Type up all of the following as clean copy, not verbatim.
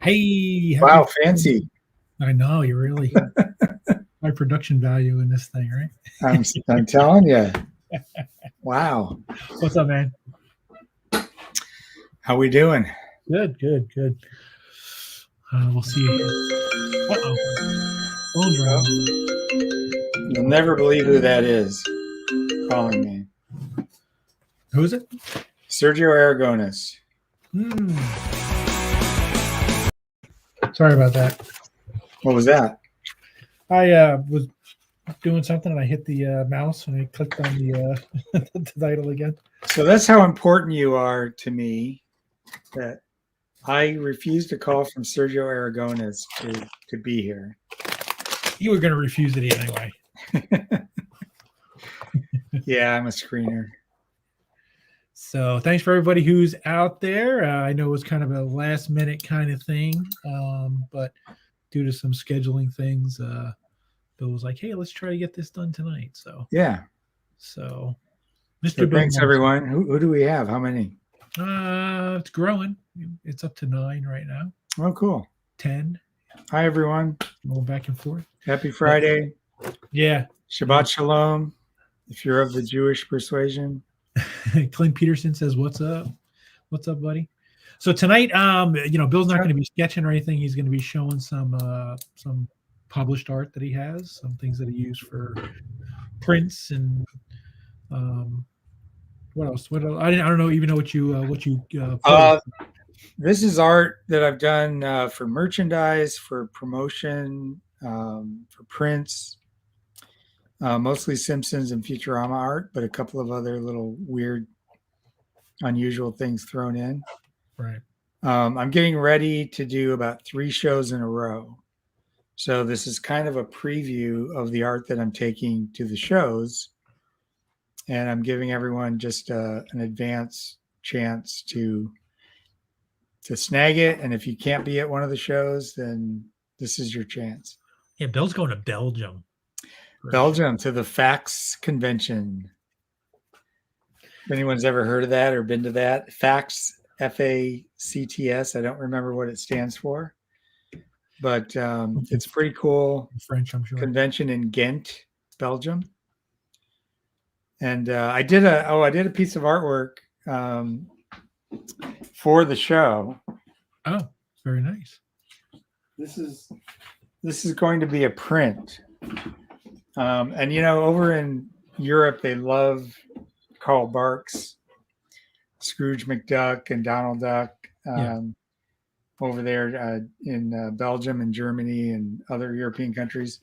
Hey, Wow, fancy. I know you really high production value in this thing, right? I'm telling you. Wow. What's up, man? How we doing? Good. We'll see. Uh-oh. Phone drop. You'll never believe who that is calling me. Who is it? Sergio Aragonis. Sorry about that. What was that? I was doing something and I hit the mouse and I clicked on the, the title again. So that's how important you are to me, that I refused a call from Sergio Aragonis to be here. You were going to refuse it anyway. Yeah, I'm a screener. So thanks for everybody who's out there. I know it was kind of a last minute kind of thing, but due to some scheduling things, Bill was like, "Hey, let's try to get this done tonight." So yeah. So, Mr. So thanks, everyone. Who do we have? How many? It's growing. It's up to 9 right now. Oh, cool. 10. Hi, everyone. Going back and forth. Happy Friday. Yeah. Shabbat Shalom. If you're of the Jewish persuasion. Clint Peterson says, "What's up? What's up, buddy?" So tonight, Bill's not going to be sketching or anything. He's going to be showing some published art that he has, some things that he used for prints and what else? I don't know even know what you. This is art that I've done for merchandise, for promotion, for prints. Mostly Simpsons and Futurama art, but a couple of other little weird, unusual things thrown in. Right. I'm getting ready to do about 3 shows in a row. So this is kind of a preview of the art that I'm taking to the shows. And I'm giving everyone just an advance chance to snag it. And if you can't be at one of the shows, then this is your chance. Yeah, Bill's going to Belgium. Belgium to the FACS convention. If anyone's ever heard of that or been to that, FACS, FACTS. I don't remember what it stands for, but it's pretty cool. French, I'm sure. Convention in Ghent, Belgium. And I did a piece of artwork for the show. Oh, very nice. This is going to be a print. And over in Europe, they love Carl Barks, Scrooge McDuck, and Donald Duck. Over there in Belgium and Germany and other European countries.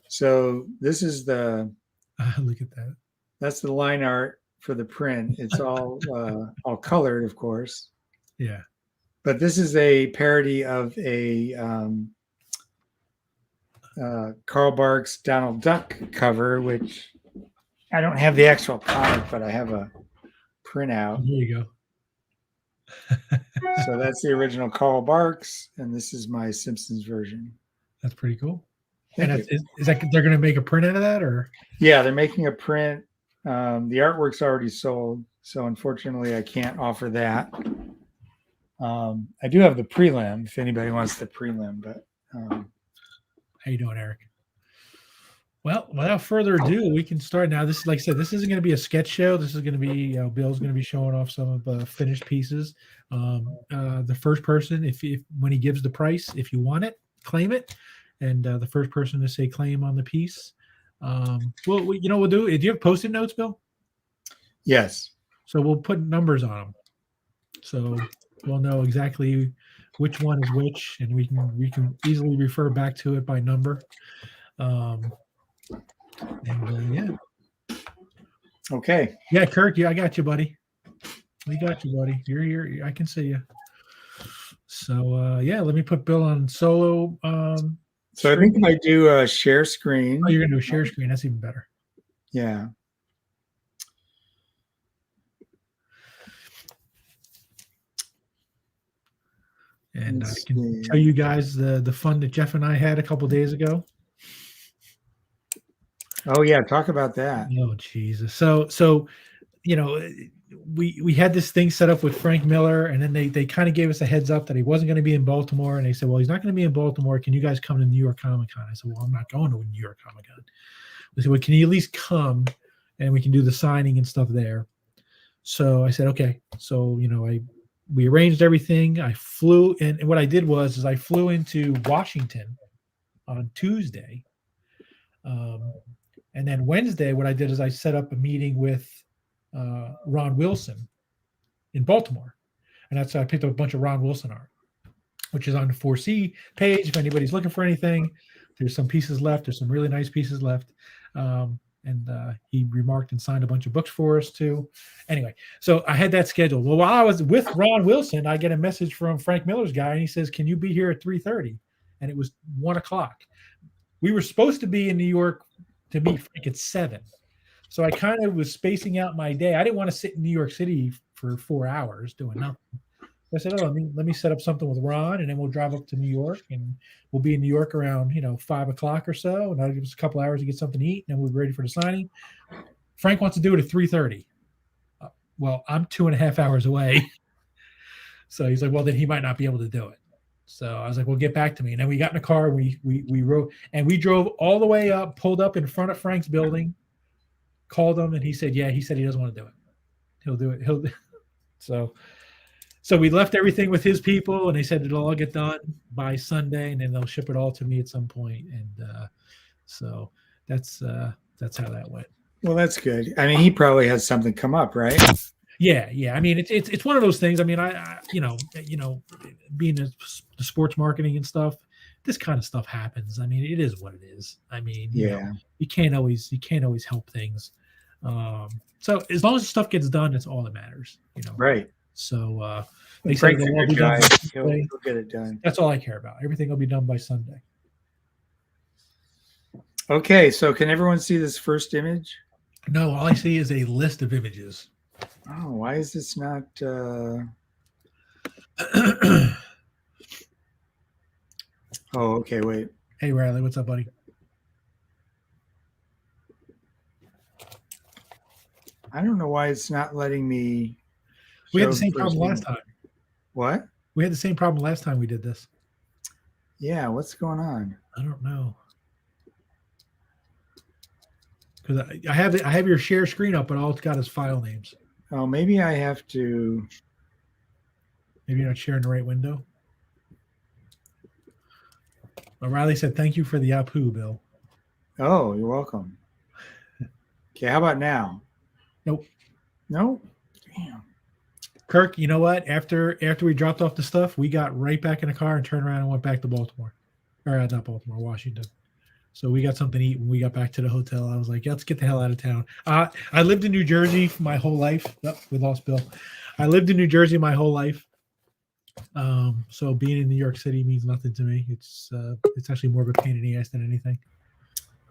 So this is the look at that. That's the line art for the print. It's all colored, of course. Yeah. But this is a parody of a Carl Barks Donald Duck cover, which I don't have the actual comic, but I have a printout. There you go. So that's the original Carl Barks, and this is my Simpsons version. That's pretty cool. And is that they're going to make a print out of that, or? Yeah, they're making a print. The artwork's already sold, so unfortunately I can't offer that. I do have the prelim if anybody wants the prelim, but how you doing, Eric? Well, without further ado, we can start now. This, like I said, this isn't going to be a sketch show. This is going to be Bill's going to be showing off some of the finished pieces. The first person, if when he gives the price, if you want it, claim it, and the first person to say claim on the piece. We'll do. Do you have Post-it notes, Bill? Yes. So we'll put numbers on them, so we'll know exactly which one is which, and we can easily refer back to it by number. Yeah. Okay. Yeah, Kirk. Yeah, I got you, buddy. We got you, buddy. You're. I can see you. So let me put Bill on solo. So I think if I do a share screen. Oh, you're gonna do a share screen. That's even better. Yeah. And I can tell you guys the fun that Jeff and I had a couple days ago. Oh yeah, talk about that. Oh Jesus! So we had this thing set up with Frank Miller, and then they kind of gave us a heads up that he wasn't going to be in Baltimore, and they said, well, he's not going to be in Baltimore. Can you guys come to New York Comic Con? I said, well, I'm not going to New York Comic Con. They said, well, can you at least come and we can do the signing and stuff there? So I said, okay. So, we arranged everything. I flew, and what I did was I flew into Washington on Tuesday. And then Wednesday, what I did is I set up a meeting with Ron Wilson in Baltimore. And that's how I picked up a bunch of Ron Wilson art, which is on the 4C page. If anybody's looking for anything, there's some pieces left. There's some really nice pieces left. And he remarked and signed a bunch of books for us too. Anyway, so I had that scheduled. Well, while I was with Ron Wilson, I get a message from Frank Miller's guy, and he says, can you be here at 3:30? And it was 1:00. We were supposed to be in New York to meet Frank at 7. So I kind of was spacing out my day. I didn't want to sit in New York City for 4 hours doing nothing. I said, let me set up something with Ron, and then we'll drive up to New York, and we'll be in New York around 5:00 or so, and that'll give us a couple hours to get something to eat, and then we'll be ready for the signing. Frank wants to do it at 3:30. Well, I'm 2.5 hours away. So he's like, well, then he might not be able to do it. So I was like, well, get back to me. And then we got in the car, we rode, and we drove all the way up, pulled up in front of Frank's building, called him, and he said, yeah, he said he doesn't want to do it. He'll do it. So we left everything with his people, and they said it'll all get done by Sunday, and then they'll ship it all to me at some point. And so that's how that went. Well, that's good. I mean, he probably has something come up, right? Yeah. I mean, it's one of those things. I mean, I being in the sports marketing and stuff, this kind of stuff happens. I mean, it is what it is. I mean, you can't always help things. So as long as the stuff gets done, that's all that matters. Right. So they said he'll get it done. That's all I care about. Everything will be done by Sunday. Okay, so can everyone see this first image? No, all I see is a list of images. Oh, why is this not? Oh, okay, wait. Hey, Riley, what's up, buddy? I don't know why it's not letting me. We had the same problem last time. What? We had the same problem last time we did this. Yeah, what's going on? I don't know. Because I have your share screen up, but all it's got is file names. Oh, maybe I have to. Maybe you're not sharing the right window. O'Reilly said, "Thank you for the Apu, Bill." Oh, you're welcome. Okay, how about now? Nope. Nope. Damn. Kirk, you know what? After we dropped off the stuff, we got right back in the car and turned around and went back to Baltimore. Or not Baltimore, Washington. So we got something to eat when we got back to the hotel. I was like, let's get the hell out of town. I lived in New Jersey for my whole life. Oh, we lost Bill. I lived in New Jersey my whole life. So being in New York City means nothing to me. It's actually more of a pain in the ass than anything.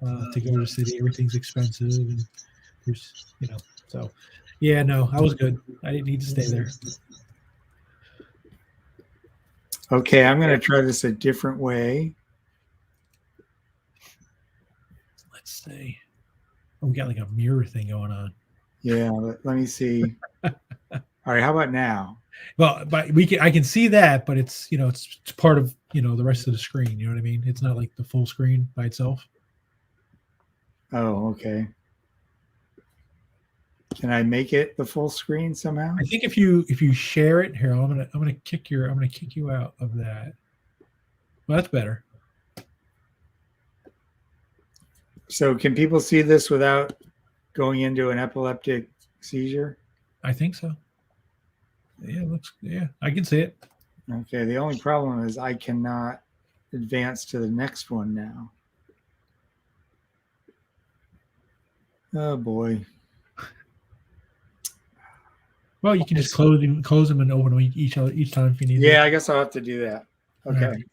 To go to the city, everything's expensive, and there's so yeah, no, I was good. I didn't need to stay there. Okay, I'm gonna try this a different way. Let's see. Oh, we got like a mirror thing going on. Yeah, let me see. All right, how about now? Well, but I can see that, but it's it's part of the rest of the screen. You know what I mean? It's not like the full screen by itself. Oh, okay. Can I make it the full screen somehow? I think if you share it here, I'm gonna kick you out of that. Well, that's better. So can people see this without going into an epileptic seizure? I think so. Yeah, I can see it. Okay, the only problem is I cannot advance to the next one now. Oh boy. Well, you can just close them and open them each time if you need. Yeah, I guess I'll have to do that. Okay. Right.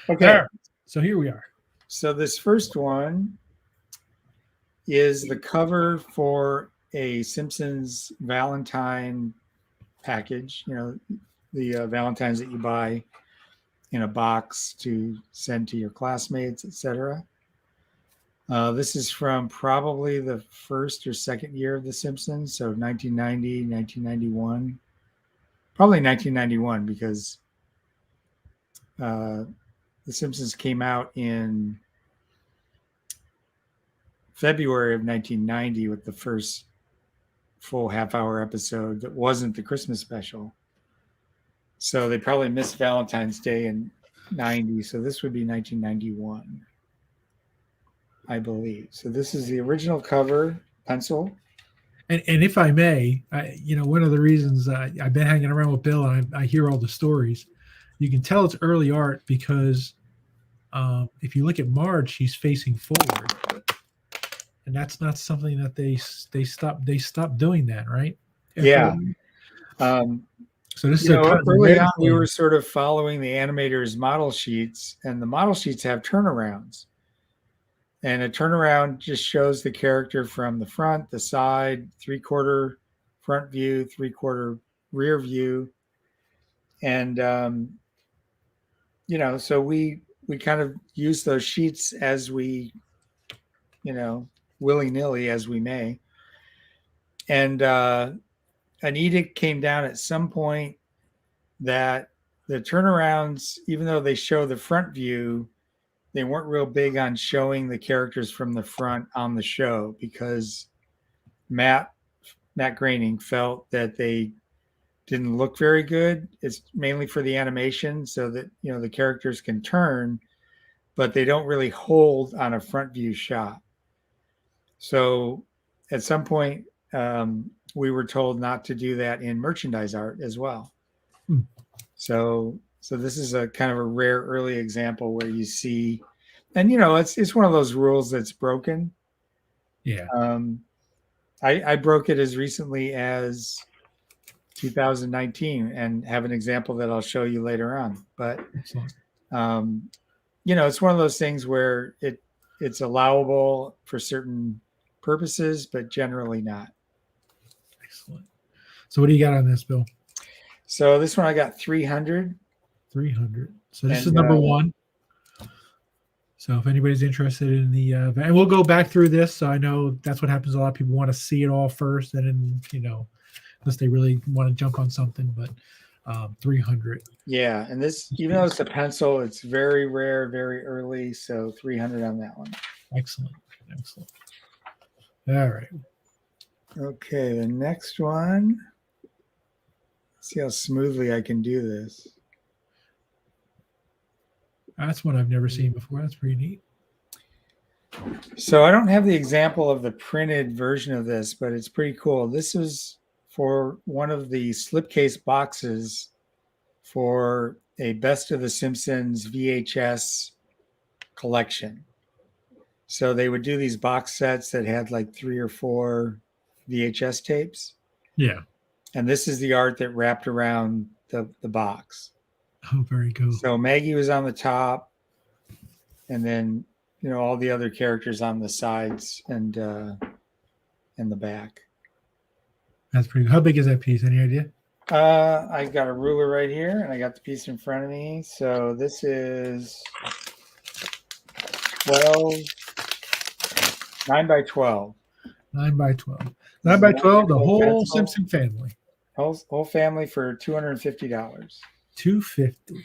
Okay. Right. So here we are. So this first one is the cover for a Simpsons Valentine package. The Valentines that you buy in a box to send to your classmates, etc. This is from probably the first or second year of The Simpsons, so 1990, 1991. Probably 1991 because The Simpsons came out in February of 1990 with the first full half-hour episode that wasn't the Christmas special. So they probably missed Valentine's Day in 90, so this would be 1991. I believe. So this is the original cover, pencil. And if I may, one of the reasons I've been hanging around with Bill and I hear all the stories, you can tell it's early art because if you look at Marge, she's facing forward, and that's not something that they stopped doing that, right? Yeah. So this is early on we were sort of following the animators' model sheets, and the model sheets have turnarounds. And a turnaround just shows the character from the front, the side, 3/4 front view, 3/4 rear view. And, so we kind of use those sheets as we, willy-nilly as we may. And an edict came down at some point that the turnarounds, even though they show the front view, they weren't real big on showing the characters from the front on the show because Matt Groening felt that they didn't look very good. It's mainly for the animation so that, the characters can turn, but they don't really hold on a front view shot. So at some point, we were told not to do that in merchandise art as well. So this is a kind of a rare early example where you see, and it's one of those rules that's broken. Yeah. I broke it as recently as 2019 and have an example that I'll show you later on. But it's one of those things where it's allowable for certain purposes, but generally not. Excellent. So what do you got on this, Bill? So this one I got 300. 300. So this is number one. So if anybody's interested in the and we'll go back through this. So I know that's what happens. A lot of people want to see it all first, and then unless they really want to jump on something. But 300. Yeah, and this, even though it's a pencil, it's very rare, very early. So 300 on that one. Excellent. All right. Okay, the next one. Let's see how smoothly I can do this. That's one I've never seen before. That's pretty neat. So I don't have the example of the printed version of this, but it's pretty cool. This is for one of the slipcase boxes for a Best of the Simpsons VHS collection. So they would do these box sets that had like 3 or 4 VHS tapes. Yeah. And this is the art that wrapped around the box. Oh, very cool. So Maggie was on the top, and then all the other characters on the sides and in the back. That's pretty good. How big is that piece? Any idea? I got a ruler right here, and I got the piece in front of me. So this is 9 by 12. 9 by 12. 9 by 12, the whole Simpson family. Whole family for $250. $250.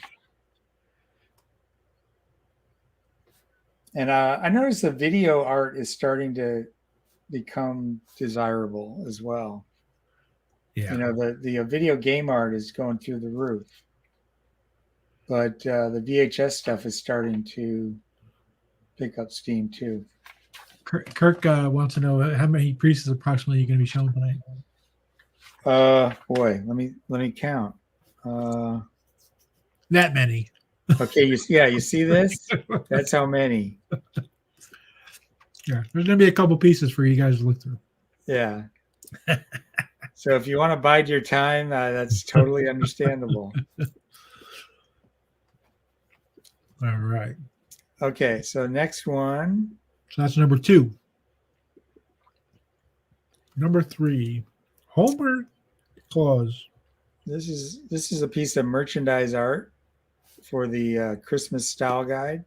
And I noticed the video art is starting to become desirable as well. Yeah. The video game art is going through the roof. But the VHS stuff is starting to pick up steam too. Kirk wants to know how many pieces approximately you're going to be showing tonight. Boy, let me count. That many. Okay, you see this? That's how many. Yeah, there's going to be a couple pieces for you guys to look through. Yeah. So if you want to bide your time, that's totally understandable. All right. Okay, so next one. So that's number 2. Number 3, Homer Claus. This is a piece of merchandise art for the Christmas style guide.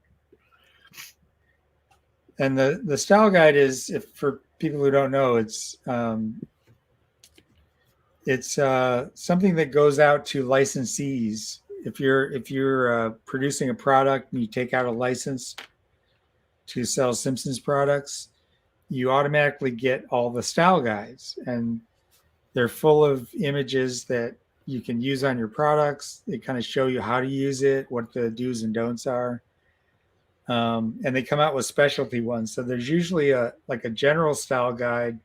And the style guide is, if for people who don't know, it's something that goes out to licensees. If you're producing a product and you take out a license to sell Simpsons products, you automatically get all the style guides, and they're full of images that you can use on your products. They kind of show you how to use it, what the do's and don'ts are. And they come out with specialty ones. So there's usually a general style guide,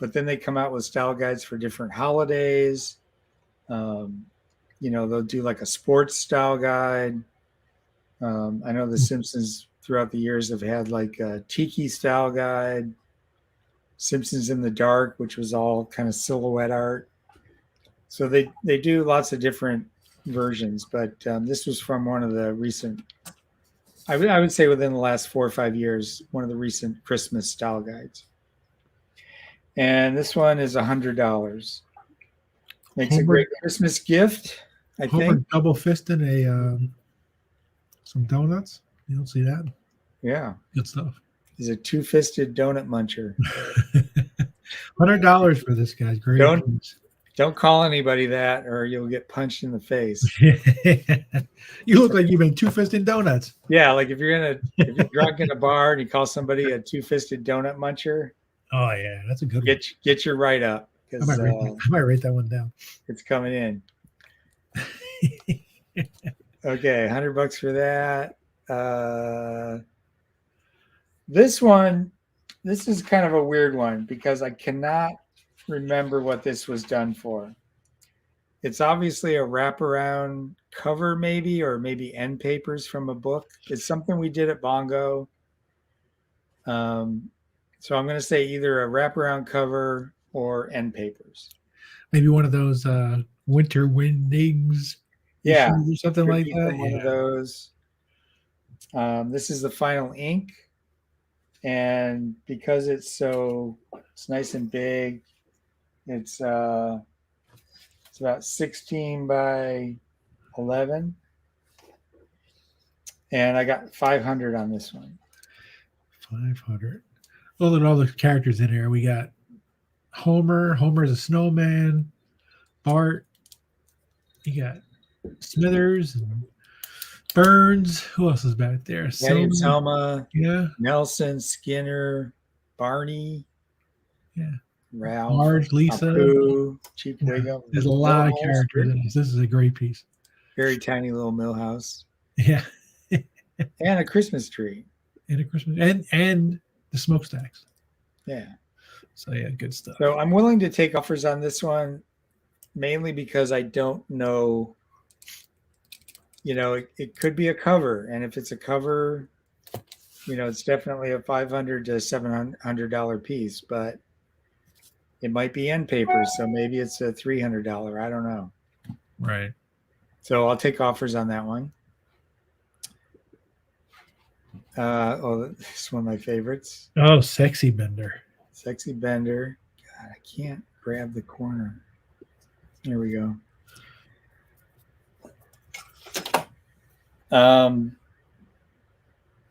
but then they come out with style guides for different holidays. They'll do like a sports style guide. I know the Simpsons throughout the years have had like a tiki style guide, Simpsons in the Dark, which was all kind of silhouette art. So they do lots of different versions, but this was from one of the recent, I would say within the last 4 or 5 years, one of the recent Christmas style guides. And this one is $100. Makes a great Christmas gift, I think. Double fisting some donuts. You don't see that? Yeah. Good stuff. He's a two-fisted donut muncher. $100 for this guy's great. Don't call anybody that, or you'll get punched in the face. You look like you've been two-fisting donuts. Yeah, like if you're drunk in a bar and you call somebody a two-fisted donut muncher. Oh yeah, that's a good one. Get your write up. I might write that one down. It's coming in. Okay, $100 for that. This is kind of a weird one because I cannot remember what this was done for. It's obviously a wraparound cover, maybe, or maybe end papers from a book. It's something we did at Bongo. So I'm going to say either a wraparound cover or end papers. Maybe one of those winter windings. Yeah. Or something like that. One of those. This is the final ink. And because it's nice and big, it's about 16 by 11. And I got 500 on this one. 500. Well, look at all the characters in here. We got Homer. Homer's a snowman. Bart. You got Smithers and Burns. Who else is back there? Selma. Yeah. Nelson, Skinner, Barney. Yeah. Ralph. Marge, Lisa. Apu, Chief Wiggum. There's a lot of characters in this. This is a great piece. Very tiny little mill house. Yeah. And a Christmas tree. And a Christmas and the smokestacks. Yeah. So yeah, good stuff. So I'm willing to take offers on this one, mainly because I don't know. It could be a cover, and if it's a cover, it's definitely a $500 to $700 piece. But it might be end paper, so maybe it's a $300. I don't know. Right. So I'll take offers on that one. This is one of my favorites. Oh, Sexy Bender. Sexy Bender. God, I can't grab the corner. There we go.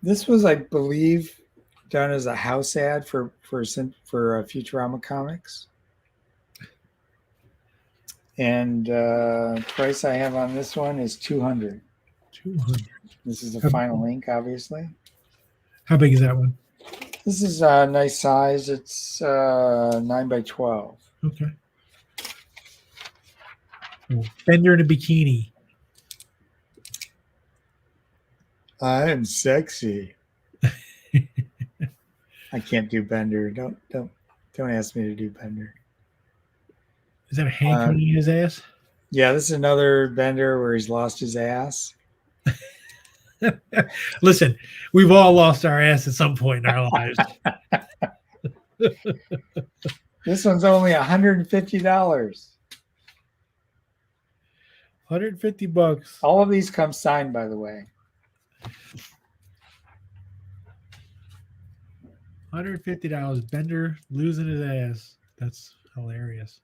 This was, I believe, done as a house ad for Futurama comics. And price I have on this one is $200. $200. This is the final ink, obviously. How big is that one? This is a nice size. It's 9 by 12. Okay. Bender in a bikini. I am sexy. I can't do Bender. Don't ask me to do Bender. Is that a hand coming in his ass? Yeah, this is another Bender where he's lost his ass. Listen, we've all lost our ass at some point in our lives. This one's only $150. $150. All of these come signed, by the way. $150. Bender losing his ass. That's hilarious.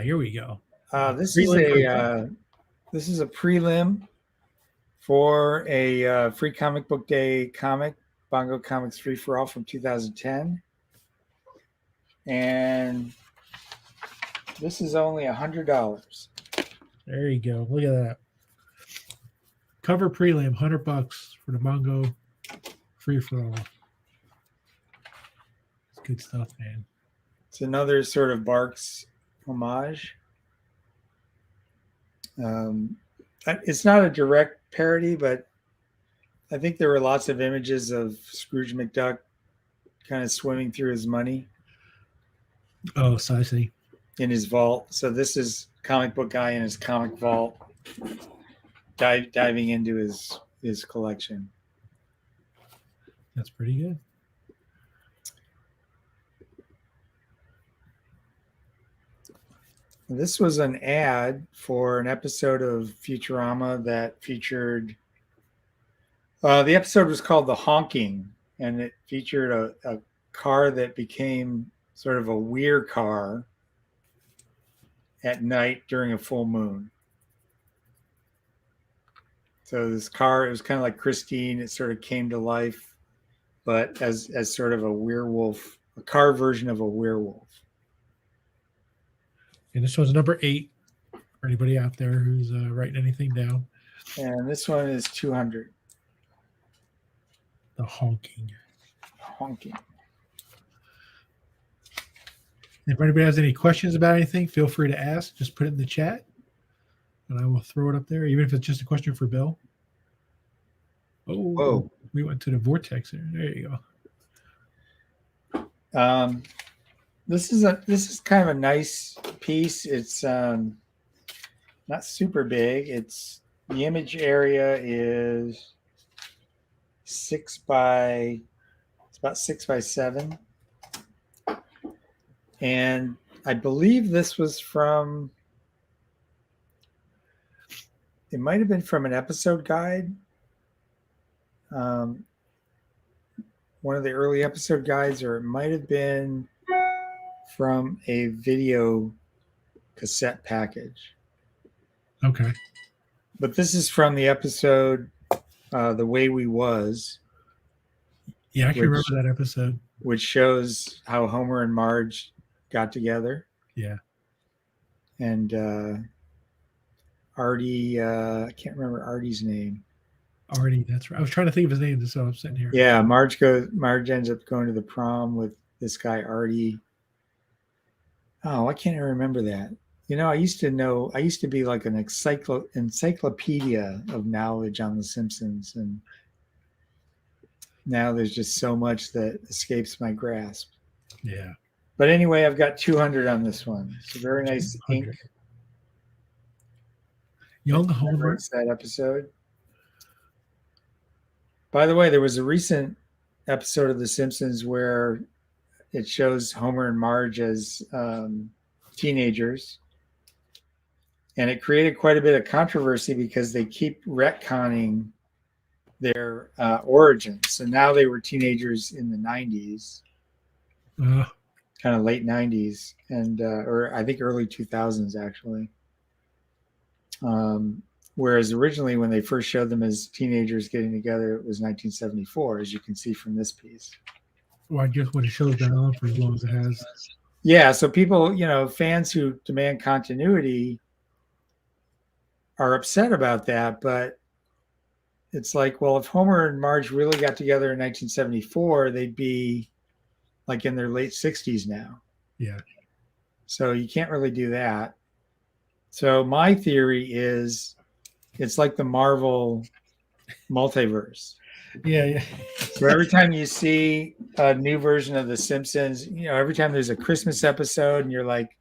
Here we go. This is a prelim for a free comic book day comic, Bongo Comics Free for All from 2010. And this is only $100. There you go. Look at that. Cover prelim, $100 for the Bongo Free for All. It's good stuff, man. It's another sort of Barks homage. It's not a direct parody, but I think there were lots of images of Scrooge McDuck kind of swimming through his money. Oh, so I see. In his vault. So this is comic book guy in his comic vault diving into his collection. That's pretty good. This was an ad for an episode of Futurama that featured the episode was called The Honking, and it featured a car that became sort of a weird car at night during a full moon. So this car, it was kind of like Christine. It sort of came to life, but as sort of a werewolf, a car version of a werewolf. And this one's number 8 for anybody out there who's writing anything down. And this one is 200. The Honking. Honking. If anybody has any questions about anything, feel free to ask. Just put it in the chat, and I will throw it up there, even if it's just a question for Bill. Oh, whoa! We went to the vortex there. There you go. This is kind of a nice piece. It's not super big. The image area is 6 by 7. And I believe this was from, it might have been from an episode guide. One of the early episode guides, or it might have been from a video cassette package. Okay. But this is from the episode The Way We Was. Yeah, I can remember that episode. Which shows how Homer and Marge got together. Yeah. And Artie, I can't remember Artie's name. Artie, that's right. I was trying to think of his name, so I'm sitting here. Yeah, Marge ends up going to the prom with this guy Artie. Oh, I can't even remember that. You know, I used to be like an encyclopedia of knowledge on The Simpsons, and now there's just so much that escapes my grasp. Yeah. But anyway, I've got 200 on this one. It's a very nice ink. Young Homer. That episode. By the way, there was a recent episode of The Simpsons where it shows Homer and Marge as teenagers. And it created quite a bit of controversy because they keep retconning their origins. So now they were teenagers in the 90s. Kind of late 90s, and or I think early 2000s actually. Whereas originally when they first showed them as teenagers getting together, it was 1974, as you can see from this piece. Well, I guess when it shows that on for as long as it has. Yeah, so people, fans who demand continuity are upset about that, but it's like, well, if Homer and Marge really got together in 1974, they'd be like in their late 60s now. Yeah. So you can't really do that. So my theory is it's like the Marvel multiverse. Yeah. So every time you see a new version of The Simpsons, every time there's a Christmas episode and you're like,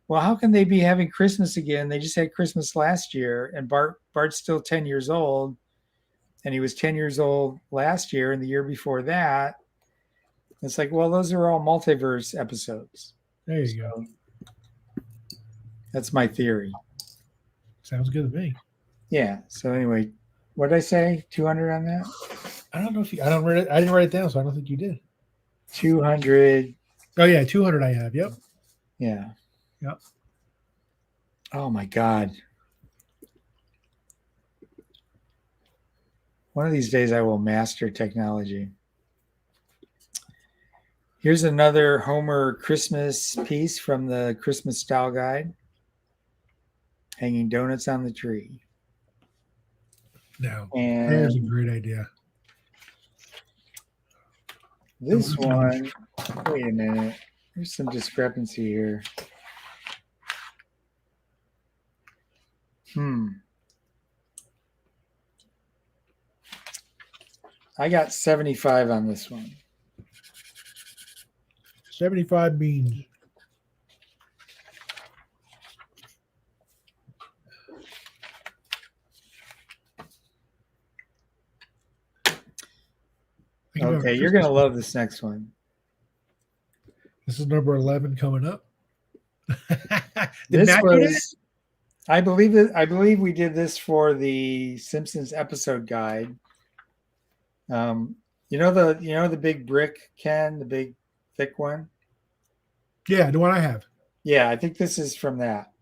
well, how can they be having Christmas again? They just had Christmas last year, and Bart's still 10 years old, and he was 10 years old last year and the year before that. It's like, well, those are all multiverse episodes. There you go. That's my theory. Sounds good to me. Yeah. So anyway, what did I say? 200 on that? I don't know if I didn't write it down, so I don't think you did. 200. Oh yeah, 200 I have. Yep. Yeah. Yep. Oh my God. One of these days I will master technology. Here's another Homer Christmas piece from the Christmas Style Guide. Hanging donuts on the tree. No, there's a And great idea. this one, wait a minute. There's some discrepancy here. I got 75 on this one. 75 beans. Okay, you're going to love this next one. This is number 11 coming up. This was, I believe we did this for the Simpsons episode guide. You know the big brick, Ken, the big thick one? Yeah, the one I have. Yeah, I think this is from that.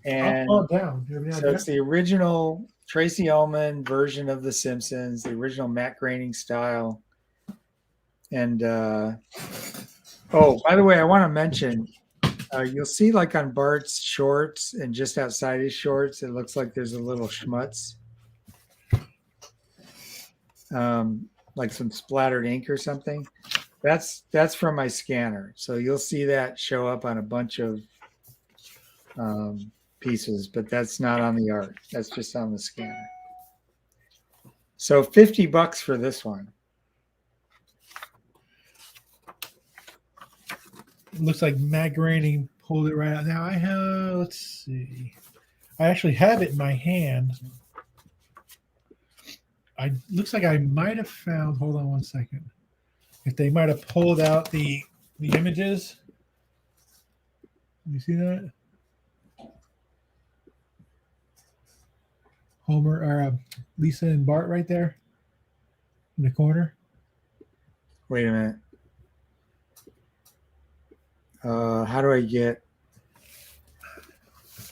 And I'll down. So it's the original Tracy Ullman version of The Simpsons, the original Matt Groening style. And by the way, I want to mention, you'll see like on Bart's shorts and just outside his shorts, it looks like there's a little schmutz. Like some splattered ink or something. That's from my scanner. So you'll see that show up on a bunch of pieces, but that's not on the art. That's just on the scanner. So $50 for this one. It looks like Matt Groening pulled it right out. Now I have, let's see. I actually have it in my hand. Looks like I might have found, hold on one second. If they might have pulled out the images. You see that? Homer or Lisa and Bart right there in the corner. Wait a minute. How do I get?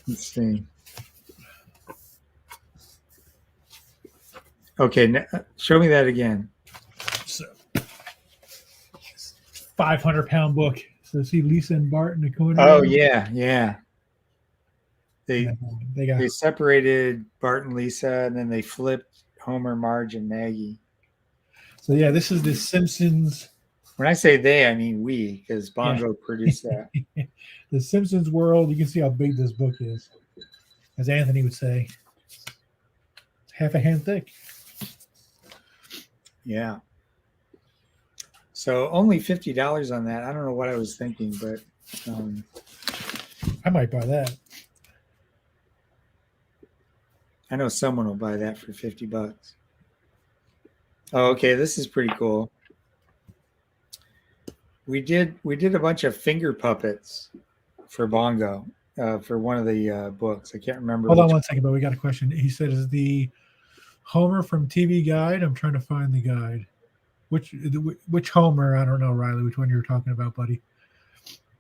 Let's see. Okay, show me that again. So, 500-pound book. So see Lisa and Bart in the corner. Oh yeah. They got separated Bart and Lisa, and then they flipped Homer, Marge, and Maggie. So yeah, this is the Simpsons. When I say they, I mean we, because Bongo produced that. The Simpsons world. You can see how big this book is, as Anthony would say. It's half a hand thick. Yeah. So only $50 on that. I don't know what I was thinking, but I might buy that. I know someone will buy that for $50. Oh, okay. This is pretty cool. We did a bunch of finger puppets for Bongo for one of the books. I can't remember. Hold on one second, but we got a question. He said, "Is the Homer from TV Guide?" I'm trying to find the guide. Which Homer? I don't know, Riley. Which one you were talking about, buddy?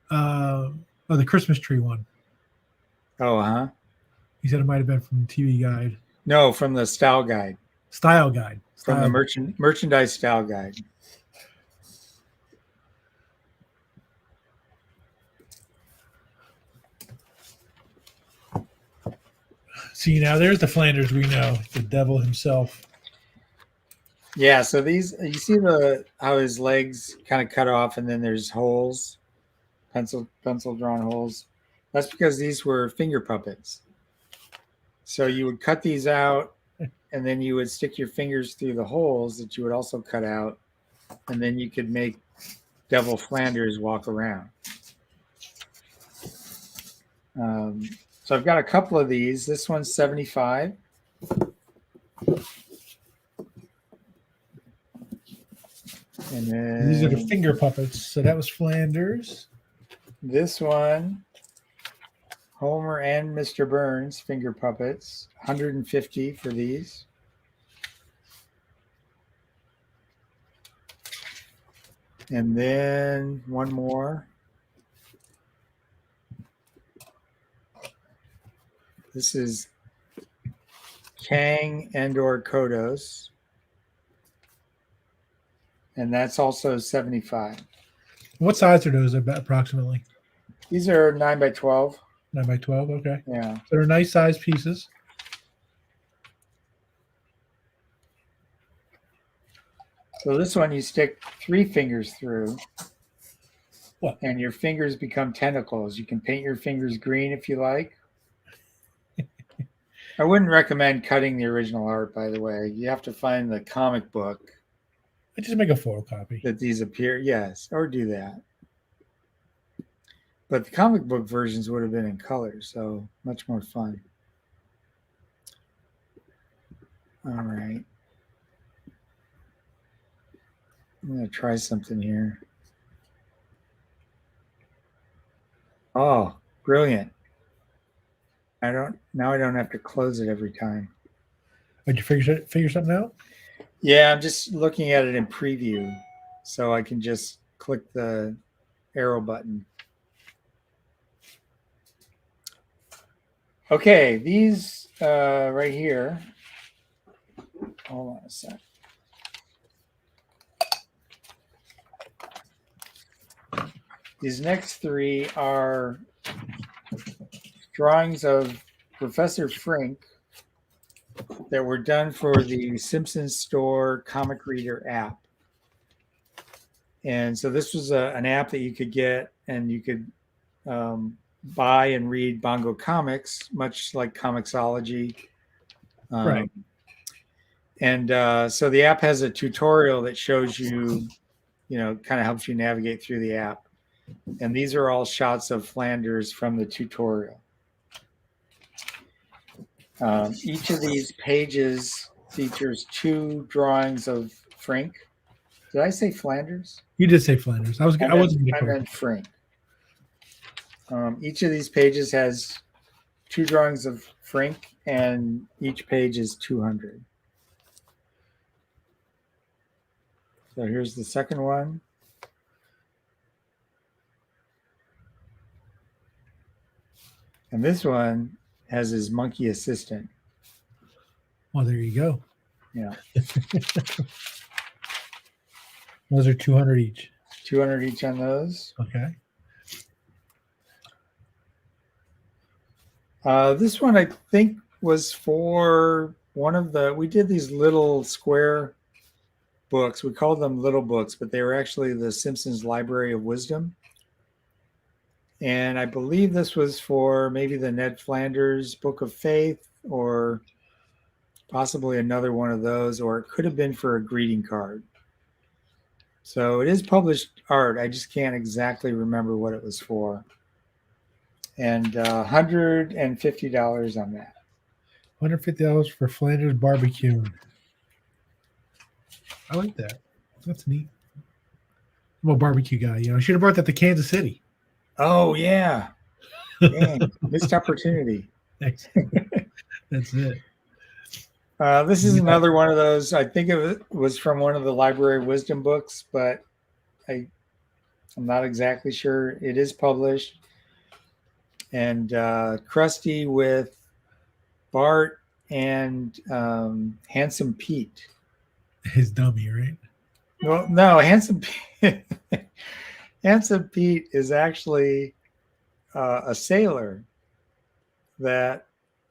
The Christmas tree one. Oh, huh. He said it might have been from TV Guide. No, from the Style Guide. Style Guide. From the merchandise Style Guide. See, now there's the Flanders we know, the devil himself. Yeah, so these, you see how his legs kind of cut off and then there's holes, pencil drawn holes. That's because these were finger puppets. So you would cut these out and then you would stick your fingers through the holes that you would also cut out, and then you could make Devil Flanders walk around. So I've got a couple of these. This one's 75. And then these are the finger puppets. So that was Flanders. This one, Homer and Mr. Burns finger puppets, 150 for these. And then one more. This is Chang and/or Kodos. And that's also 75. What size are those approximately? These are 9 by 12. 9 by 12. Okay. Yeah. So they're nice size pieces. So this one you stick 3 fingers through. What? And your fingers become tentacles. You can paint your fingers green if you like. I wouldn't recommend cutting the original art, by the way. You have to find the comic book I just make a photocopy. that these appear. Yes, or do that. But the comic book versions would have been in color, so much more fun. All right. I'm going to try something here. Oh, brilliant. Now I don't have to close it every time. Did you figure something out? Yeah, I'm just looking at it in preview, so I can just click the arrow button. Okay, these right here. Hold on a sec. These next 3 are drawings of Professor Frink that were done for the Simpsons Store comic reader app. And so this was an app that you could get, and you could buy and read Bongo comics, much like Comixology. Right. And so the app has a tutorial that shows you, kind of helps you navigate through the app. And these are all shots of Flanders from the tutorial. Each of these pages features 2 drawings of Frink. Did I say Flanders? You did say Flanders. I wasn't going to I meant Frink. Each of these pages has 2 drawings of Frink, and each page is 200. So here's the second one. And this one has his monkey assistant. Well, there you go. Yeah. Those are 200 each. 200 each on those. Okay. This one I think was for one of we did these little square books. We called them little books, but they were actually the Simpsons Library of Wisdom. And I believe this was for maybe the Ned Flanders Book of Faith, or possibly another one of those, or it could have been for a greeting card. So it is published art. I just can't exactly remember what it was for. And $150 on that. $150 for Flanders barbecue. I like that. That's neat. I'm a barbecue guy. I should have brought that to Kansas City. Oh, yeah. Dang, missed opportunity. Thanks. That's it. This is another one of those. I think it was from one of the Library of Wisdom books, but I'm not exactly sure. It is published. And Christie with Bart and Handsome Pete. His dummy, right? Well, no, Handsome Pete. Handsome Pete is actually a sailor that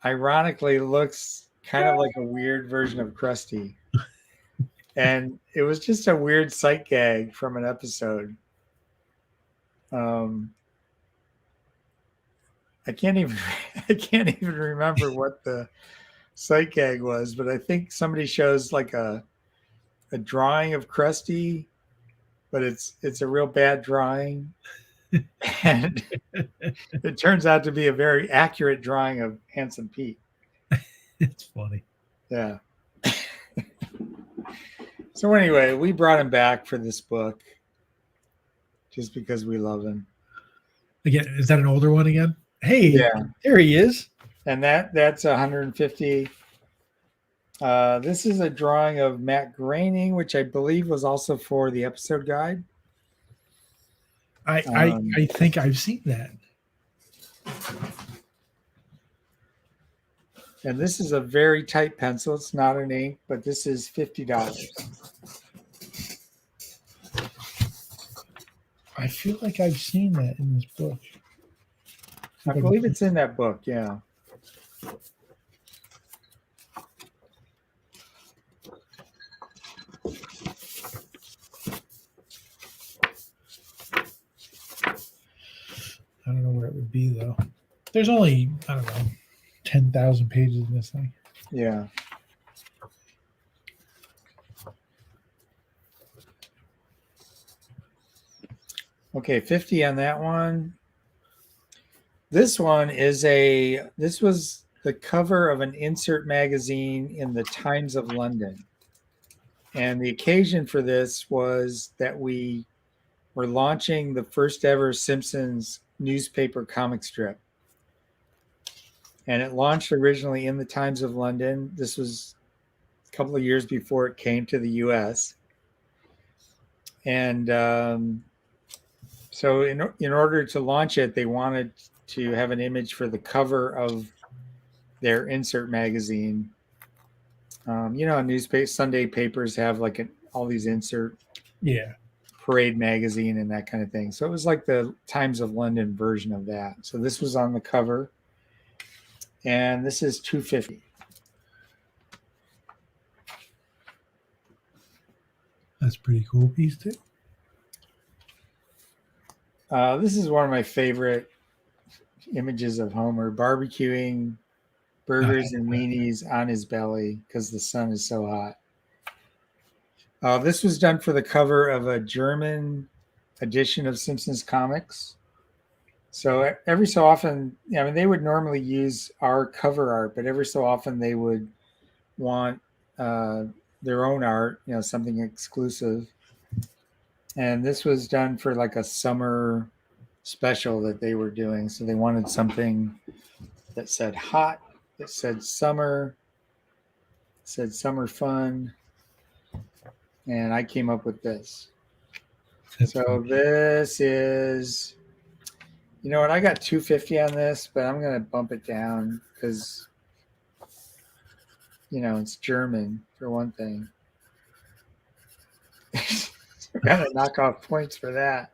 ironically looks kind of like a weird version of Christie. And it was just a weird sight gag from an episode. I can't even remember what the sight gag was, but I think somebody shows like a drawing of Christie, but it's a real bad drawing. And it turns out to be a very accurate drawing of Handsome Pete. It's funny. Yeah. So anyway, we brought him back for this book just because we love him. Again, is that an older one again? Hey, yeah, there he is. And that's 150. This is a drawing of Matt Groening, which I believe was also for the episode guide. I think I've seen that. And this is a very tight pencil. It's not an ink, but this is $50. I feel like I've seen that in this book. I believe it's in that book. Yeah. I don't know where it would be though. There's only, I don't know, 10,000 pages in this thing. Yeah. Okay, 50 on that one. This one this was the cover of an insert magazine in the Times of London. And the occasion for this was that we were launching the first ever Simpsons newspaper comic strip. And it launched originally in the Times of London. This was a couple of years before it came to the US. And so in order to launch it, they wanted to have an image for the cover of their insert magazine. Newspaper Sunday papers have like all these insert, parade magazine and that kind of thing. So it was like the Times of London version of that. So this was on the cover, and this is $2.50. That's a pretty cool piece too. This is one of my favorite images of Homer barbecuing burgers and weenies on his belly because the sun is so hot. This was done for the cover of a German edition of Simpsons comics. So every so often, they would normally use our cover art, but every so often they would want their own art, something exclusive. And this was done for like a summer special that they were doing. So they wanted something that said hot, that said summer, said summer fun. And I came up with this. So this is, you know what? I got $2.50 on this, but I'm going to bump it down because, it's German for one thing. I'm going to knock off points for that.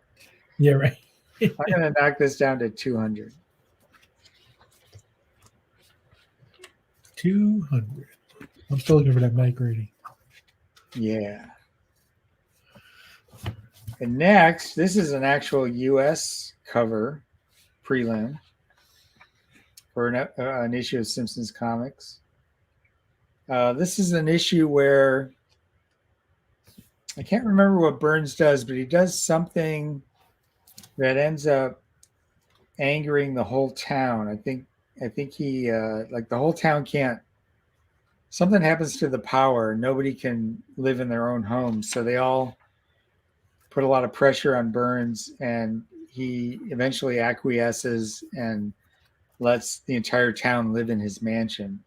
Yeah, right. I'm going to knock this down to 200. 200. I'm still looking for that mic rating. Yeah. And next, this is an actual U.S. cover prelim for an issue of Simpsons comics. This is an issue where I can't remember what Burns does, but he does something that ends up angering the whole town. I think he the whole town can't. Something happens to the power. Nobody can live in their own homes, so they all put a lot of pressure on Burns, and he eventually acquiesces and lets the entire town live in his mansion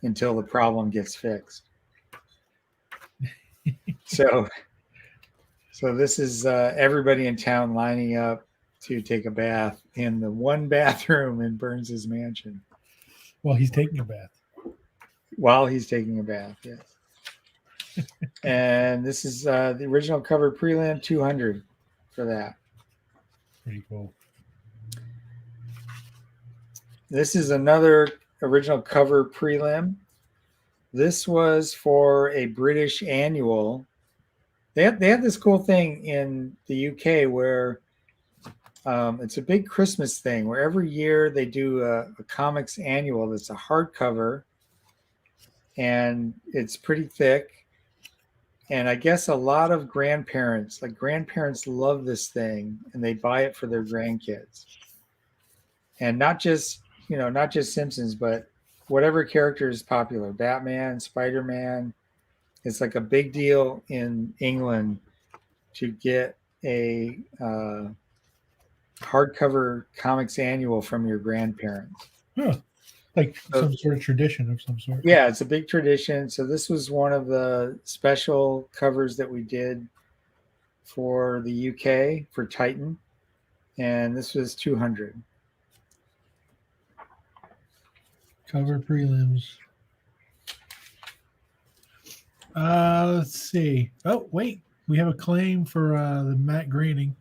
until the problem gets fixed. So this is everybody in town lining up to take a bath in the one bathroom in Burns's mansion. While he's taking a bath. While he's taking a bath, yes. And this is the original cover prelim, 200 for that. Pretty cool. This is another original cover prelim. This was for a British annual. They had this cool thing in the UK where it's a big Christmas thing where every year they do a comics annual that's a hardcover, and it's pretty thick. And I guess a lot of grandparents love this thing, and they buy it for their grandkids. And not just Simpsons, but whatever character is popular, Batman, Spider-Man. It's like a big deal in England to get a hardcover comics annual from your grandparents. Huh. Like some sort of tradition of some sort. Yeah, it's a big tradition. So this was one of the special covers that we did for the UK for Titan, and this was 200. Cover prelims. Let's see. Oh, wait. We have a claim for the Matt Groening.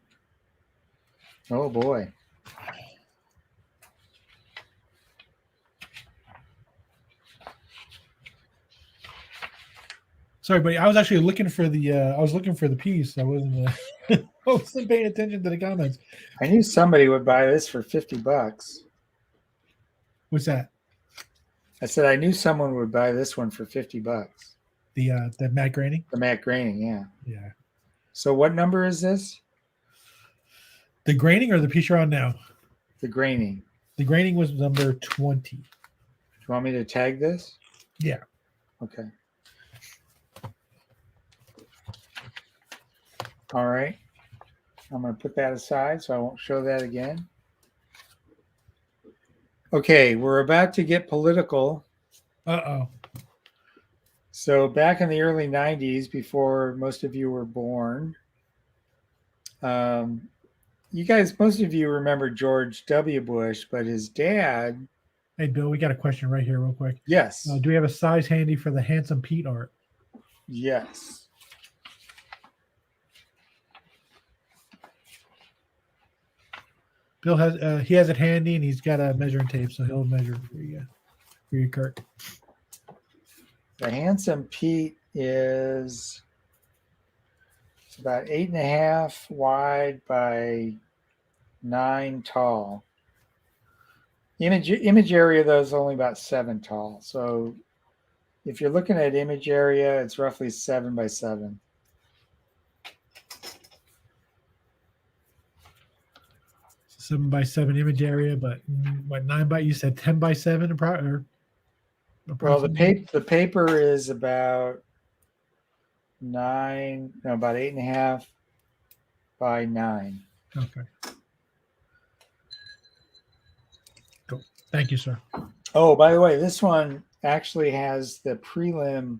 Oh boy. Sorry, buddy. I was actually looking for the piece. I wasn't I wasn't paying attention to the comments. I knew somebody would buy this for $50. What's that? I said I knew someone would buy this one for $50. The Matt Groening? The Matt Groening, yeah. Yeah. So what number is this? The Groening or the piece you're on now? The Groening. The Groening was number 20. Do you want me to tag this? Yeah. Okay. All right. I'm going to put that aside so I won't show that again. Okay, we're about to get political. Uh-oh. So back in the early 90s, before most of you were born, you guys, most of you remember George W. Bush, but his dad. Hey, Bill, we got a question right here real quick. Yes. Do we have a size handy for the Handsome Pete art? Yes. Bill has he has it handy, and he's got a measuring tape, so he'll measure for you, Kurt. The Handsome Pete is about 8.5 wide by 9 tall. Image area, though, is only about 7 tall. So if you're looking at image area, it's roughly 7 by 7. So 7 by 7 image area, but what 9 by? You said 10 by 7, or well, the paper is about 8.5 by 9. Okay. Cool. Thank you, sir. Oh, by the way, this one actually has the prelim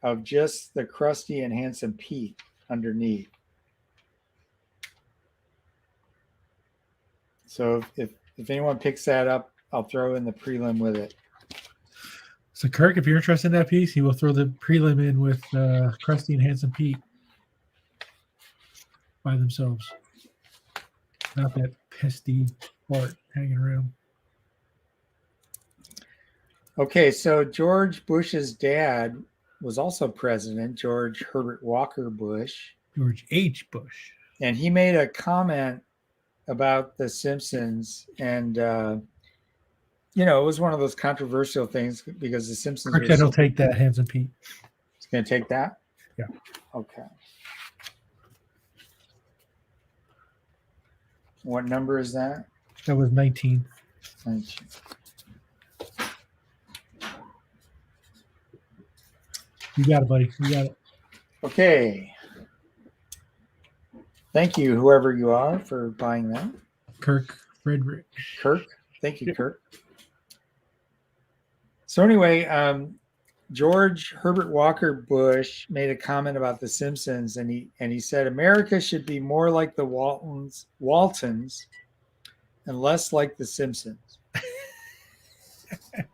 of just the Krusty and Handsome Pete underneath. So if anyone picks that up, I'll throw in the prelim with it. So, Kirk, if you're interested in that piece, he will throw the prelim in with Krusty and Handsome Pete by themselves. Not that pesty part hanging around. Okay, so George Bush's dad was also president, George Herbert Walker Bush. George H. Bush. And he made a comment about The Simpsons, and it was one of those controversial things because The Simpsons. Kirk said he'll take that, Handsome Pete. He's going to take that? Yeah. Okay. What number is that? That was 19. 19. You got it, buddy. You got it. Okay. Thank you, whoever you are, for buying that. Kirk Frederick. Kirk. Thank you, Kirk. So anyway, George Herbert Walker Bush made a comment about The Simpsons, and he said America should be more like the Waltons and less like The Simpsons.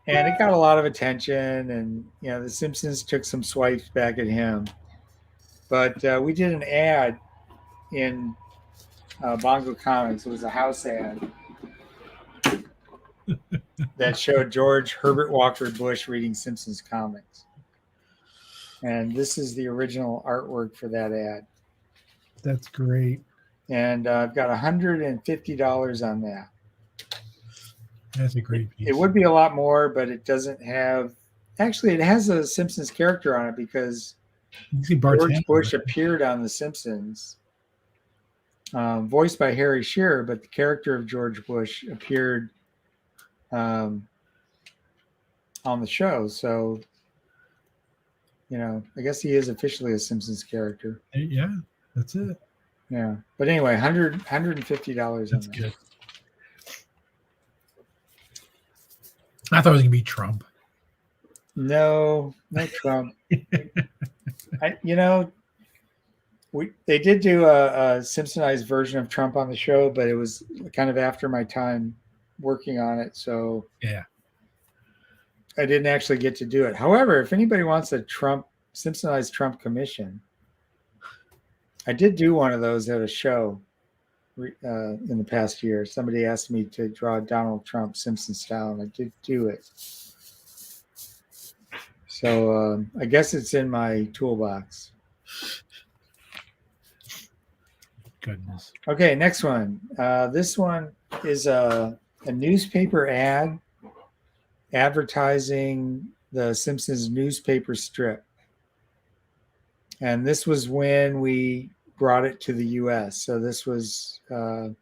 And it got a lot of attention, and The Simpsons took some swipes back at him. But we did an ad in Bongo Comics. It was a house ad that showed George Herbert Walker Bush reading Simpsons comics. And this is the original artwork for that ad. That's great. And I've got $150 on that. That's a great piece. It would be a lot more, but it doesn't have... Actually, it has a Simpsons character on it because George Bush appeared on The Simpsons, voiced by Harry Shearer, but the character of George Bush appeared on the show. So, I guess he is officially a Simpsons character. Yeah, that's it. Yeah. But anyway, $150 That's on that. Good. I thought it was going to be Trump. No Trump. They did do a Simpsonized version of Trump on the show, but it was kind of after my time working on it. So yeah, I didn't actually get to do it. However, if anybody wants a Simpsonized Trump commission, I did do one of those at a show in the past year. Somebody asked me to draw Donald Trump Simpson style, and I did do it. So I guess it's in my toolbox. Goodness. Okay, next one. This one is a newspaper ad advertising the Simpsons newspaper strip. And this was when we brought it to the US. So this was, an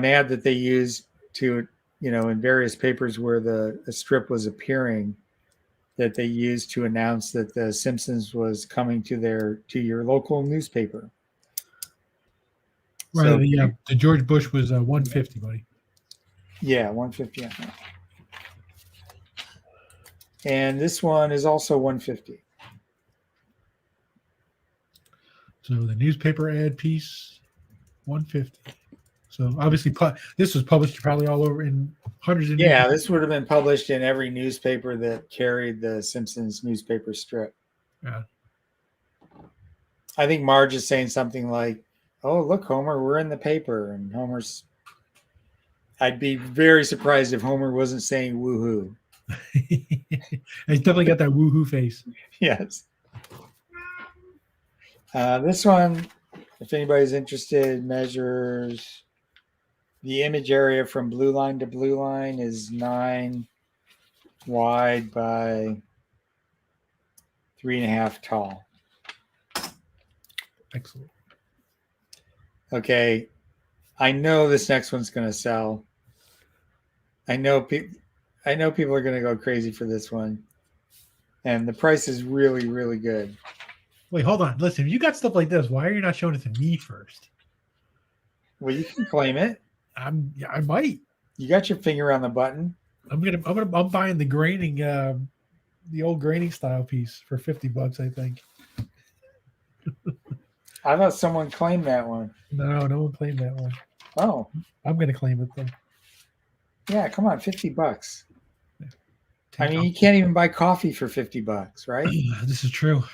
ad that they used to, in various papers where the strip was appearing, that they used to announce that the Simpsons was coming to your local newspaper. Right. So, the George Bush was 150, buddy. Yeah, 150. And this one is also 150. So the newspaper ad piece, 150. So obviously, this was published probably all over in hundreds of. Yeah, this would have been published in every newspaper that carried the Simpsons newspaper strip. Yeah. I think Marge is saying something like, "Oh, look, Homer, we're in the paper," and Homer's. I'd be very surprised if Homer wasn't saying "woohoo." He's definitely got that woohoo face. Yes. This one, if anybody's interested, measures the image area from blue line to blue line is 9 wide by 3.5 tall. Excellent. Okay. I know this next one's going to sell. I know people are going to go crazy for this one. And the price is really, really good. Wait, hold on. Listen, if you got stuff like this, why are you not showing it to me first? Well, you can claim it. I might. You got your finger on the button. I'm buying the graining, the old graining style piece for $50, I think. I thought someone claimed that one. No one claimed that one. Oh, I'm going to claim it though. Yeah, come on, $50. I mean, you can't even buy coffee for $50, right? This is true.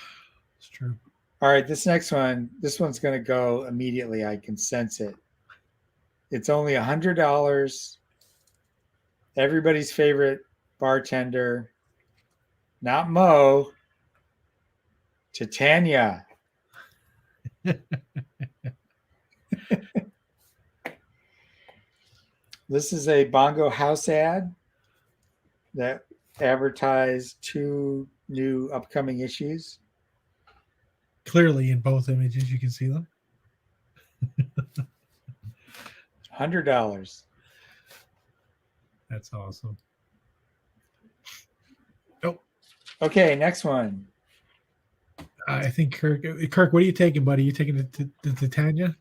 It's true. All right, this one's going to go immediately. I can sense it. It's only $100. Everybody's favorite bartender, not Mo, Titania. This is a Bongo house ad that advertised 2 new upcoming issues. Clearly, in both images, you can see them. $100. That's awesome. Oh. Okay, next one. I think Kirk, what are you taking, buddy? You taking the Titania?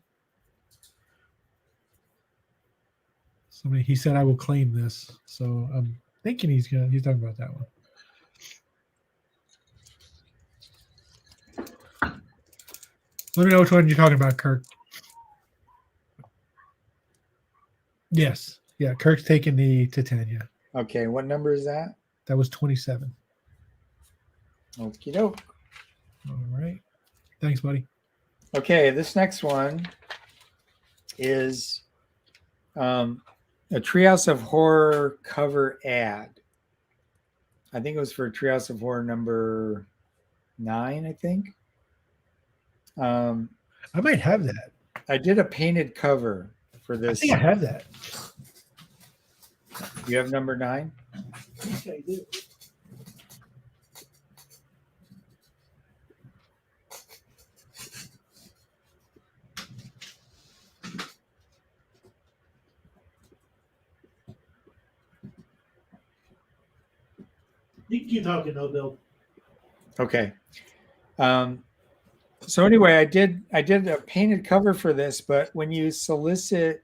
He said I will claim this, so I'm thinking he's talking about that one. Let me know which one you're talking about, Kirk. Yes. Yeah, Kirk's taking the Titania. Okay, what number is that? That was 27. Okie doke. All right. Thanks, buddy. Okay, this next one is a Treehouse of Horror cover ad. I think it was for Treehouse of Horror number 9, I think. I might have that. I did a painted cover for this. I think I have that. You have number 9? Okay, I do. You can keep talking, though, Bill. Okay. So anyway, I did a painted cover for this, but when you solicit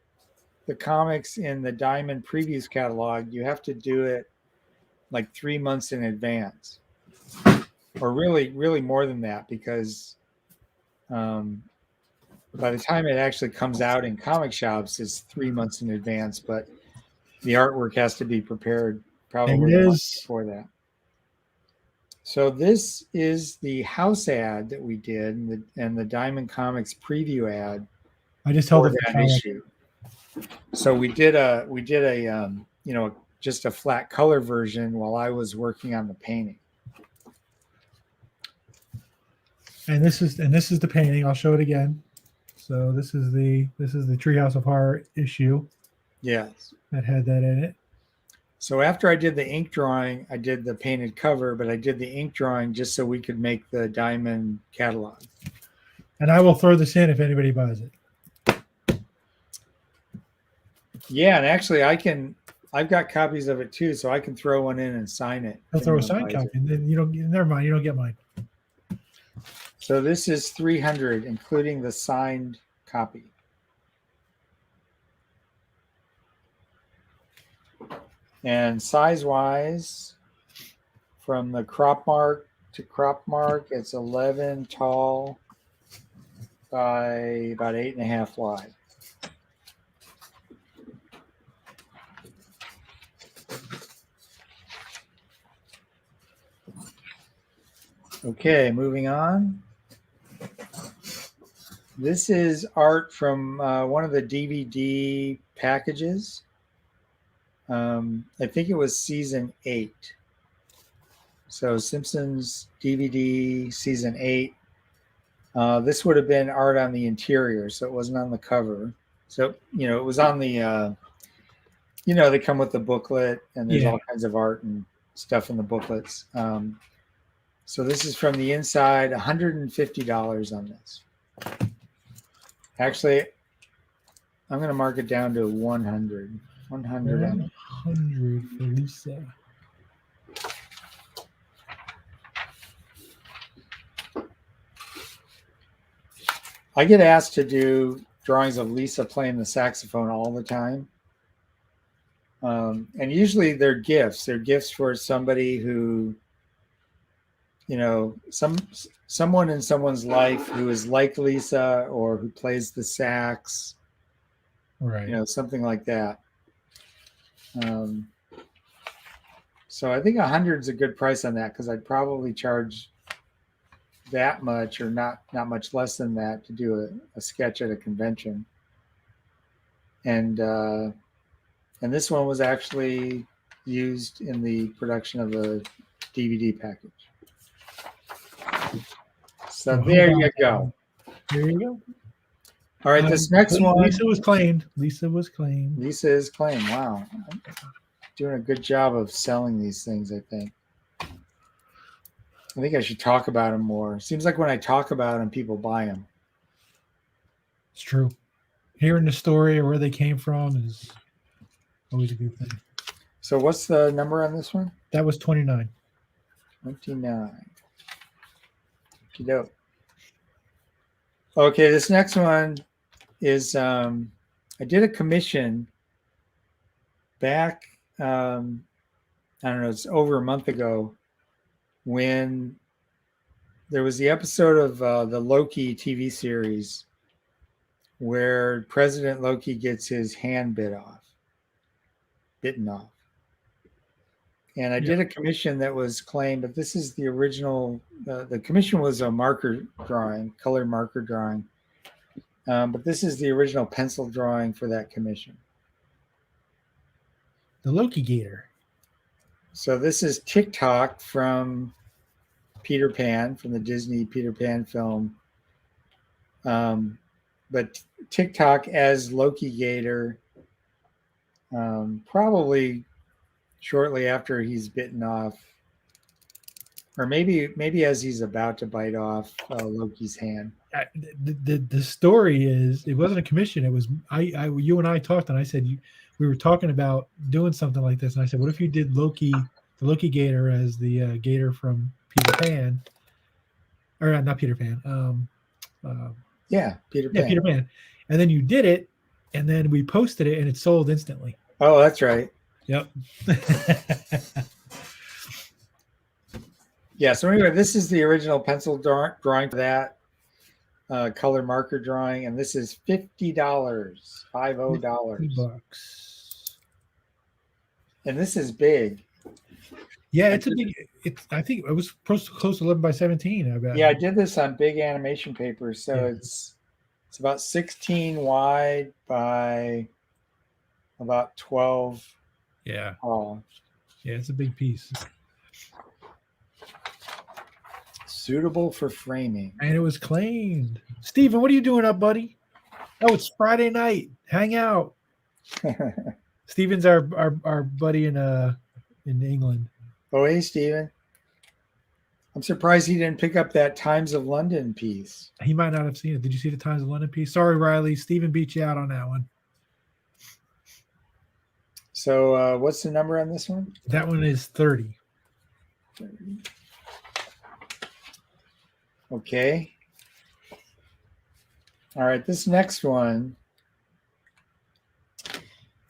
the comics in the Diamond Previews catalog, you have to do it like 3 months in advance, or really more than that, because by the time it actually comes out in comic shops, it's 3 months in advance, but the artwork has to be prepared probably There a it month is. before that. So this is the house ad that we did, and the Diamond Comics preview ad I just held for it for that color. issue. So we did a just a flat color version while I was working on the painting. And this is the painting. I'll show it again. So this is the Treehouse of Horror issue Yes. that had that in it. So after I did the ink drawing, I did the painted cover, but I did the ink drawing just so we could make the Diamond catalog. And I will throw this in if anybody buys it. Yeah, and actually I've got copies of it too, so I can throw one in and sign it. I'll throw a signed copy, and then never mind, you don't get mine. So this is $300, including the signed copy. And size-wise, from the crop mark to crop mark, it's 11 tall by about 8.5 wide. Okay, moving on. This is art from one of the DVD packages. I think it was season 8. So Simpsons DVD season 8. This would have been art on the interior, so it wasn't on the cover. So, it was on the, they come with the booklet, and there's all kinds of art and stuff in the booklets. So this is from the inside, $150 on this. Actually, I'm going to mark it down to 100. 100 on it. 100 for Lisa. I get asked to do drawings of Lisa playing the saxophone all the time. And usually they're gifts. They're gifts for somebody who, someone in someone's life who is like Lisa or who plays the sax, Right. Something like that. So I think 100 is a good price on that, because I'd probably charge that much or not much less than that to do a sketch at a convention. And this one was actually used in the production of the DVD package. So there you go. There you go. All right, this next one. Lisa was claimed. Lisa is claimed. Wow. I'm doing a good job of selling these things, I think. I think I should talk about them more. Seems like when I talk about them, people buy them. It's true. Hearing the story or where they came from is always a good thing. So what's the number on this one? That was 29. 29. Okey-doke. Okay, this next one is I did a commission back, I don't know, it's over a month ago, when there was the episode of the Loki TV series where President Loki gets his hand bitten off. And I did a commission that was claimed, but this is the original. The commission was a marker drawing, color marker drawing. But this is the original pencil drawing for that commission. The Loki Gator. So this is TikTok from Peter Pan, from the Disney Peter Pan film. But TikTok as Loki Gator, probably shortly after he's bitten off, or maybe as he's about to bite off Loki's hand. The story is, it wasn't a commission. It was you and I talked, and I said we were talking about doing something like this, and I said, what if you did the Loki Gator as the Gator from Peter Pan, or not Peter Pan? Peter Pan. Yeah, Peter Pan. And then you did it, and then we posted it, and it sold instantly. Oh, that's right. Yep. Yeah. So anyway, this is the original pencil drawing for that color marker drawing, and this is $50, $50. $50. And this is big. Yeah, it's a big. It's. I think it was close to 11 by 17. I bet. Yeah, I did this on big animation paper, so Yeah. it's about 16 wide by about 12 Yeah. tall. Yeah, it's a big piece. Suitable for framing. And it was claimed. Steven, what are you doing up, buddy? Oh, it's Friday night. Hang out. Steven's our buddy in England. Oh, hey, Steven. I'm surprised he didn't pick up that Times of London piece. He might not have seen it. Did you see the Times of London piece? Sorry, Riley. Steven beat you out on that one. So what's the number on this one? That one is 30. Okay. All right, this next one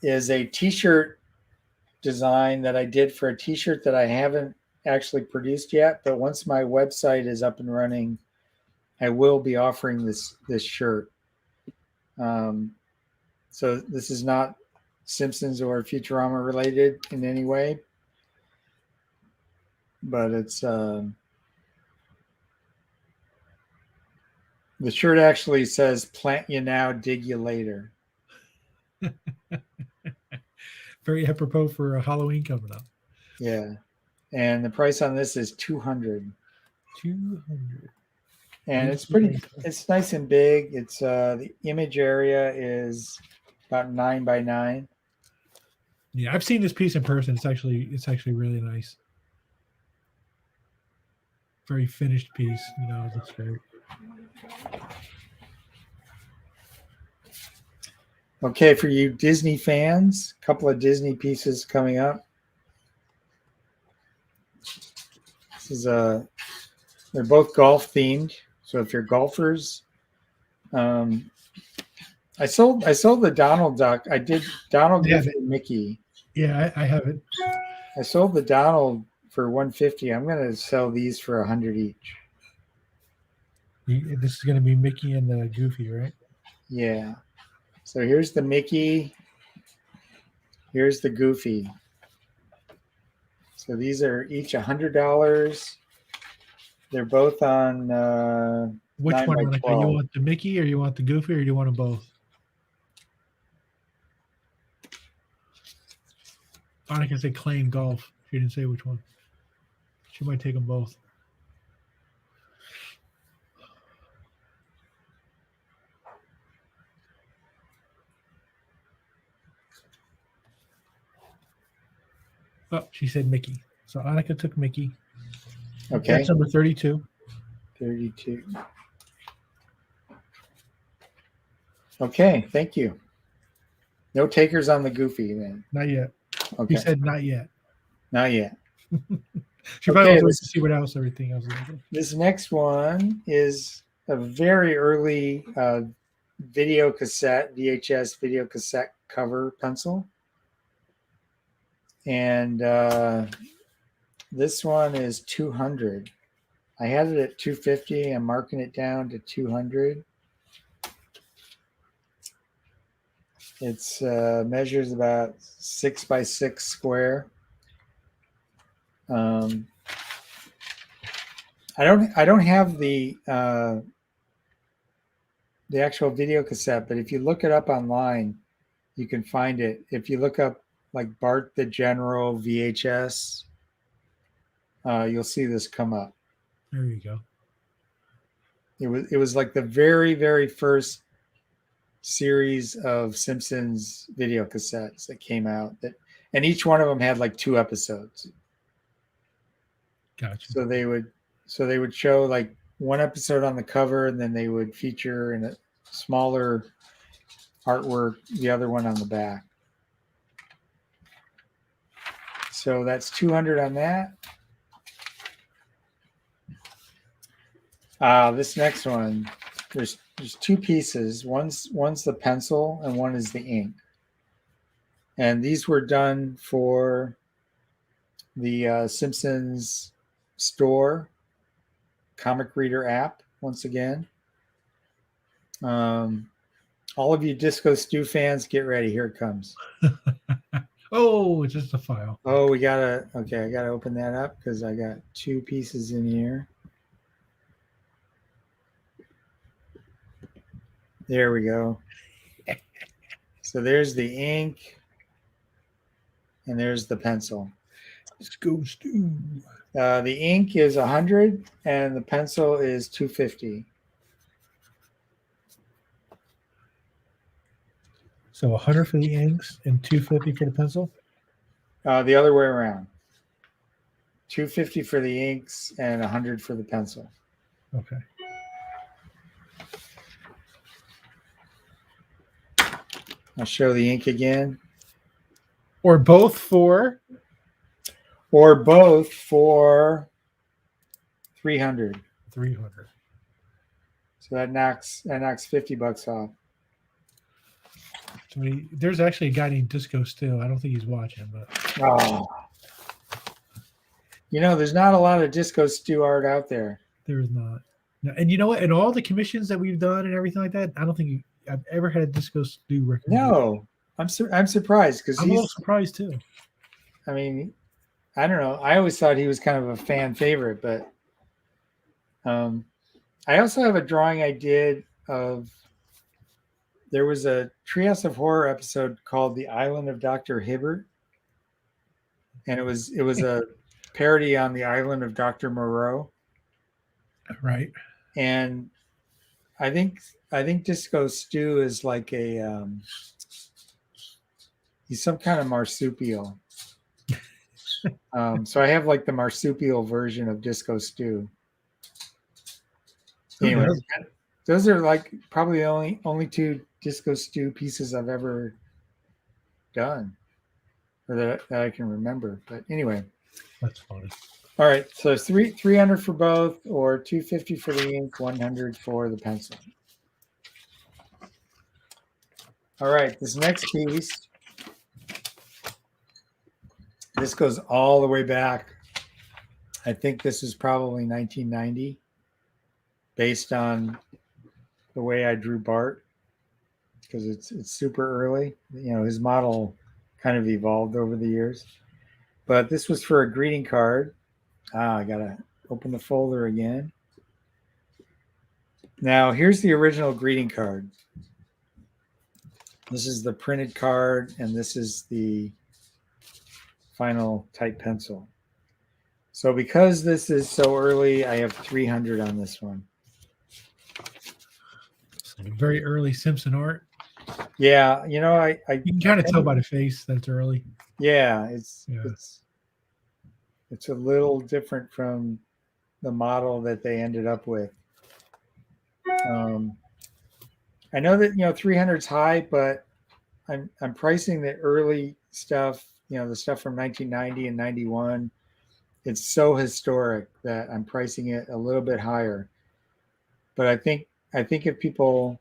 is a t-shirt design that I did for a t-shirt that I haven't actually produced yet, but once my website is up and running, I will be offering this shirt. So this is not Simpsons or Futurama related in any way, but it's the shirt actually says "Plant you now, dig you later." Very apropos for Halloween coming up. Yeah, and the price on this is $200. 200. And it's pretty. It's nice and big. It's the image area is about 9 by 9. Yeah, I've seen this piece in person. It's actually really nice. Very finished piece. You know, it looks great. Okay, for you Disney fans, a couple of Disney pieces coming up. This is they're both golf themed. So if you're golfers, I sold the Donald Duck. I did Donald, Goofy, and Mickey. Yeah, I have it. I sold the Donald for $150. I'm going to sell these for $100 each. This is going to be Mickey and Goofy, right? Yeah. So here's the Mickey. Here's the Goofy. So these are each $100. They're both on. Which one, Monica? You want the Mickey or you want the Goofy or you want them both? Monica said claim golf. She didn't say which one. She might take them both. Oh, she said Mickey. So Annika took Mickey. Okay. That's number 32. 32. Okay, thank you. No takers on the Goofy then. Not yet. Okay. He said not yet. Not yet. She probably wants to see what else everything else is. This next one is a very early VHS video cassette cover pencil. And this one is 200. I had it at 250. I'm marking it down to 200. It's measures about 6 by 6 square. I don't have the actual video cassette, but if you look it up online, you can find it. If you look up like Bart the General VHS, you'll see this come up. There you go. It was like the very, very first series of Simpsons video cassettes that came out, and each one of them had like 2 episodes. Gotcha. So they would show like 1 episode on the cover, and then they would feature in a smaller artwork the other one on the back. So that's 200 on that. This next one, there's 2 pieces. One's the pencil and one is the ink. And these were done for the Simpsons store comic reader app once again. All of you Disco Stew fans, get ready. Here it comes. Oh, it's just a file. Oh, we gotta. Okay, I gotta open that up because I got 2 pieces in here. There we go. So there's the ink, and there's the pencil. Let's go, Stu. The ink is 100, and the pencil is 250. So 100 for the inks and 250 for the pencil. The other way around. 250 for the inks and 100 for the pencil. Okay. I'll show the ink again. Or both for Or both for 300. 300. So that knocks $50 off. So there's actually a guy named Disco Still. I don't think he's watching, but Oh. There's not a lot of Disco Stew art out there. there is not. No, and you know what? In all the commissions that we've done and everything like that, I don't think I've ever had a Disco Stew recommended. No, I'm surprised because I'm a little surprised too. I mean, I don't know. I always thought he was kind of a fan favorite, but I also have a drawing I did of. There was a Treehouse of Horror episode called "The Island of Dr. Hibbert," and it was a parody on the island of Dr. Moreau. Right. And I think Disco Stew is like a he's some kind of marsupial. So I have like the marsupial version of Disco Stew. Anyway, those are like probably the only 2 Disco Stew pieces I've ever done, or that I can remember. But anyway, that's funny. All right, so 300 for both, or 250 for the ink, 100 for the pencil. All right, this next piece, this goes all the way back. I think this is probably 1990, based on the way I drew Bart, because it's super early. His model kind of evolved over the years. But this was for a greeting card. I gotta open the folder again. Now, here's the original greeting card. This is the printed card, and this is the final type pencil. So because this is so early, I have 300 on this one. Very early Simpson art. Yeah, you can kind of tell by the face that it's early. Yeah, it's a little different from the model that they ended up with. I know that 300 is high, but I'm pricing the early stuff, the stuff from 1990 and 91. It's so historic that I'm pricing it a little bit higher. But I think if people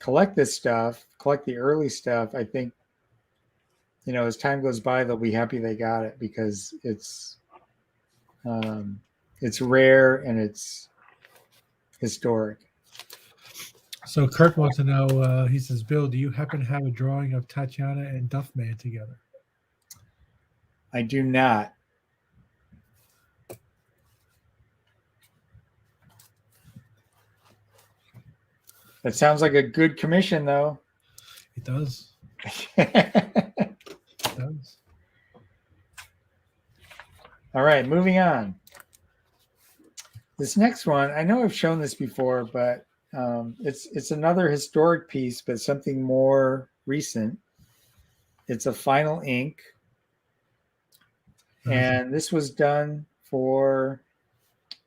collect this stuff, collect the early stuff, I think as time goes by, they'll be happy they got it, because it's rare and it's historic. So Kirk wants to know, he says, Bill, do you happen to have a drawing of Tatiana and Duffman together? I do not. That sounds like a good commission, though. It does. It does. All right, moving on. This next one, I know I've shown this before, but it's another historic piece, but something more recent. It's a final ink. And this was done for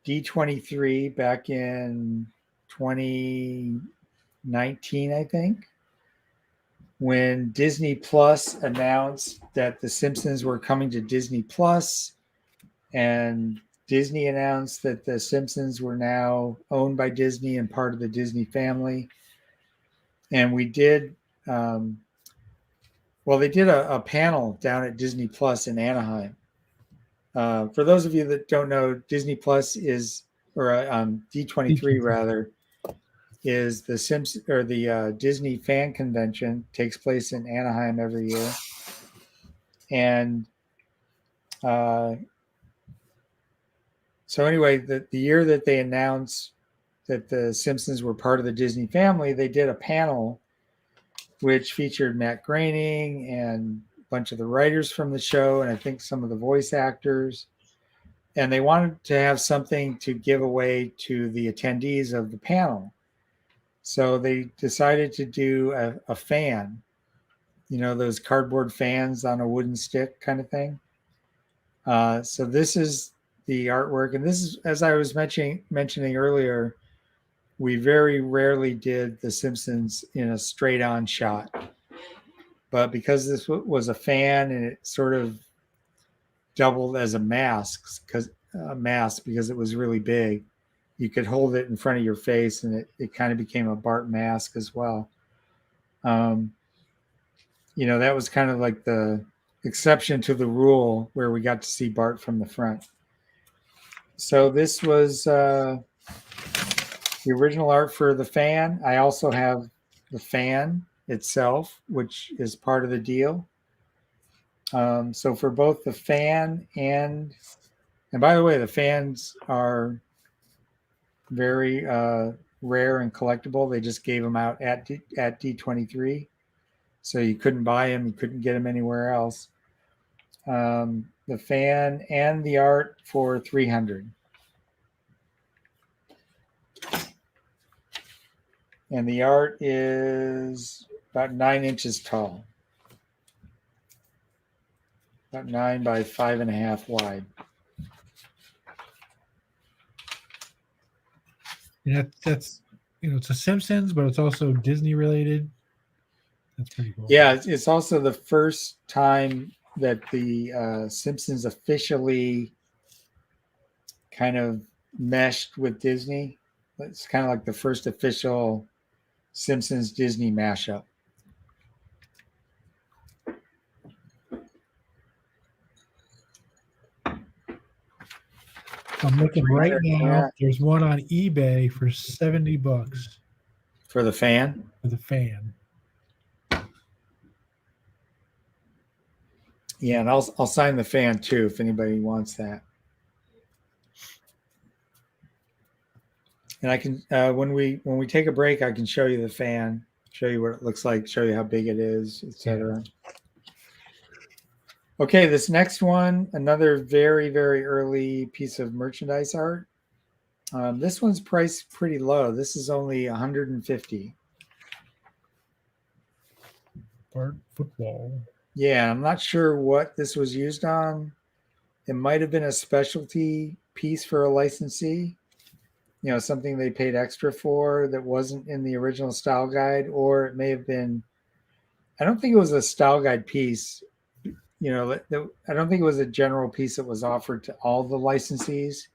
D23 back in 2019, I think, when Disney Plus announced that The Simpsons were coming to Disney Plus, and Disney announced that The Simpsons were now owned by Disney and part of the Disney family. And we did, they did a panel down at Disney Plus in Anaheim. For those of you that don't know, Disney Plus is, or D23 rather, is the Simpsons, or the Disney fan convention. Takes place in Anaheim every year. And so anyway, the year that they announced that the Simpsons were part of the Disney family, they did a panel which featured Matt Groening and a bunch of the writers from the show, and I think some of the voice actors. And they wanted to have something to give away to the attendees of the panel. So they decided to do a fan, those cardboard fans on a wooden stick kind of thing. So this is the artwork. And this is, as I was mentioning earlier, we very rarely did The Simpsons in a straight on shot. But because this was a fan and it sort of doubled as a mask because it was really big, you could hold it in front of your face and it kind of became a Bart mask as well. That was kind of like the exception to the rule where we got to see Bart from the front. So this was the original art for the fan. I also have the fan itself, which is part of the deal. So for both the fan and by the way, the fans are very rare and collectible. They just gave them out at D23. So you couldn't buy them. You couldn't get them anywhere else. The fan and the art for $300. And the art is about 9 inches tall. About 9 by 5.5 wide. Yeah, that's it's a Simpsons, but it's also Disney related. That's pretty cool. Yeah, it's also the first time that the Simpsons officially kind of meshed with Disney. It's kind of like the first official Simpsons Disney mashup. I'm looking right now. There's one on eBay for $70 for the fan. For the fan. Yeah, and I'll sign the fan too if anybody wants that. And I can when we take a break, I can show you the fan, show you what it looks like, show you how big it is, etc. Okay, this next one, another very, very early piece of merchandise art. This one's priced pretty low. This is only $150. Bart football. Yeah, I'm not sure what this was used on. It might have been a specialty piece for a licensee. Something they paid extra for that wasn't in the original style guide, or it may have been, I don't think it was a style guide piece. I don't think it was a general piece that was offered to all the licensees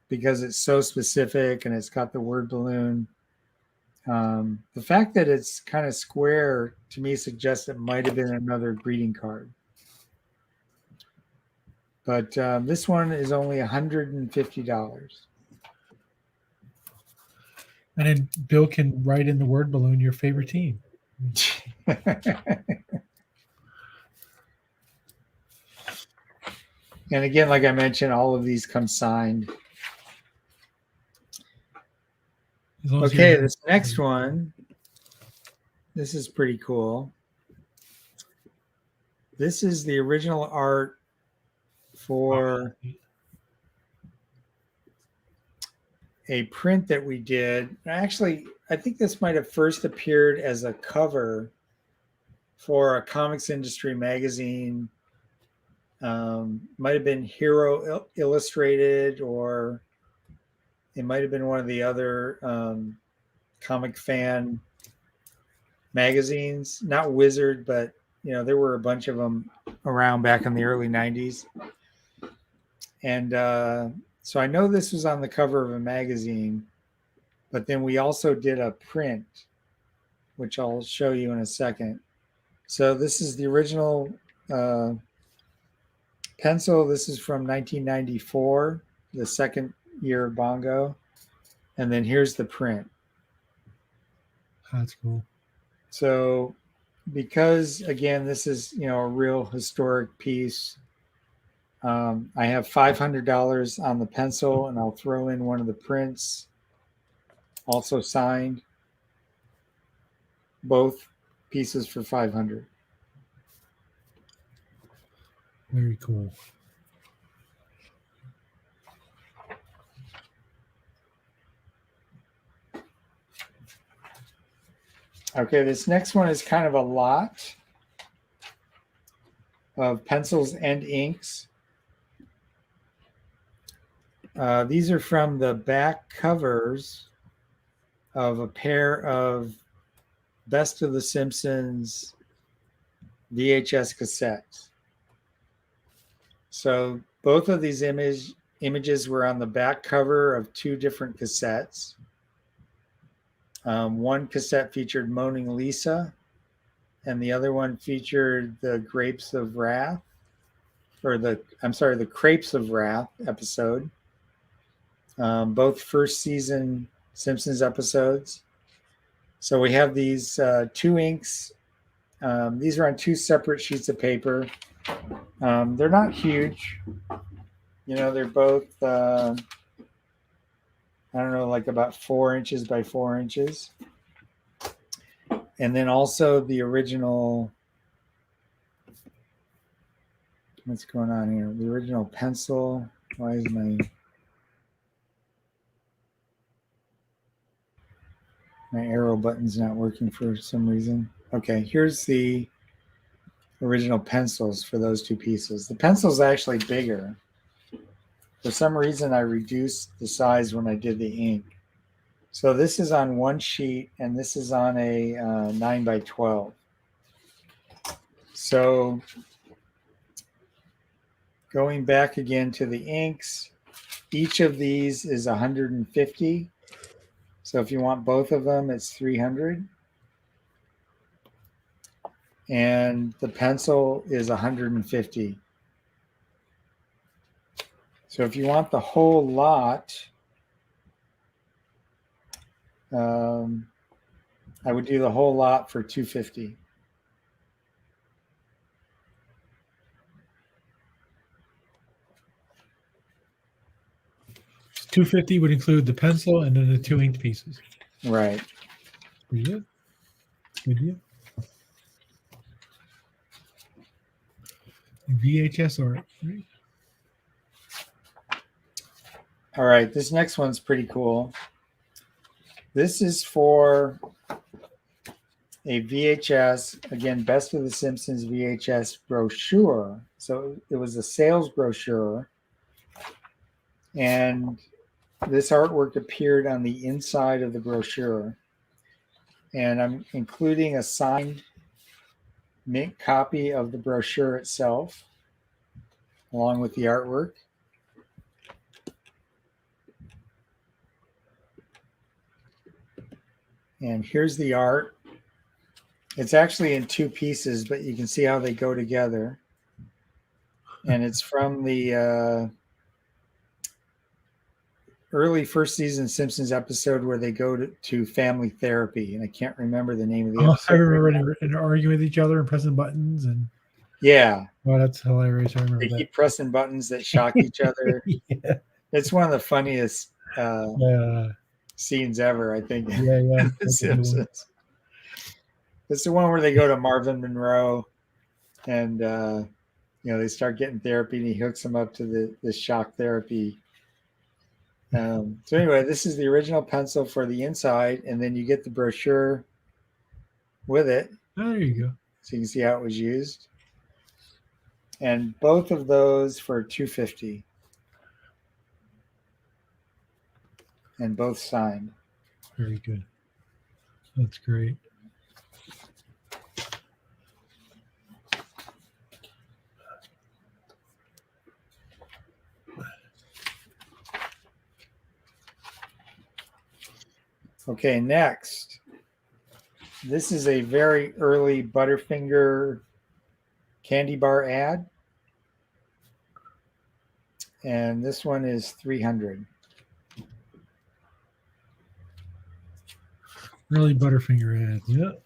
because it's so specific and it's got the word balloon. The fact that it's kind of square to me suggests it might have been another greeting card. But this one is only $150. And then Bill can write in the word balloon your favorite team. And again, like I mentioned, all of these come signed. Okay, this next one, this is pretty cool. This is the original art for a print that we did. Actually, I think this might have first appeared as a cover for a comics industry magazine. Might have been Hero Illustrated, or it might have been one of the other comic fan magazines. Not Wizard, but there were a bunch of them around back in the early 90s. And so I know this was on the cover of a magazine, but then we also did a print, which I'll show you in a second. So this is the original pencil. This is from 1994, the second year of Bongo. And then here's the print. That's cool. So because again, this is, a real historic piece. I have $500 on the pencil, and I'll throw in one of the prints, also signed. Both pieces for 500. Very cool. Okay, this next one is kind of a lot of pencils and inks. These are from the back covers of a pair of Best of the Simpsons VHS cassettes. So both of these images were on the back cover of two different cassettes. One cassette featured Moaning Lisa, and the other one featured the Grapes of Wrath, the Crepes of Wrath episode. Both first season Simpsons episodes. So we have these two inks. These are on two separate sheets of paper. They're not huge. They're both, I don't know, like about 4 inches by 4 inches. And then also the original, what's going on here? The original pencil. Why is my arrow button's not working for some reason? Okay, here's the original pencils for those two pieces. The pencil's actually bigger. For some reason, I reduced the size when I did the ink. So this is on one sheet, and this is on a 9x12. So going back again to the inks, each of these is 150. So if you want both of them, it's 300. And the pencil is 150. So if you want the whole lot, I would do the whole lot for 250. $250 would include the pencil and then the two inked pieces. Right. Pretty good. Good deal. VHS art. Right? All right. This next one's pretty cool. This is for a VHS, again, Best of the Simpsons VHS brochure. So it was a sales brochure. And this artwork appeared on the inside of the brochure. And I'm including a signed mint copy of the brochure itself, along with the artwork. And here's the art. It's actually in two pieces, but you can see how they go together. And it's from the early first season Simpsons episode where they go to family therapy. And I can't remember the name of the episode. I remember they're arguing with each other and pressing buttons. And yeah. Oh, that's hilarious. I remember they that. keep pressing buttons that shock each other. Yeah. It's one of the funniest scenes ever, I think. Yeah. The Simpsons. It's the one where they go to Marvin Monroe and they start getting therapy and he hooks them up to the shock therapy. So anyway, this is the original pencil for the inside, and then you get the brochure with it. Oh, there you go. So you can see how it was used. And both of those for $250. And both signed. Very good. That's great. Okay, next. This is a very early Butterfinger Candy Bar Ad. And this one is 300. Early Butterfinger ad. Yep.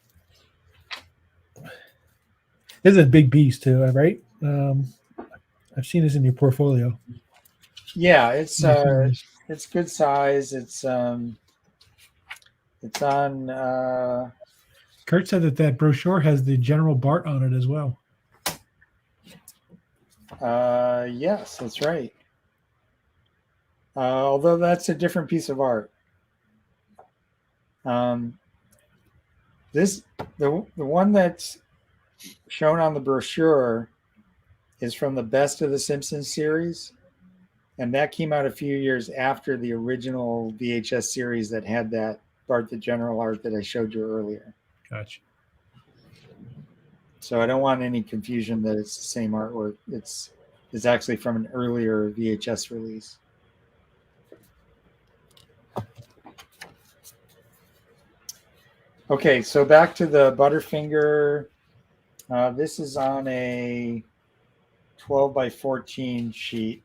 This is a big beast too, right? I've seen this in your portfolio. Yeah, I've seen this. it's good size. It's on Kurt said that brochure has the General Bart on it as well. yes, that's right. Although that's a different piece of art. This the one that's shown on the brochure is from the Best of the Simpsons series, and that came out a few years after the original VHS series that had that Bart the General art that I showed you earlier. Gotcha. So I don't want any confusion that it's the same artwork. It's actually from an earlier VHS release. Okay, so back to the Butterfinger. This is on a 12 by 14 sheet.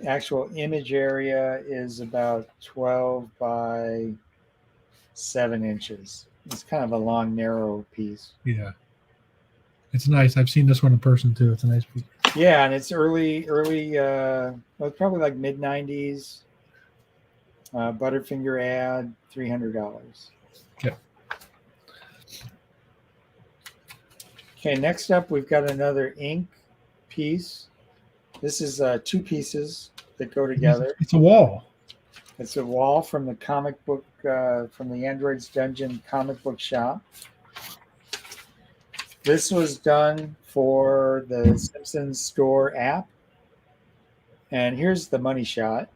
Actual image area is about 12 by 7 inches. It's kind of a long, narrow piece. Yeah. It's nice. I've seen this one in person too. It's a nice piece. Yeah, and it's early, well, probably like mid 90s. Butterfinger ad, $300. Okay. Okay, next up, we've got another ink piece. This is 2 pieces that go together. It's a wall. It's a wall from the comic book, from the Android's Dungeon comic book shop. This was done for the Simpsons store app. And here's the money shot.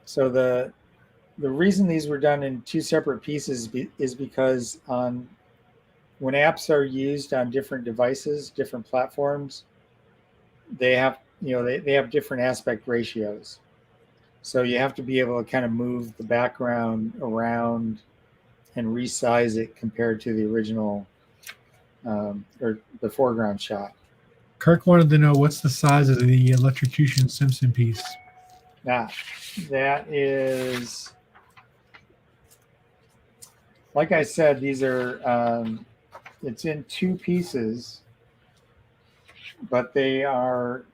So the reason these were done in 2 separate pieces is because when apps are used on different devices, different platforms, they have they have different aspect ratios. So you have to be able to kind of move the background around and resize it compared to the original or the foreground shot. Kirk wanted to know what's the size of the Electrocution Simpson piece. Now, that is, like I said, these are, it's in 2 pieces, but they are,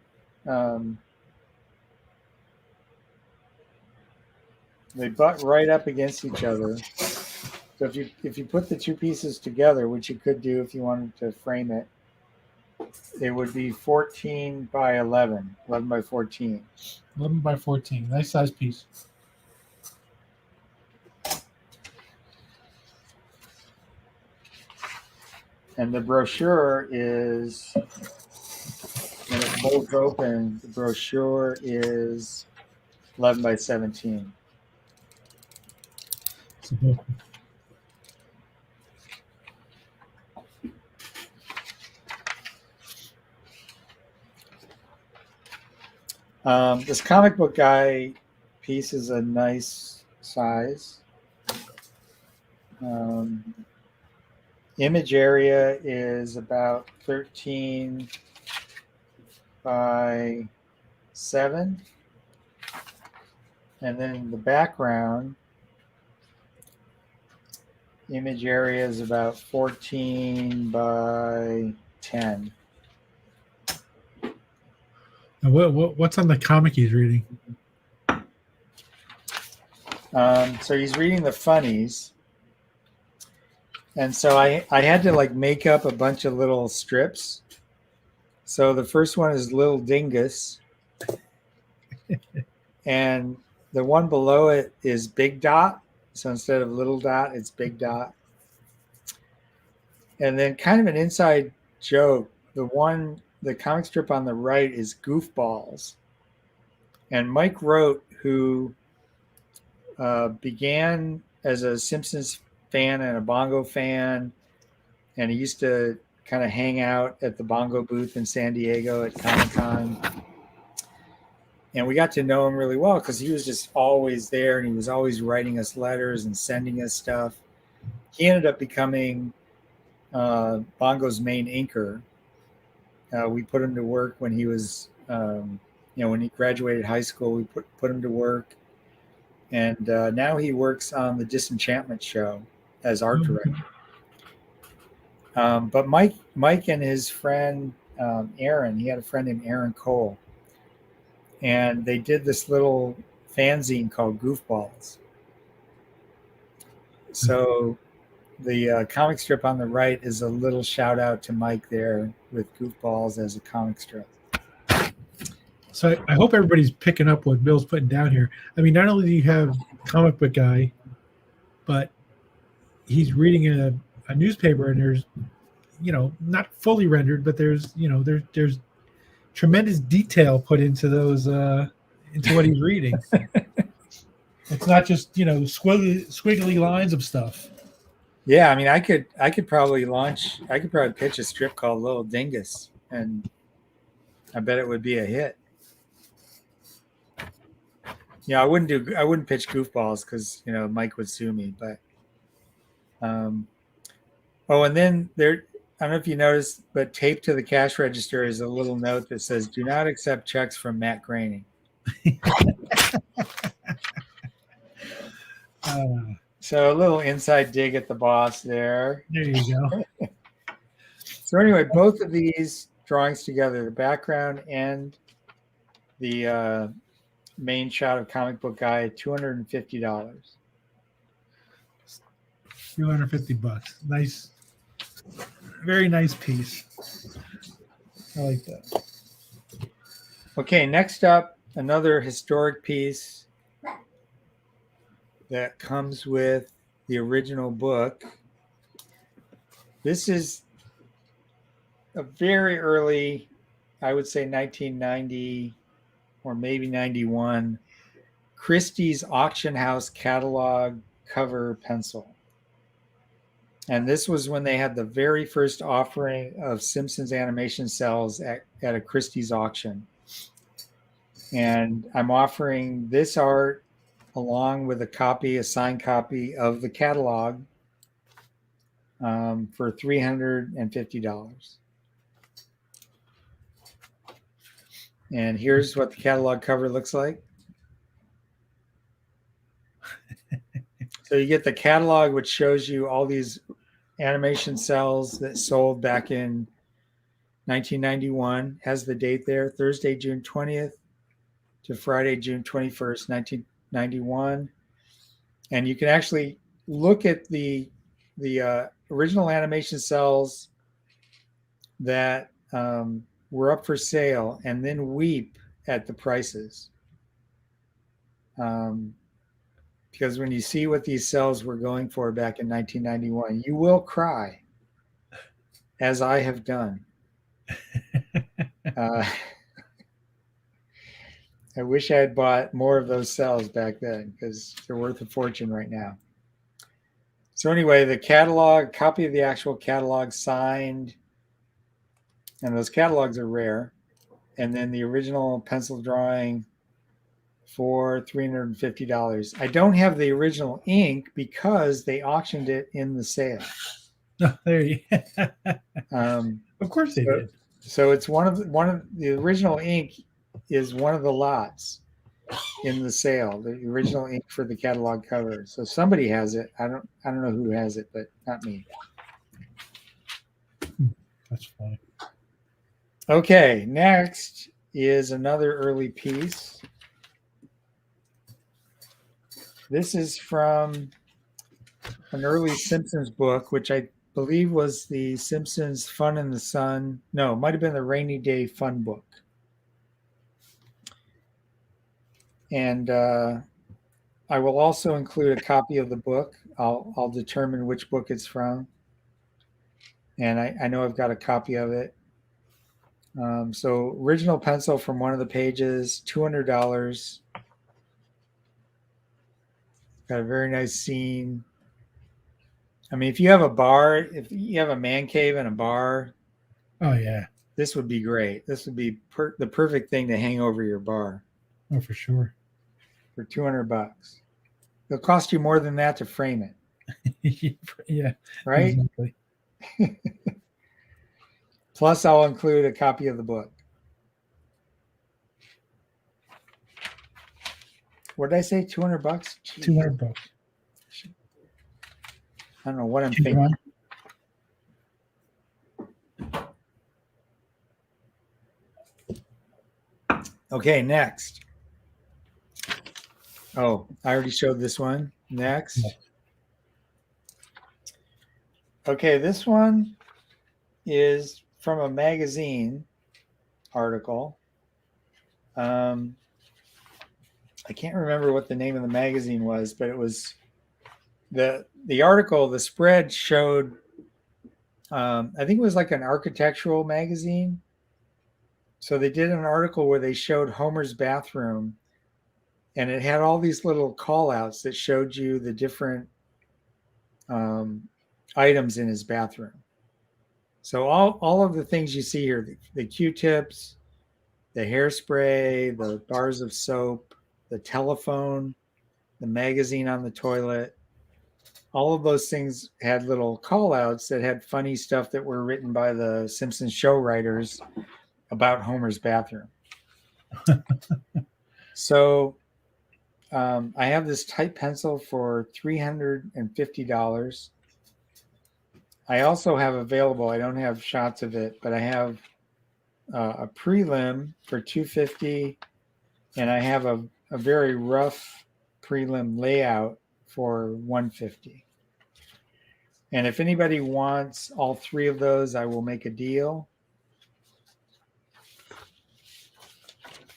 they butt right up against each other. So if you put the 2 pieces together, which you could do if you wanted to frame it, it would be 14 by 11 by 14. 11 by 14. Nice size piece. And the brochure is, when it folds open, the brochure is 11 by 17. It's a book. This comic book guy piece is a nice size. Image area is about 13 by 7. And then the background image area is about 14 by 10. And what's on the comic he's reading? So he's reading the funnies. And so I had to like make up a bunch of little strips. So the first one is Little Dingus. And the one below it is Big Dot. So instead of Little Dot, it's Big Dot. And then kind of an inside joke, the comic strip on the right is Goofballs. And Mike Rote, who began as a Simpsons fan and a Bongo fan, and he used to kind of hang out at the Bongo booth in San Diego at Comic-Con. And we got to know him really well because he was just always there, and he was always writing us letters and sending us stuff. He ended up becoming Bongo's main inker. We put him to work when he was, when he graduated high school. We put him to work, and now he works on the Disenchantment show as art director. But Mike and his friend Aaron, he had a friend named Aaron Cole, and they did this little fanzine called Goofballs. So the comic strip on the right is a little shout out to Mike there with Goofballs as a comic strip. So I hope everybody's picking up what Bill's putting down here. I mean, not only do you have comic book guy, but he's reading a newspaper, and there's, not fully rendered, but there's tremendous detail put into those into what he's reading. It's not just squiggly lines of stuff. Yeah, I mean, I could probably pitch a strip called Little Dingus, and I bet it would be a hit. Yeah, I wouldn't pitch Goofballs because Mike would sue me. But and then there, I don't know if you noticed, but taped to the cash register is a little note that says, "Do not accept checks from Matt Groening." So a little inside dig at the boss there. There you go. So anyway, both of these drawings together, the background and the main shot of comic book guy, $250. $250. Nice, very nice piece. I like that. Okay, next up, another historic piece that comes with the original book. This is a very early, I would say 1990 or maybe 91, Christie's auction house catalog cover pencil. And this was when they had the very first offering of Simpsons animation cells at a Christie's auction. And I'm offering this art along with a signed copy of the catalog for $350. And here's what the catalog cover looks like. So you get the catalog, which shows you all these animation cells that sold back in 1991. Has the date there, Thursday, June 20th to Friday, June 21st, 1991. And you can actually look at the original animation cells that were up for sale and then weep at the prices. Because when you see what these cells were going for back in 1991, you will cry, as I have done. I wish I had bought more of those cells back then because they're worth a fortune right now. So anyway, the catalog, copy of the actual catalog signed, and those catalogs are rare. And then the original pencil drawing for $350. I don't have the original ink because they auctioned it in the sale. Oh, there you of course they did. So it's one of the original ink is one of the lots in the sale, the original ink for the catalog cover. So somebody has it. I don't know who has it, but not me. That's funny. Okay, next is another early piece. This is from an early Simpsons book, which I believe was the Simpsons Fun in the Sun. No, it might have been the Rainy Day Fun book. And I will also include a copy of the book. I'll determine which book it's from. And I know I've got a copy of it. So original pencil from one of the pages, $200. Got a very nice scene. I mean, if you have a bar, if you have a man cave and a bar, oh yeah, this would be great. This would be the perfect thing to hang over your bar. Oh, for sure. For $200, it'll cost you more than that to frame it. Yeah, right. Exactly. Plus, I'll include a copy of the book. What did I say? $200? $200. I don't know what I'm thinking. Okay, next. Oh, I already showed this one. Next. Okay, this one is from a magazine article. I can't remember what the name of the magazine was, but it was the article. The spread showed. I think it was like an architectural magazine. So they did an article where they showed Homer's bathroom, and it had all these little call outs that showed you the different items in his bathroom. So all of the things you see here, the Q-tips, the hairspray, the bars of soap, the telephone, the magazine on the toilet, all of those things had little call outs that had funny stuff that were written by the Simpsons show writers about Homer's bathroom. So I have this type pencil for $350. I also have available, I don't have shots of it, but I have a prelim for $250, and I have a very rough prelim layout for $150. And if anybody wants all three of those, I will make a deal.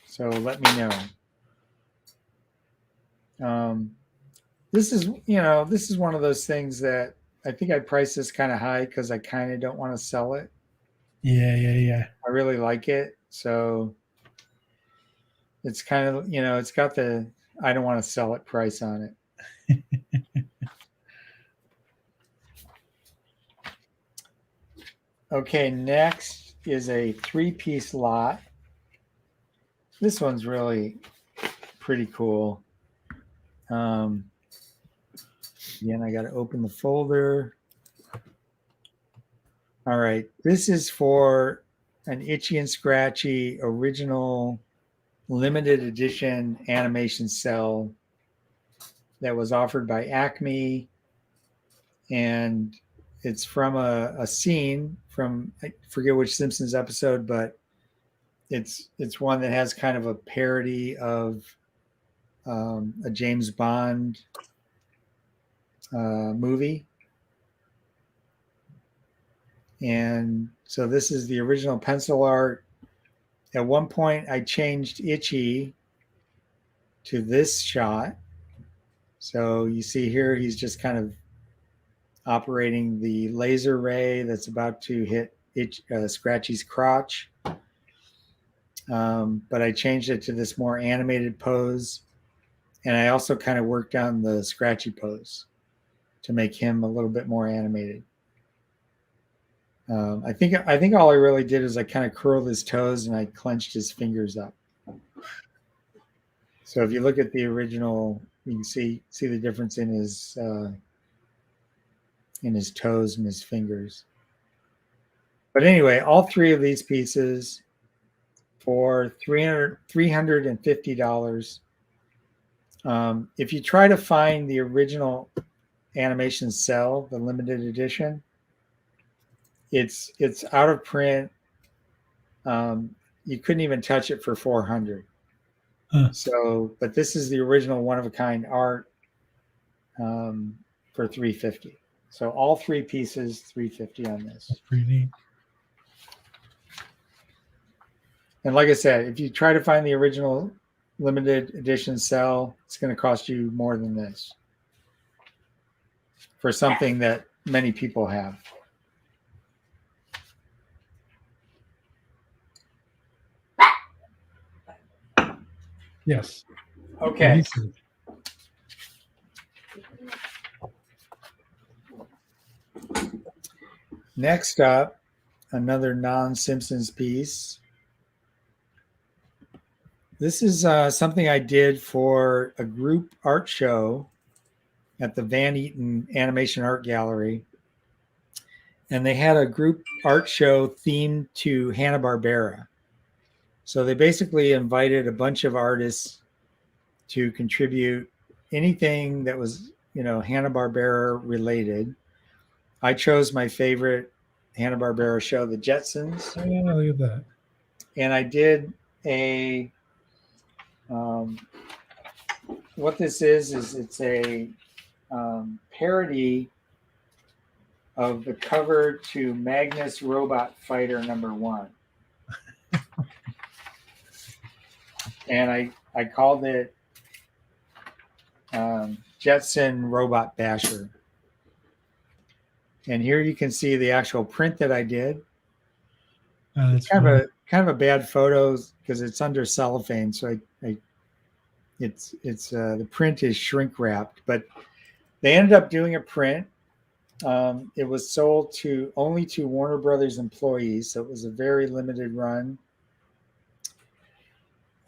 So let me know. This is one of those things that I think I priced this kind of high because I kind of don't want to sell it. Yeah. I really like it. So it's kind of, it's got the I don't want to sell it price on it. Okay, next is a 3-piece lot. This one's really pretty cool. Again, I got to open the folder. All right, this is for an Itchy and Scratchy original limited edition animation cell that was offered by Acme, and it's from a scene from, I forget which Simpsons episode, but it's one that has kind of a parody of a James Bond movie. And so this is the original pencil art. At one point, I changed Itchy to this shot. So you see here, he's just kind of operating the laser ray that's about to hit Scratchy's crotch. But I changed it to this more animated pose. And I also kind of worked on the Scratchy pose to make him a little bit more animated. I think all I really did is I kind of curled his toes and I clenched his fingers up. So if you look at the original, you can see the difference in his toes and his fingers. But anyway, all three of these pieces for $350. If you try to find the original animation cell, the limited edition, it's out of print. You couldn't even touch it for $400. So, but this is the original one-of-a-kind art for $350. So all three pieces, $350 on this. That's pretty neat. And like I said, if you try to find the original limited edition cell, it's going to cost you more than this for something that many people have. Yes. Okay. Next up, another non-Simpsons piece. This is something I did for a group art show at the Van Eaton Animation Art Gallery. And they had a group art show themed to Hanna-Barbera. So they basically invited a bunch of artists to contribute anything that was, Hanna-Barbera related. I chose my favorite Hanna-Barbera show, The Jetsons. Oh, yeah, look at that. And I did a, what this is it's a parody of the cover to Magnus Robot Fighter #1. And I called it Jetson Robot Basher. And here you can see the actual print that I did. It's kind of a bad photo because it's under cellophane, so the print is shrink wrapped. But they ended up doing a print. It was sold only to Warner Brothers employees, so it was a very limited run.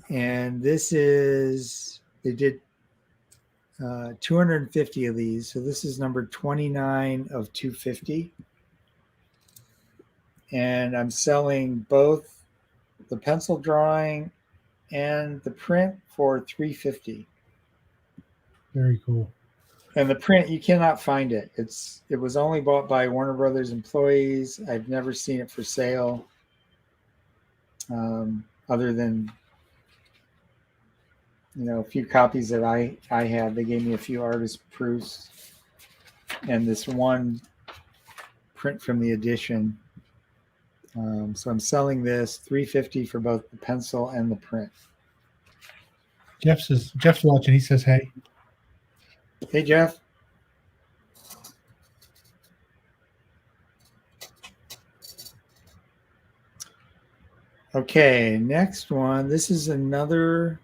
And they did 250 of these. So this is number 29 of 250. And I'm selling both the pencil drawing and the print for $350. Very cool. And the print, you cannot find it. It was only bought by Warner Brothers employees. I've never seen it for sale, other than a few copies that I had. They gave me a few artist proofs and this one print from the edition. So I'm selling this $350 for both the pencil and the print. Jeff's watching. He says, "Hey, hey, Jeff." Okay, next one. This is another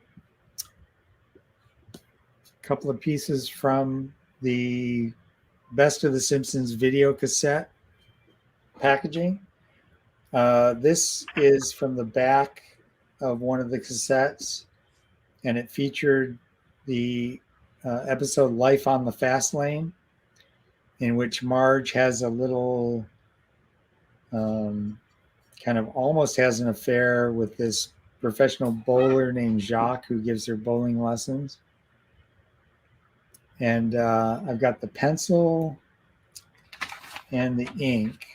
couple of pieces from the Best of the Simpsons video cassette packaging. This is from the back of one of the cassettes, and it featured the episode Life on the Fast Lane, in which Marge has a little kind of almost has an affair with this professional bowler named Jacques who gives her bowling lessons. And I've got the pencil and the ink.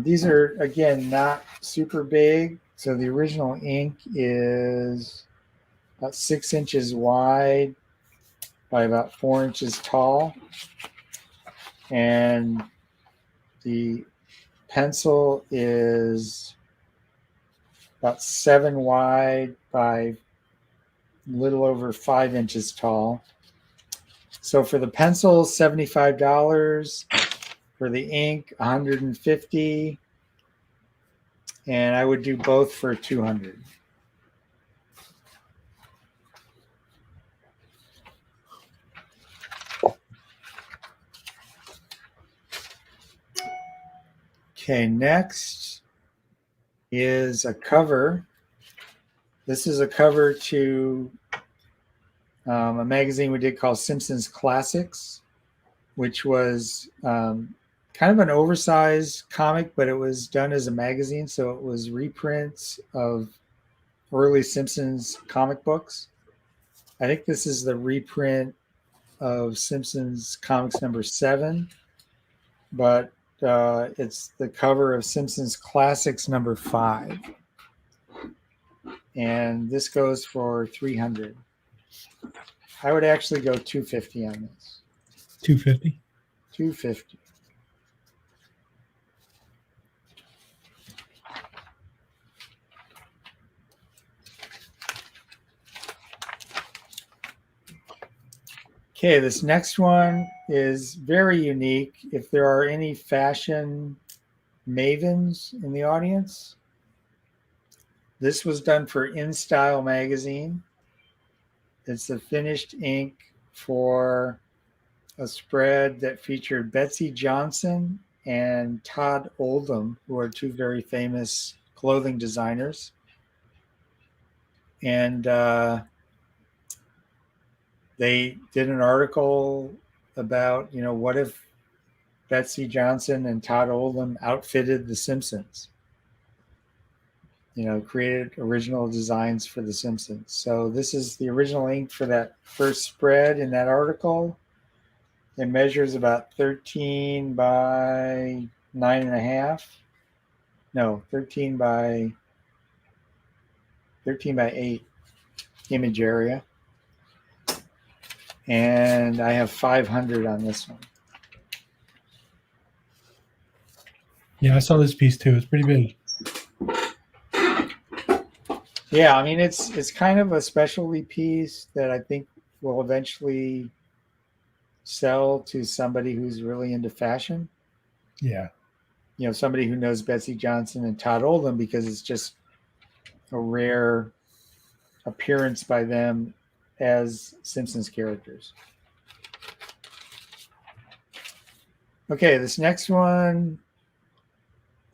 These are, again, not super big. So the original ink is about 6 inches wide by about 4 inches tall. And the pencil is about 7 wide by a little over 5 inches tall. So for the pencil, $75. For the ink, $150. And I would do both for $200. Okay, next is a cover. This is a cover to a magazine we did called Simpsons Classics, which was kind of an oversized comic, but it was done as a magazine. So it was reprints of early Simpsons comic books. I think this is the reprint of Simpsons Comics number 7, but it's the cover of Simpsons Classics number 5. And this goes for $300. I would actually go $250 on this. $250. $250. Okay, this next one is very unique. If there are any fashion mavens in the audience, this was done for In Style magazine. It's the finished ink for a spread that featured Betsy Johnson and Todd Oldham, who are two very famous clothing designers. And they did an article about, what if Betsy Johnson and Todd Oldham outfitted the Simpsons? Created original designs for the Simpsons. So this is the original ink for that first spread in that article. It measures about 13 by 9.5. No, 13 by 8 image area. And I have 500 on this one. Yeah, I saw this piece too. It's pretty big. Yeah, I mean it's kind of a specialty piece that I think will eventually sell to somebody who's really into fashion. Yeah. Somebody who knows Betsy Johnson and Todd Oldham, because it's just a rare appearance by them as Simpsons characters. Okay, this next one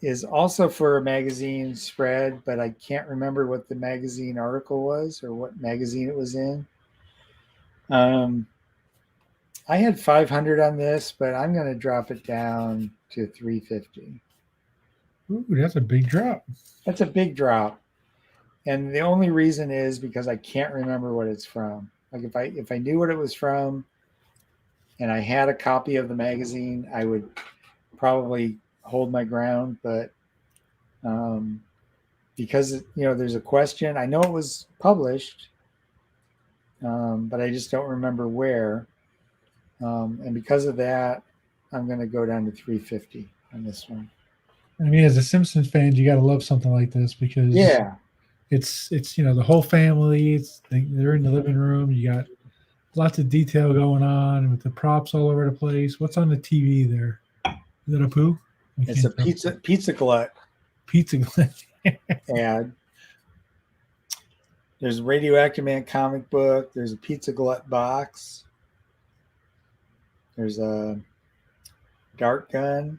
is also for a magazine spread, but I can't remember what the magazine article was or what magazine it was in. I had 500 on this, but I'm going to drop it down to 350. Ooh, that's a big drop. That's a big drop. And the only reason is because I can't remember what it's from. Like if I knew what it was from and I had a copy of the magazine, I would probably hold my ground. But because there's a question, I know it was published, but I just don't remember where. And because of that, I'm going to go down to 350 on this one. I mean, as a Simpsons fan, you got to love something like this because it's the whole family. They're in the living room. You got lots of detail going on with the props all over the place. What's on the TV there? Is it a poo? It's a pizza glut. Pizza glut ad. There's a Radioactive Man comic book. There's a Pizza Glut box. There's a dart gun,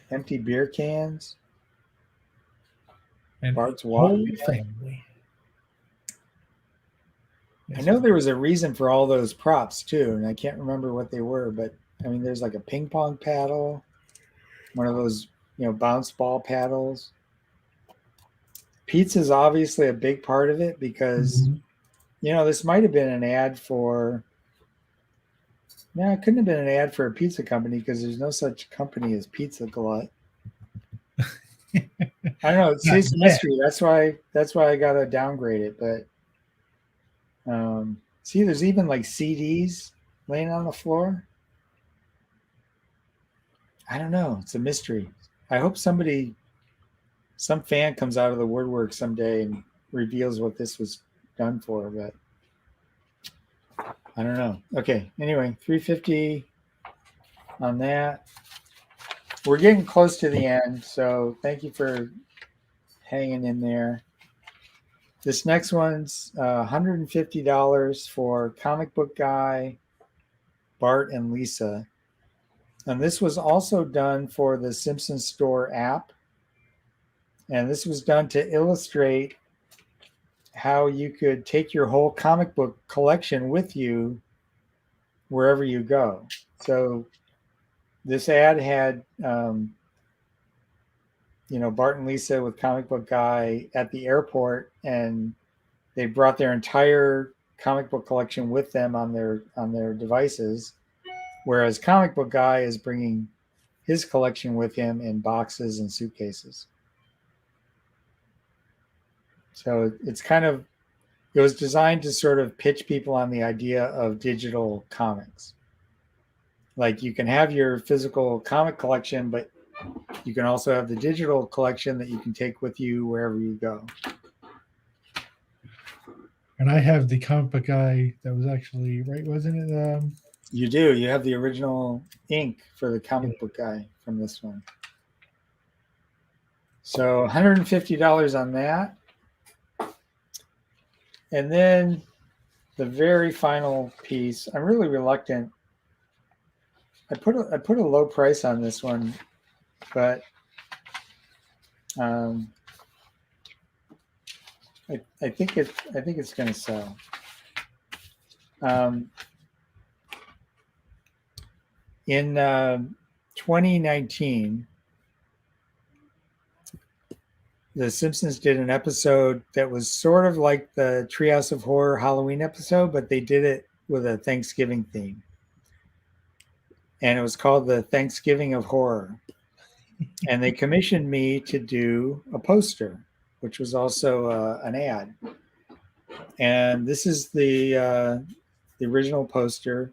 empty beer cans, and Bart's whole Walkman. family. I know there was a reason for all those props too, and I can't remember what they were, but I mean, there's like a ping pong paddle, one of those, bounce ball paddles. Pizza's obviously a big part of it because, this might have been an ad for. No, it couldn't have been an ad for a pizza company because there's no such company as Pizza Glut. I don't know. It's a mystery. That's why I gotta downgrade it. But see, there's even like CDs laying on the floor. I don't know. It's a mystery. I hope some fan comes out of the woodwork someday and reveals what this was done for. But I don't know. Okay. Anyway, 350 on that. We're getting close to the end, so thank you for hanging in there. This next one's $150 for Comic Book Guy, Bart, and Lisa. And this was also done for the Simpsons Store app. And this was done to illustrate how you could take your whole comic book collection with you wherever you go. So this ad had, Bart and Lisa with Comic Book Guy at the airport, and they brought their entire comic book collection with them on their devices, whereas Comic Book Guy is bringing his collection with him in boxes and suitcases. So it was designed to sort of pitch people on the idea of digital comics. Like you can have your physical comic collection, but you can also have the digital collection that you can take with you wherever you go. And I have the Comic Book Guy that was actually, right, wasn't it? You do. You have the original ink for the Comic Book Guy from this one. So $150 on that. And then the very final piece, I'm really reluctant. I put a low price on this one, but I think it's going to sell. In 2019, The Simpsons did an episode that was sort of like the Treehouse of Horror Halloween episode, but they did it with a Thanksgiving theme. And it was called the Thanksgiving of Horror. And they commissioned me to do a poster, which was also an ad. And this is the original poster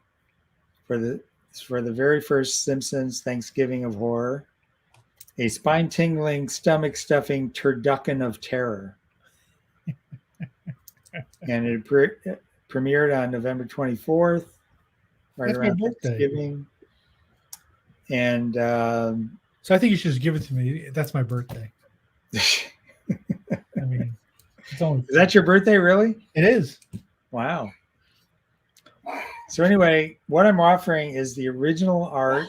for the very first Simpsons Thanksgiving of Horror, a spine-tingling, stomach-stuffing turducken of terror. And it premiered on November 24th, right That's my around birthday. Thanksgiving. And So I think you should just give it to me. That's my birthday. I mean, it's only is that your birthday, really? it is. Wow. So anyway, what I'm offering is the original art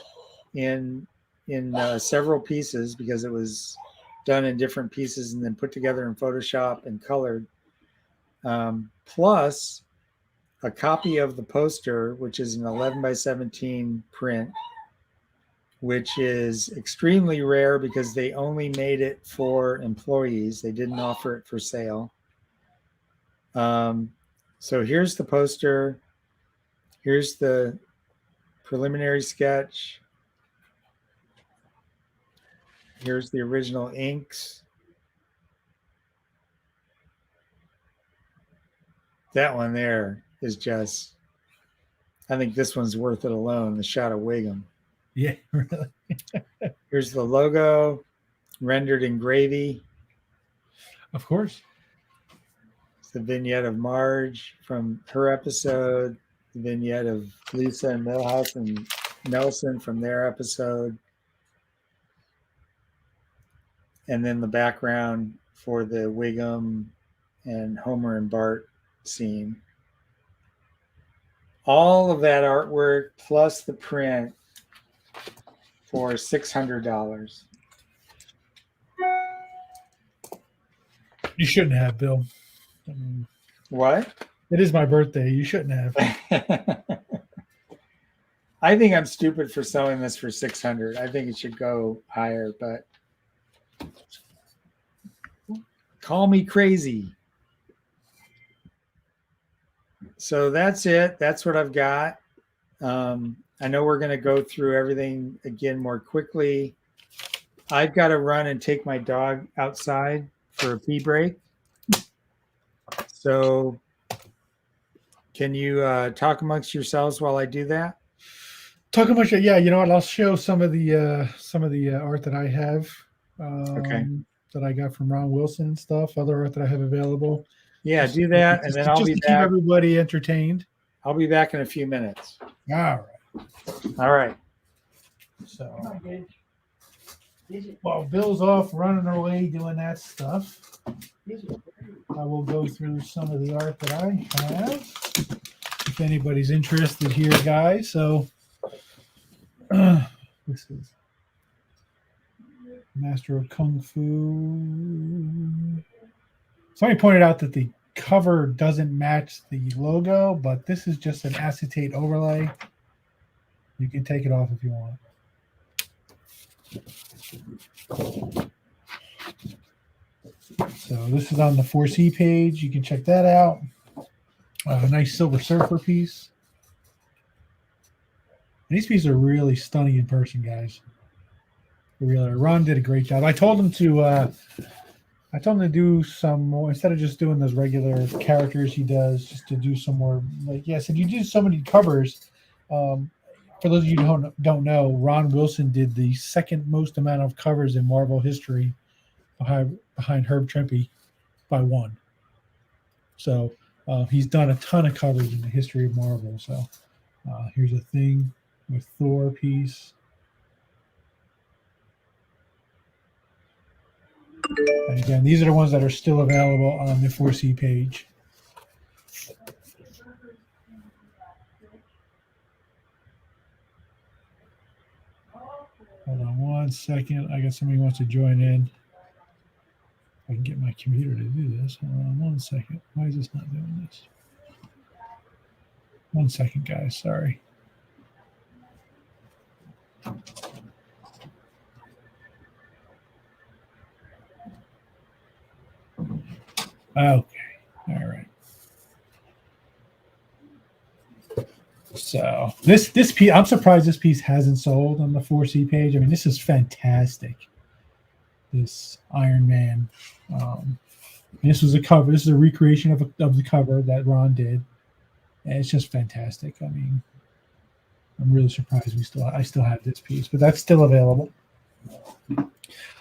in several pieces, because it was done in different pieces and then put together in Photoshop and colored, plus a copy of the poster, which is an 11 by 17 print, which is extremely rare because they only made it for employees. They didn't offer it for sale. So here's the poster. Here's the preliminary sketch. Here's the original inks. That one there is just, I think this one's worth it alone, the shot of Wiggum. Yeah, really. Here's the logo, rendered in gravy. Of course. It's the vignette of Marge from her episode, the vignette of Lisa and Milhouse and Nelson from their episode, and then the background for the Wiggum and Homer and Bart scene. All of that artwork plus the print for $600. You shouldn't have, Bill. What? It is my birthday. You shouldn't have. I think I'm stupid for selling this for $600. I think it should go higher, but call me crazy. So that's it. That's what I've got. I know we're going to go through everything again more quickly. I've got to run and take my dog outside for a pee break. So can you talk amongst yourselves while I do that? Talk about yeah. You know what? I'll show some of the art that I have. Okay. That I got from Ron Wilson and stuff. Other art that I have available. Yeah, do that, and then I'll be to back. Keep everybody entertained. I'll be back in a few minutes. All right. All right. So, while Bill's off running away doing that stuff, I will go through some of the art that I have. If anybody's interested here, guys. So, this is Master of Kung Fu. Somebody pointed out that the cover doesn't match the logo, but this is just an acetate overlay. You can take it off if you want. So this is on the 4C page. You can check that out. A nice Silver Surfer piece. And these pieces are really stunning in person, guys. They really are. Ron did a great job. I told him to do some more, instead of just doing those regular characters he does, just to do some more. Like, yeah, I said, you do so many covers. For those of you who don't know, Ron Wilson did the second most amount of covers in Marvel history behind Herb Trimpe by one. So he's done a ton of covers in the history of Marvel. So here's a thing with Thor piece. And again, these are the ones that are still available on the 4C page. Hold on one second. I got somebody who wants to join in. I can get my computer to do this. Hold on one second. Why is this not doing this? 1 second, guys. Sorry. Okay. All right. So this piece, I'm surprised this piece hasn't sold on the 4C page. I mean, this is fantastic. This Iron Man. This was a cover. This is a recreation of the cover that Ron did, and it's just fantastic. I mean, I'm really surprised I still have this piece, but that's still available.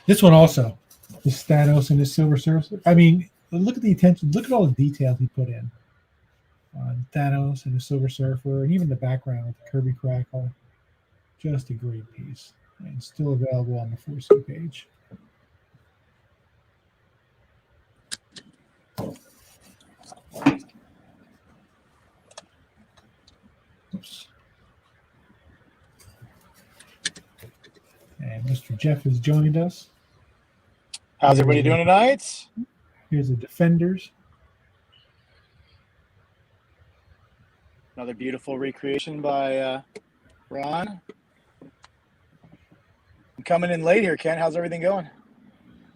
This one also, the Thanos and his Silver Surfer. I mean, look at the attention. Look at all the details he put in on Thanos and the Silver Surfer, and even the background with the Kirby Crackle. Just a great piece, and still available on the 4C page. Oops. And Mr. Jeff has joined us. How's everybody doing tonight? Here's the Defenders. Another beautiful recreation by Ron. I'm coming in late here, Ken. How's everything going?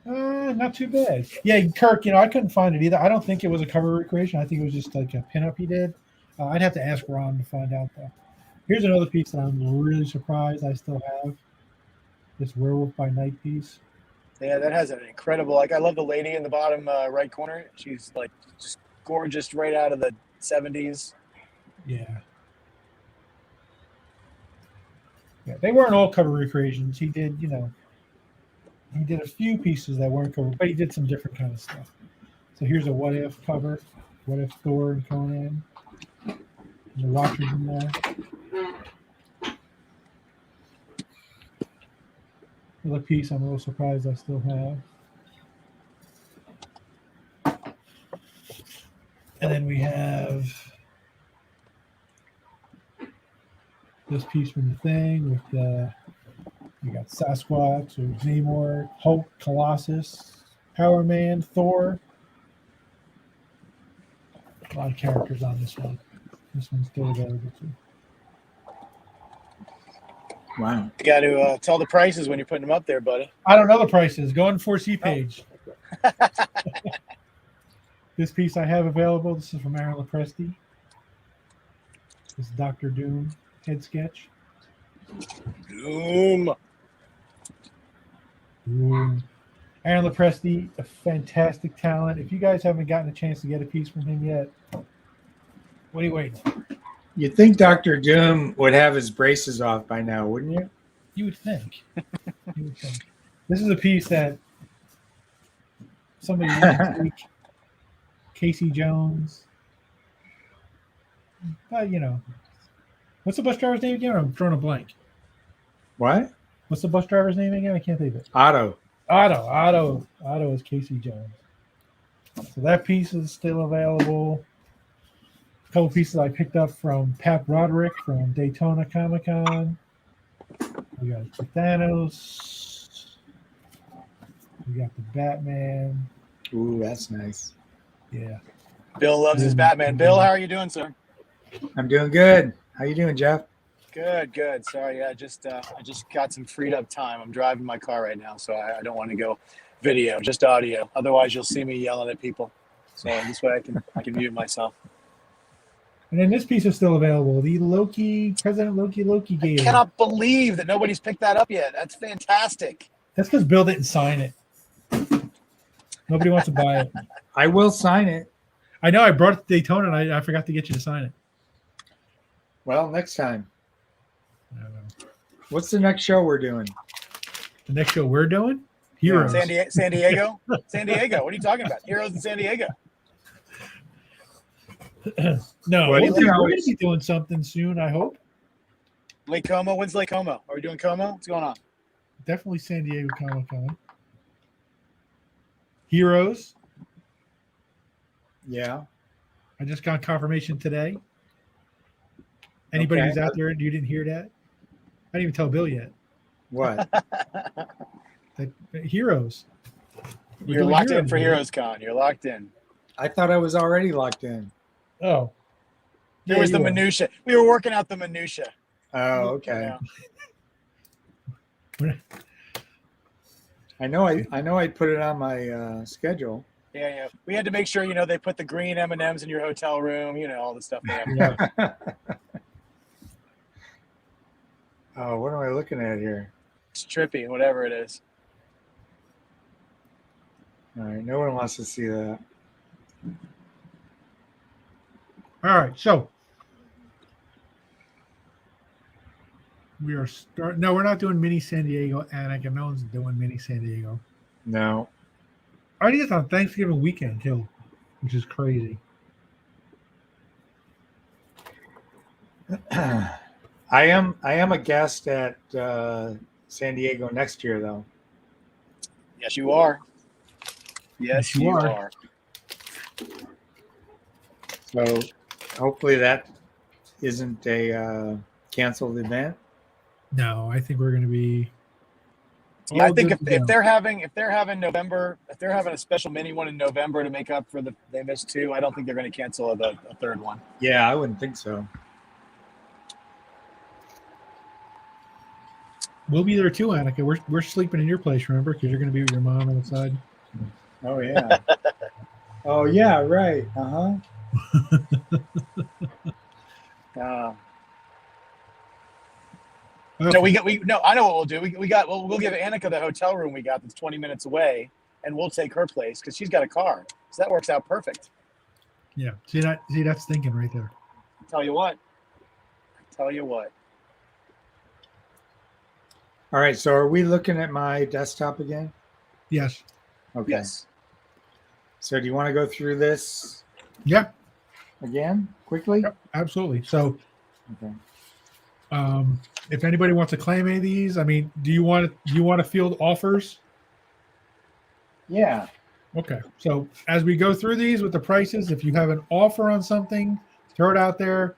Not too bad. Yeah, Kirk, I couldn't find it either. I don't think it was a cover recreation. I think it was just like a pinup he did. I'd have to ask Ron to find out, though. Here's another piece that I'm really surprised I still have. This Werewolf by Night piece. Yeah, that has an incredible, I love the lady in the bottom right corner. She's like just gorgeous right out of the 70s. Yeah. Yeah, they weren't all cover recreations. He did, he did a few pieces that weren't covered, but he did some different kind of stuff. So here's a What If cover. What If Thor and Conan. And the Watchers in there. Another piece I'm a little surprised I still have. And then we have this piece from the Thing with we got Sasquatch, or Namor, Hulk, Colossus, Power Man, Thor. A lot of characters on this one. This one's still available too. Wow. You got to tell the prices when you're putting them up there, buddy. I don't know the prices. Go on 4C page. This piece I have available. This is from Aaron Lopresti. This is Dr. Doom head sketch. Doom. Aaron Lopresti, a fantastic talent. If you guys haven't gotten a chance to get a piece from him yet, what are you waiting for? You'd think Dr. Doom would have his braces off by now, wouldn't you? You would think. This is a piece that somebody like Casey Jones. But what's the bus driver's name again? I'm drawing a blank. What? What's the bus driver's name again? I can't think of it. Otto is Casey Jones. So that piece is still available. A couple pieces I picked up from Pat Broderick from Daytona Comic-Con. We got the Thanos. We got the Batman. Ooh, that's nice. Yeah. Bill loves his Batman. Bill, how are you doing, sir? I'm doing good. How you doing, Jeff? Good. Sorry, I just got some freed up time. I'm driving my car right now, so I don't want to go video, just audio. Otherwise, you'll see me yelling at people. So this way I can mute myself. And then this piece is still available. The President Loki game. I cannot believe that nobody's picked that up yet. That's fantastic. That's because Bill didn't sign it. Nobody wants to buy it. I will sign it. I know. I brought it to Daytona, and I forgot to get you to sign it. Well, next time. I don't know. What's the next show we're doing? The next show we're doing? Heroes. San Diego? San Diego. What are you talking about? Heroes in San Diego. No, What we're do you know? going to be doing something soon, I hope. Lake Como? When's Lake Como? Are we doing Como? What's going on? Definitely San Diego Comic-Con. Heroes. Yeah. I just got confirmation today. Anybody Okay. who's out there and you didn't hear that? I didn't even tell Bill yet. What? Heroes. We're You're doing locked in for man. Heroes Con. You're locked in. I thought I was already locked in. Oh. There was you the are. minutia. We were working out the minutia. Oh, okay. Yeah. I know I put it on my schedule. Yeah. We had to make sure, they put the green M&Ms in your hotel room, all the stuff they have. Yeah. Oh, what am I looking at here? It's trippy, whatever it is. All right, no one wants to see that. All right, so we are starting. No, we're not doing mini San Diego, Annika. No one's doing mini San Diego. No. I think it's on Thanksgiving weekend too, which is crazy. I am a guest at San Diego next year, though. Yes, you are. Yes, you are. So hopefully that isn't a canceled event. No, I think we're going to be. Yeah, I think good to if go. they're having November, if they're having a special mini one in November to make up for they missed 2, I don't think they're going to cancel a third one. Yeah, I wouldn't think so. We'll be there too, Annika. We're sleeping in your place, remember? Because you're going to be with your mom on the side. Oh yeah. Oh yeah, right. No, I know what we'll do. We'll give Annika the hotel room we got that's 20 minutes away, and we'll take her place because she's got a car. So that works out perfect. Yeah. See that's thinking right there. Tell you what. All right, so are we looking at my desktop again? Yes. Okay. Yes. So do you want to go through this Yeah. again quickly? Yep, absolutely. So, Okay. if anybody wants to claim any of these, I mean, do you want to field offers? Yeah. Okay. So as we go through these with the prices, if you have an offer on something, throw it out there.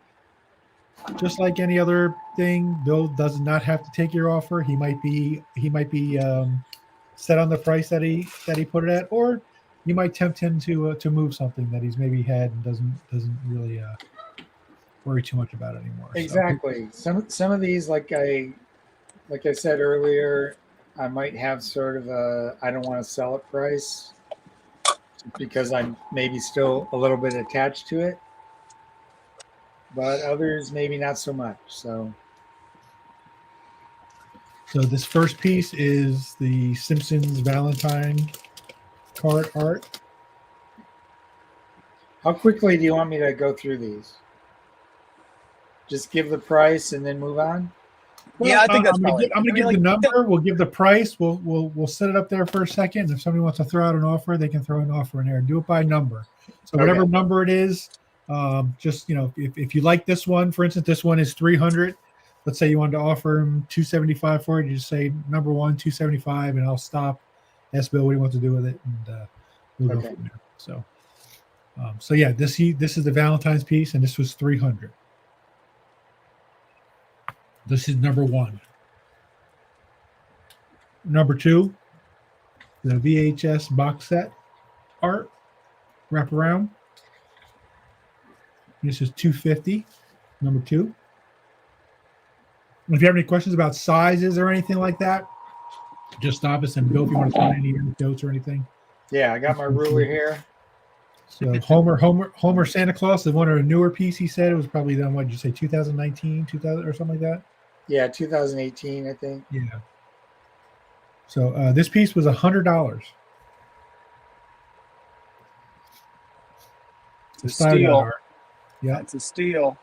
Just like any other thing, Bill does not have to take your offer. He might be set on the price that he put it at, or you might tempt him to move something that he's maybe had and doesn't really worry too much about anymore. Exactly. Some of these, like I said earlier, I might have sort of a I don't want to sell it price because I'm maybe still a little bit attached to it. But others maybe not so much. So this first piece is the Simpsons Valentine card art. how quickly do you want me to go through these? Just give the price and then move on? Well, Yeah, I think that's I'm gonna give the number. We'll give the price. We'll set it up there for a second. If somebody wants to throw out an offer, they can throw an offer in there. Do it by number. So whatever Okay. number it is, just if you like this one, for instance, this one is 300. Let's say you wanted to offer him 275 for it. You just say number one 275, and I'll stop. Ask Bill what he wants to do with it, and we'll go from there. So yeah, this is the Valentine's piece, and this was 300. This is number one. Number two, the VHS box set art wraparound. This is $250. Number two. If you have any questions about sizes or anything like that, just stop us and Bill if you want to find any notes or anything. Yeah, I got my ruler here. So Homer Santa Claus, the one of a newer piece, he said it was probably done, what did you say, 2019, 2000 or something like that? Yeah, 2018, I think. Yeah. So this piece was $100. It's a steal. Yeah, it's a steal.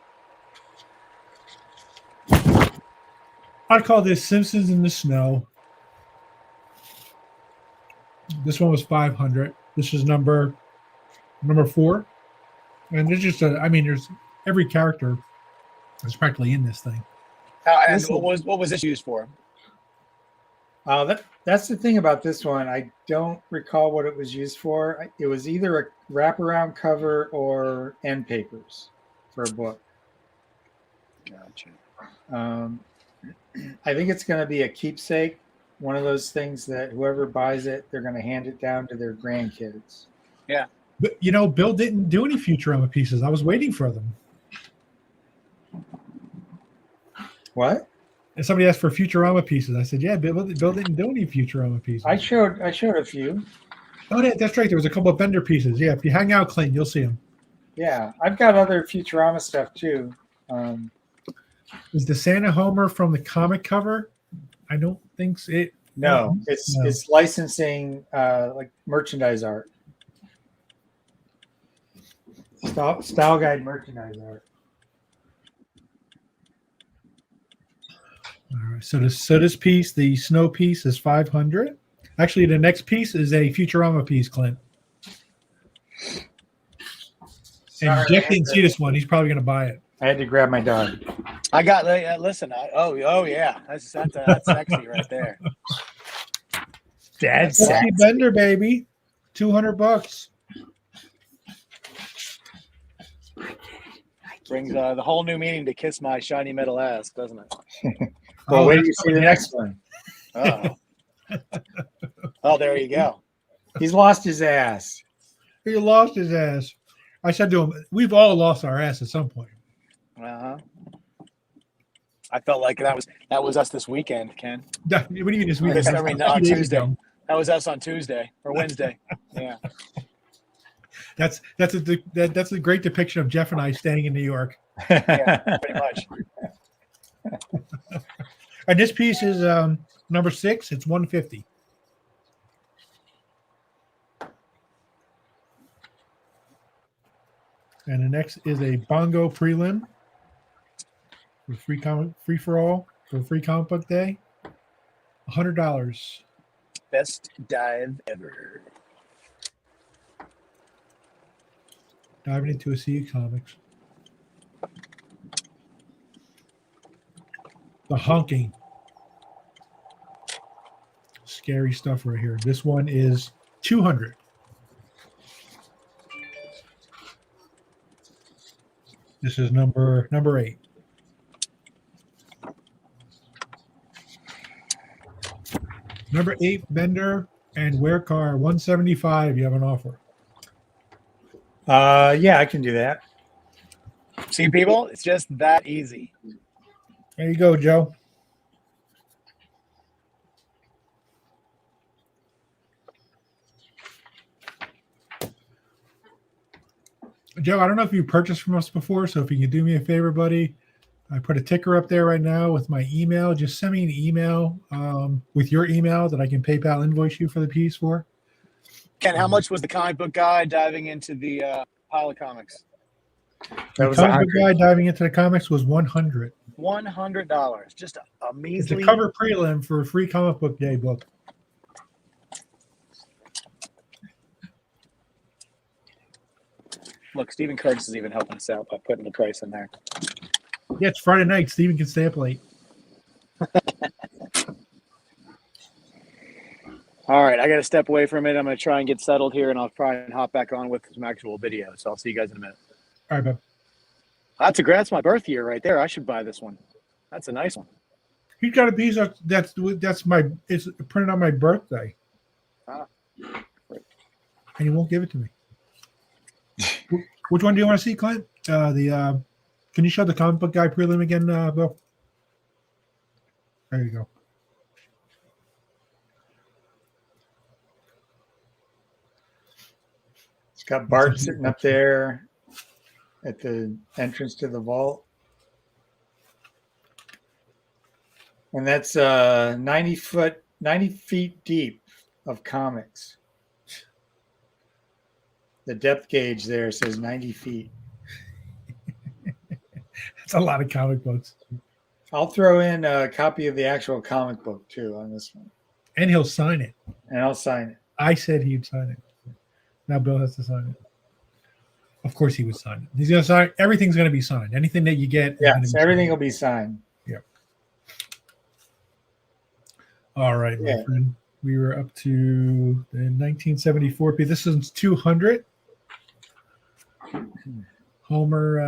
I'd call this Simpsons in the Snow. This one was $500. This is number 4, and there's just there's every character is practically in this thing. And what was this used for? That's the thing about this one. I don't recall what it was used for. It was either a wraparound cover or end papers for a book. Gotcha. I think it's going to be a keepsake, one of those things that whoever buys it, they're going to hand it down to their grandkids. Yeah. But Bill didn't do any Futurama pieces. I was waiting for them. What? And somebody asked for Futurama pieces. I said, yeah, Bill didn't do any Futurama pieces. I showed a few. Oh, that's right. There was a couple of Bender pieces. Yeah, if you hang out, Clinton, you'll see them. Yeah, I've got other Futurama stuff too. Is the Santa Homer from the comic cover? I don't think so. No, it's licensing like merchandise art. Style guide merchandise art. All right. So this piece, the snow piece, is 500. Actually, the next piece is a Futurama piece, Clint. And Jeff didn't see this one. He's probably going to buy it. I had to grab my dog. I got. Listen. Oh yeah. That's sexy right there. That's Sexy Bender, baby. $200. Brings the whole new meaning to kiss my shiny metal ass, doesn't it? Well, wait till you see the next one. Oh. Oh, there you go. He's lost his ass. He lost his ass. I said to him, we've all lost our ass at some point. Uh-huh. I felt like that was us this weekend, Ken. What do you mean this weekend? On Tuesday. That was us on Tuesday or Wednesday. Yeah. That's a great depiction of Jeff and I staying in New York. Yeah, pretty much. And this piece is number 6. It's 150. And the next is a Bongo prelim for free for all for free comic book day. $100. Best dive ever. Diving into a sea of comics. The honking. Scary stuff right here. This one is 200. This is number 8. Number 8, Bender and Werecar 175. You have an offer. Yeah, I can do that. See, people, it's just that easy. There you go, Joe. Joe, I don't know if you purchased from us before, so if you can do me a favor, buddy, I put a ticker up there right now with my email. Just send me an email with your email that I can PayPal invoice you for the piece for. Ken, how much was the comic book guy diving into the pile of comics? That was the comic book guy diving into the comics was $100. $100. Just a measly. It's a cover prelim for a free comic book day book. Look, Stephen Curtis is even helping us out by putting the price in there. Yeah, it's Friday night. Steven can stay up late. All right, I got to step away for a minute. I'm going to try and get settled here, and I'll try and hop back on with some actual video. So I'll see you guys in a minute. All right, bud. That's my birth year right there. I should buy this one. That's a nice one. He's got a piece that's it's printed on my birthday. Ah. And he won't give it to me. Which one do you want to see, Clint? Can you show the comic book guy prelim again, Bill? There you go. It's got Bart sitting up there at the entrance to the vault. And that's 90 feet deep of comics. The depth gauge there says 90 feet. That's a lot of comic books. I'll throw in a copy of the actual comic book too on this one. And he'll sign it. And I'll sign it. I said he'd sign it. Now Bill has to sign it. Of course he would sign it. He's going to sign. Everything's going to be signed. Anything that you get. Yeah, so everything will be signed. Yep. All right, my friend. We were up to the 1974 piece. This is 200. Homer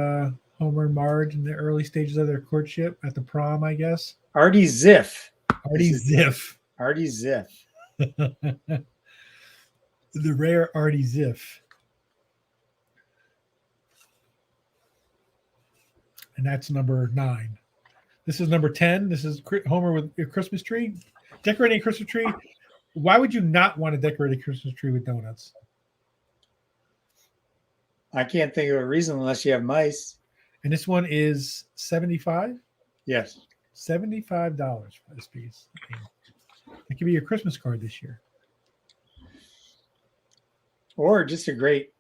and Marge in the early stages of their courtship at the prom, I guess. Artie Ziff. Artie Ziff. Artie Ziff. The rare Artie Ziff. And that's number 9. This is number 10. This is Homer with a Christmas tree. Decorating a Christmas tree. Why would you not want to decorate a Christmas tree with donuts? I can't think of a reason unless you have mice. And this one is 75. Yes. $75 for this piece. I mean, it could be your Christmas card this year. Or just a great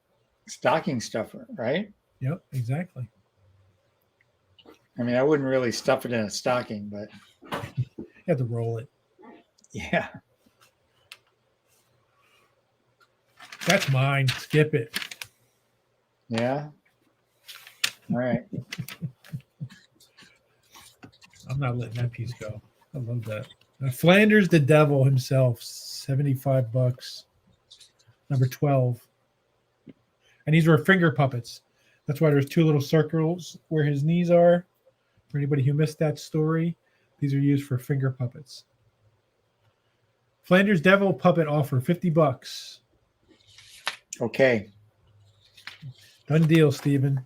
stocking stuffer, right? Yep, exactly. I mean, I wouldn't really stuff it in a stocking, but You have to roll it. yeah. That's mine. Skip it. Yeah. All right. I'm not letting that piece go. I love that. Flanders the Devil himself, $75. Number 12. And these were finger puppets. That's why there's two little circles where his knees are. For anybody who missed that story, these are used for finger puppets. Flanders Devil puppet offer, $50. Okay. Done deal, Steven.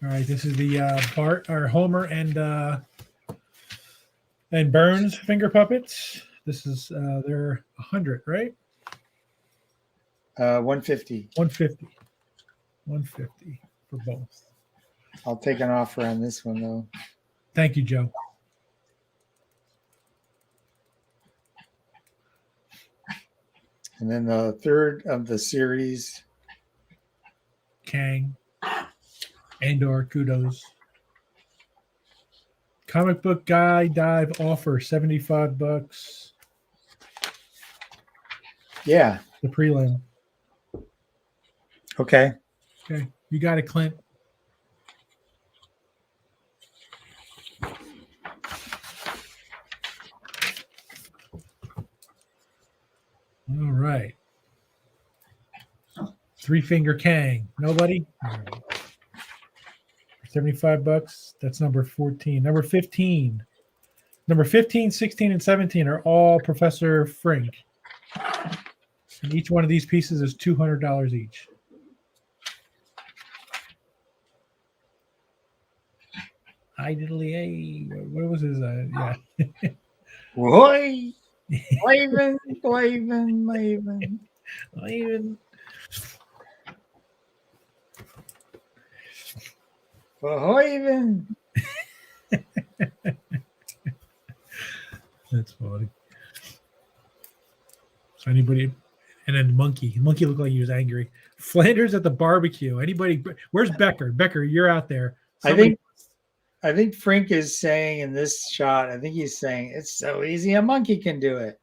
All right, this is the Bart or Homer and Burns finger puppets. This is they're 100, right? 150. 150. 150 for both. I'll take an offer on this one though. Thank you, Joe. And then the third of the series. Kang. Andor, kudos. Comic book guy dive offer, $75. Yeah. The prelim. Okay. Okay, you got it, Clint. All right. Three Finger Kang. Nobody? All right. $75. That's number 14. Number 15. Number 15, 16, and 17 are all Professor Frink. And each one of these pieces is $200 each. I diddly a. What was his? Yeah. Roy. Laven, Laven, Laven. Even. Laven. That's funny. So anybody, and then Monkey. Monkey looked like he was angry. Flanders at the barbecue. Anybody? Where's Becker? Becker, you're out there. I think Frink is saying in this shot, I think he's saying it's so easy a monkey can do it.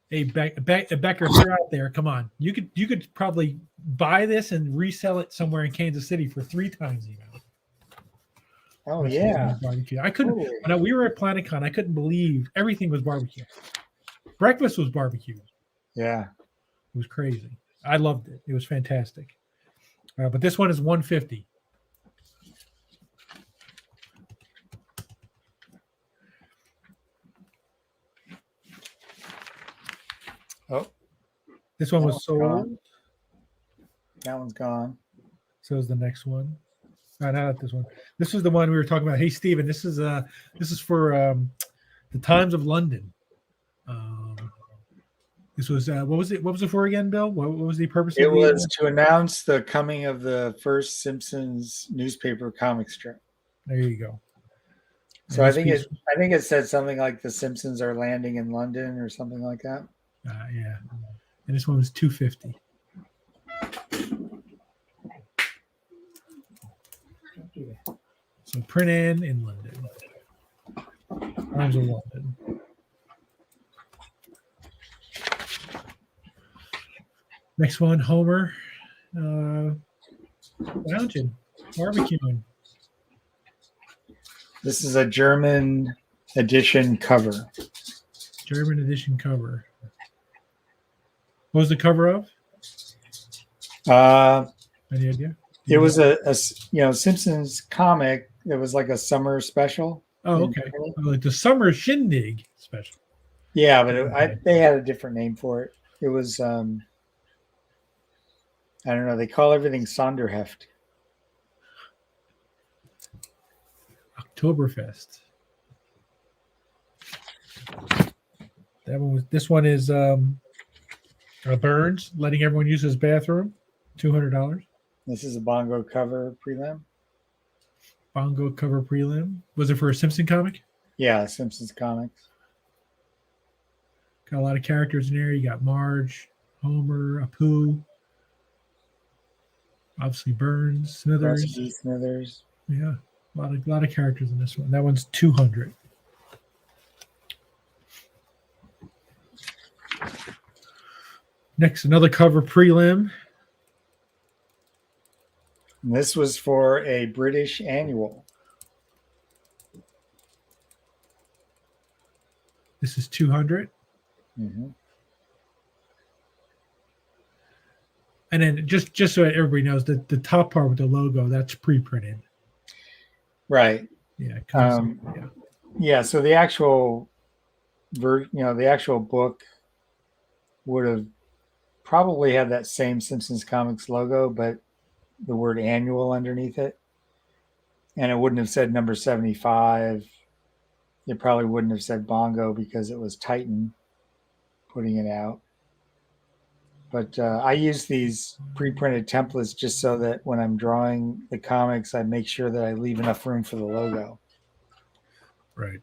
Hey, Becker, if you're out there, come on. You could probably buy this and resell it somewhere in Kansas City for 3 times the amount. Oh yeah. Barbecue. I couldn't. Totally. When we were at PlanetCon, I couldn't believe everything was barbecue. Breakfast was barbecue. Yeah. It was crazy. I loved it. It was fantastic. But this one is $150. Oh. This one That was one's sold. gone. That one's gone. So is the next one. Not this one. This is the one we were talking about. Hey, Steven, this is for the Times of London. This was what was it? What was it for again, Bill? What was the purpose? It of was to announce the coming of the first Simpsons newspaper comic strip. There you go. So And I this think piece- it said something like the Simpsons are landing in London or something like that. yeah. And this one was $250. So print in London. Times of London. Next one, Homer. Lounging, barbecuing. This is a German edition cover. German edition cover. What was the cover of? Any idea? It was a Simpsons comic. It was like a summer special. Oh, okay. Like the summer shindig special. Yeah, but they had a different name for it. It was I don't know. They call everything Sonderheft. Oktoberfest. That one was. This one is Burns letting everyone use his bathroom. $200. This is a Bongo cover prelim. Bongo cover prelim. Was it for a Simpson comic? Yeah, Simpsons comics. Got a lot of characters in there. You got Marge, Homer, Apu, obviously Burns, Smithers. Rusty Smithers. Yeah, a lot of characters in this one. That one's 200. Next, another cover prelim. And this was for a British annual. This is 200. Mm-hmm. And then just so everybody knows that the top part with the logo, that's pre-printed. Right. Yeah. Yeah. Yeah. So the actual, the actual book would have probably had that same Simpsons Comics logo, but the word annual underneath it. And it wouldn't have said number 75. It probably wouldn't have said Bongo because it was Titan putting it out. But I use these pre-printed templates just so that when I'm drawing the comics, I make sure that I leave enough room for the logo. Right.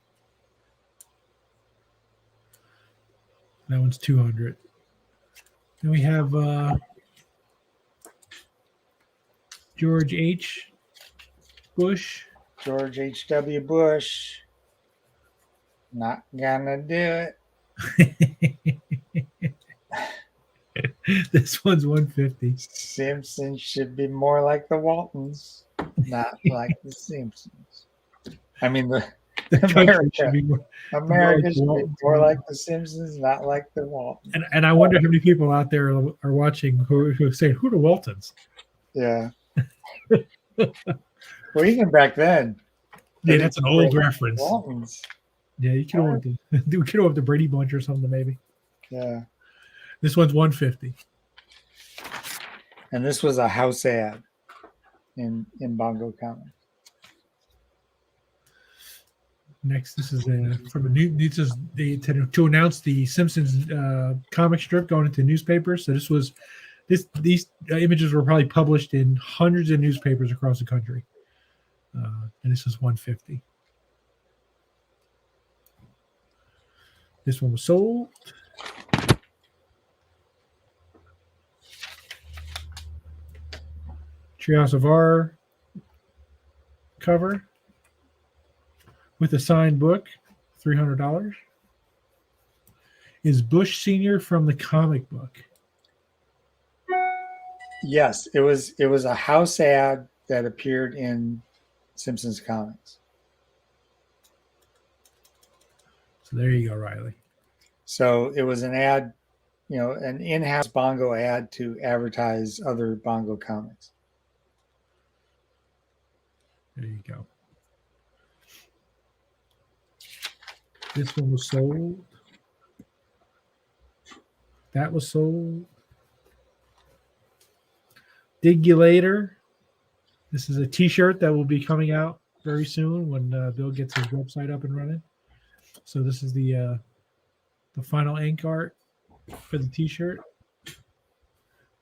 That one's 200. Then we have George H. Bush. George H.W. Bush. Not gonna do it. This one's 150. Simpsons should be more like the Waltons, not like the Simpsons. I mean, the Country should be more, America should be Waltons. more like the Simpsons, not like the Waltons. and I wonder how many people out there are watching who say, who are the Waltons? Yeah. Well, even back then. Yeah, that's an old reference. Waltons. Yeah, you could have went the Brady Bunch or something maybe. Yeah. This one's 150. And this was a house ad in Bongo Comics. Next, this is from a new. This is to announce the Simpsons comic strip going into newspapers. So these images were probably published in hundreds of newspapers across the country. And this is 150. This one was sold. Treehouse of R cover with a signed book, $300. Is Bush Sr. from the comic book? Yes, it was a house ad that appeared in Simpsons Comics. So there you go, Riley. So it was an ad, an in-house Bongo ad to advertise other Bongo comics. There you go. This one was sold. That was sold. Dig You Later. This is a t-shirt that will be coming out very soon when Bill gets his website up and running. So this is the final ink art for the t-shirt.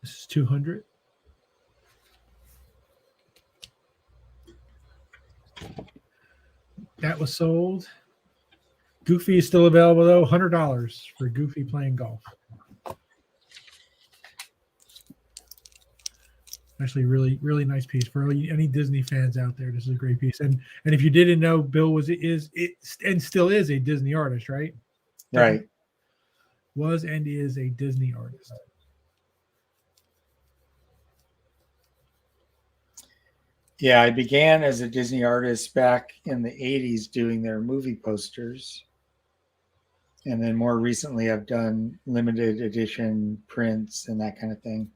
This is 200. That was sold. Goofy is still available though. $100 for Goofy playing golf. Actually, really, really nice piece for any Disney fans out there. This is a great piece, and if you didn't know, Bill and still is a Disney artist, right? Right. Was and is a Disney artist. Yeah, I began as a Disney artist back in the 80s doing their movie posters. And then more recently, I've done limited edition prints and that kind of thing.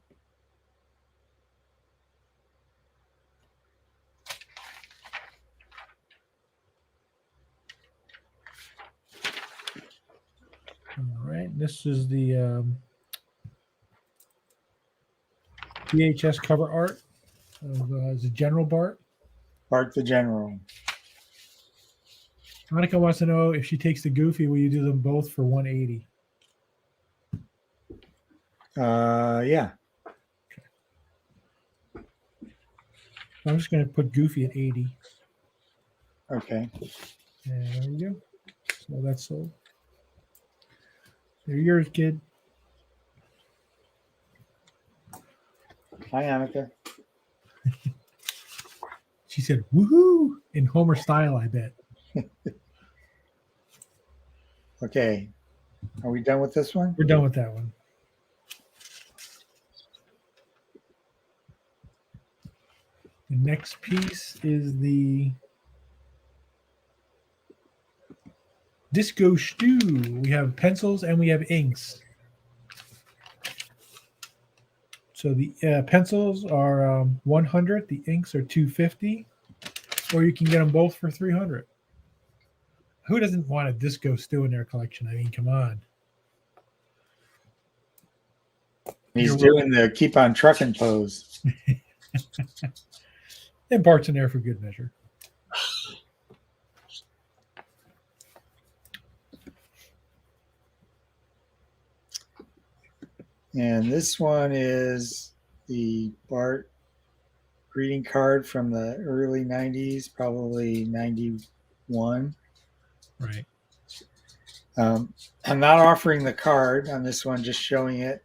All right, this is the VHS cover art of the General Bart. Bart the General. Monica wants to know if she takes the Goofy, will you do them both for 180? Yeah. I'm just going to put Goofy at 80. Okay. And there we go. So that's sold. They're yours, kid. Hi, Annika. She said, woohoo! In Homer style, I bet. Okay. Are we done with this one? We're done with that one. The next piece is the Disco Stew. We have pencils and we have inks. So the pencils are 100. The inks are 250. Or you can get them both for 300. Who doesn't want a Disco Stew in their collection? I mean, come on. He's doing the keep on trucking pose. And Bart's in there for good measure. And this one is the Bart greeting card from the early 90s, probably 91. Right. I'm not offering the card on this one, just showing it,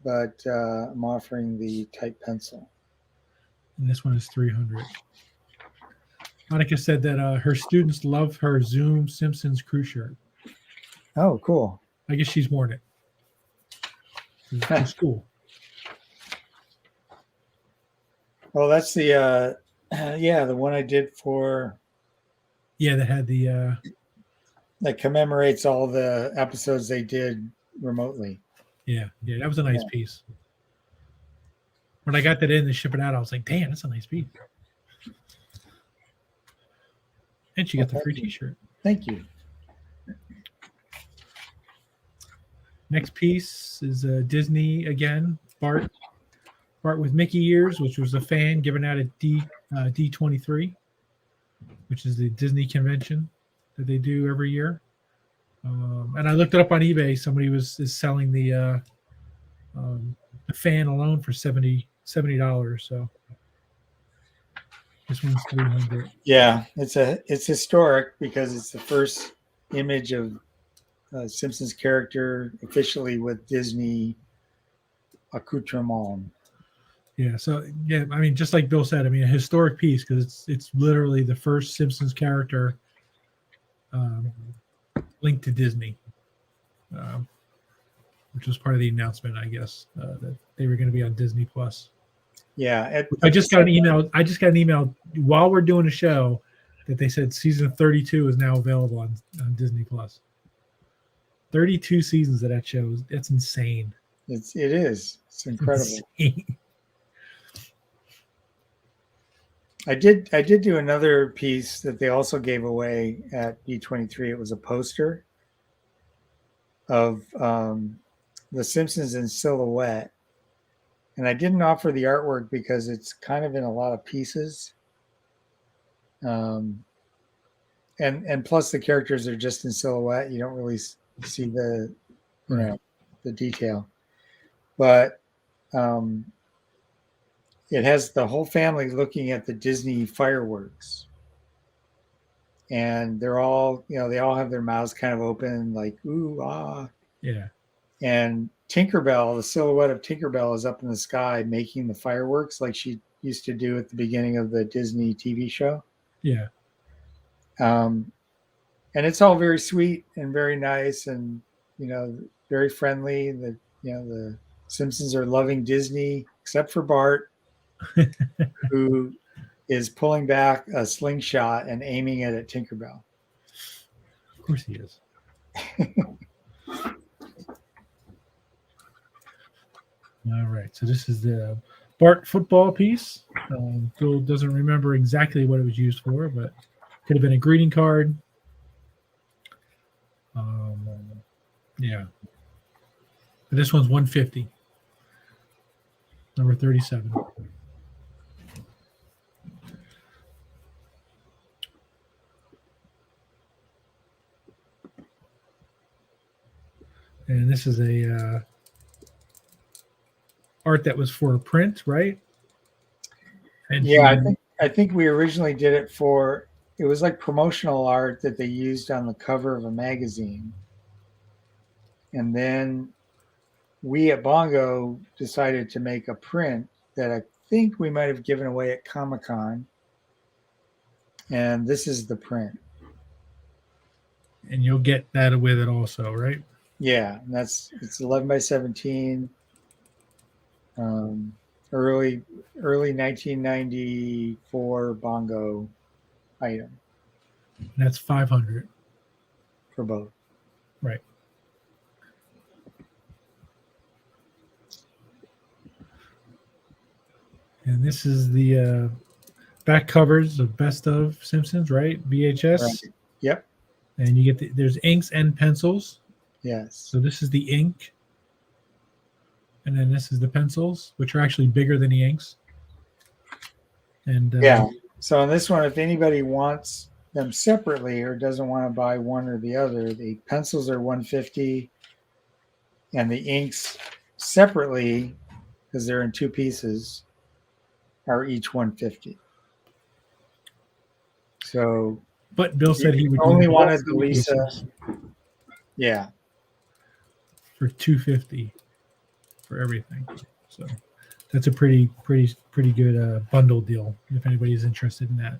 but I'm offering the type pencil. And this one is 300. Monica said that her students love her Zoom Simpsons crew shirt. Oh, cool. I guess she's worn it to school. Oh, that's the the one I did for. Yeah, that had the that commemorates all the episodes they did remotely. Yeah, that was a nice piece. When I got that in to ship it out, I was like, damn, that's a nice piece. And she got the free t-shirt. Thank you. Next piece is Disney again. Bart with Mickey ears, which was a fan given out at D23, which is the Disney convention that they do every year. And I looked it up on eBay. Somebody is selling the fan alone for $70. So this one's 300. Yeah, it's historic because it's the first image of Simpsons character officially with Disney accoutrement. Yeah, so yeah, I mean, just like Bill said, I mean, a historic piece because it's literally the first Simpsons character linked to Disney, which was part of the announcement, I guess, that they were going to be on Disney Plus. Yeah, I just got an email while we're doing a show that they said season 32 is now available on Disney Plus. 32 seasons of that show. That's insane. It is. It's incredible. Insane. I did do another piece that they also gave away at B23. It was a poster of the Simpsons in silhouette. And I didn't offer the artwork because it's kind of in a lot of pieces. And plus the characters are just in silhouette. You don't really see the detail. But it has the whole family looking at the Disney fireworks. And they're all, they all have their mouths kind of open, like, ooh, ah. Yeah. And Tinkerbell, the silhouette of Tinkerbell is up in the sky making the fireworks like she used to do at the beginning of the Disney TV show. Yeah. And it's all very sweet and very nice and, very friendly. The Simpsons are loving Disney, except for Bart, who is pulling back a slingshot and aiming it at Tinkerbell. Of course he is. All right. So this is the Bart football piece. Bill doesn't remember exactly what it was used for, but could have been a greeting card. Yeah. But this one's 150. Number 37. And this is a art that was for a print, right? And Yeah, I think we originally did it for, it was like promotional art that they used on the cover of a magazine. And then we at Bongo decided to make a print that I think we might have given away at Comic-Con. And this is the print. and you'll get that with it also, right? Yeah, and it's 11 by 17. Early 1994 Bongo item That's 500. for both. Right. And this is the back covers of Best of Simpsons, right? VHS. Right. Yep. And you get there's inks and pencils. Yes. So this is the ink. And then this is the pencils, which are actually bigger than the inks. And Yeah. So on this one, if anybody wants them separately or doesn't want to buy one or the other, the pencils are $150 and the inks separately, because they're in 2 pieces, are each $150. So, but Bill said he would only do wanted both the Lisa. pieces Yeah. for $250 for everything. So that's a pretty good bundle deal if anybody's interested in that.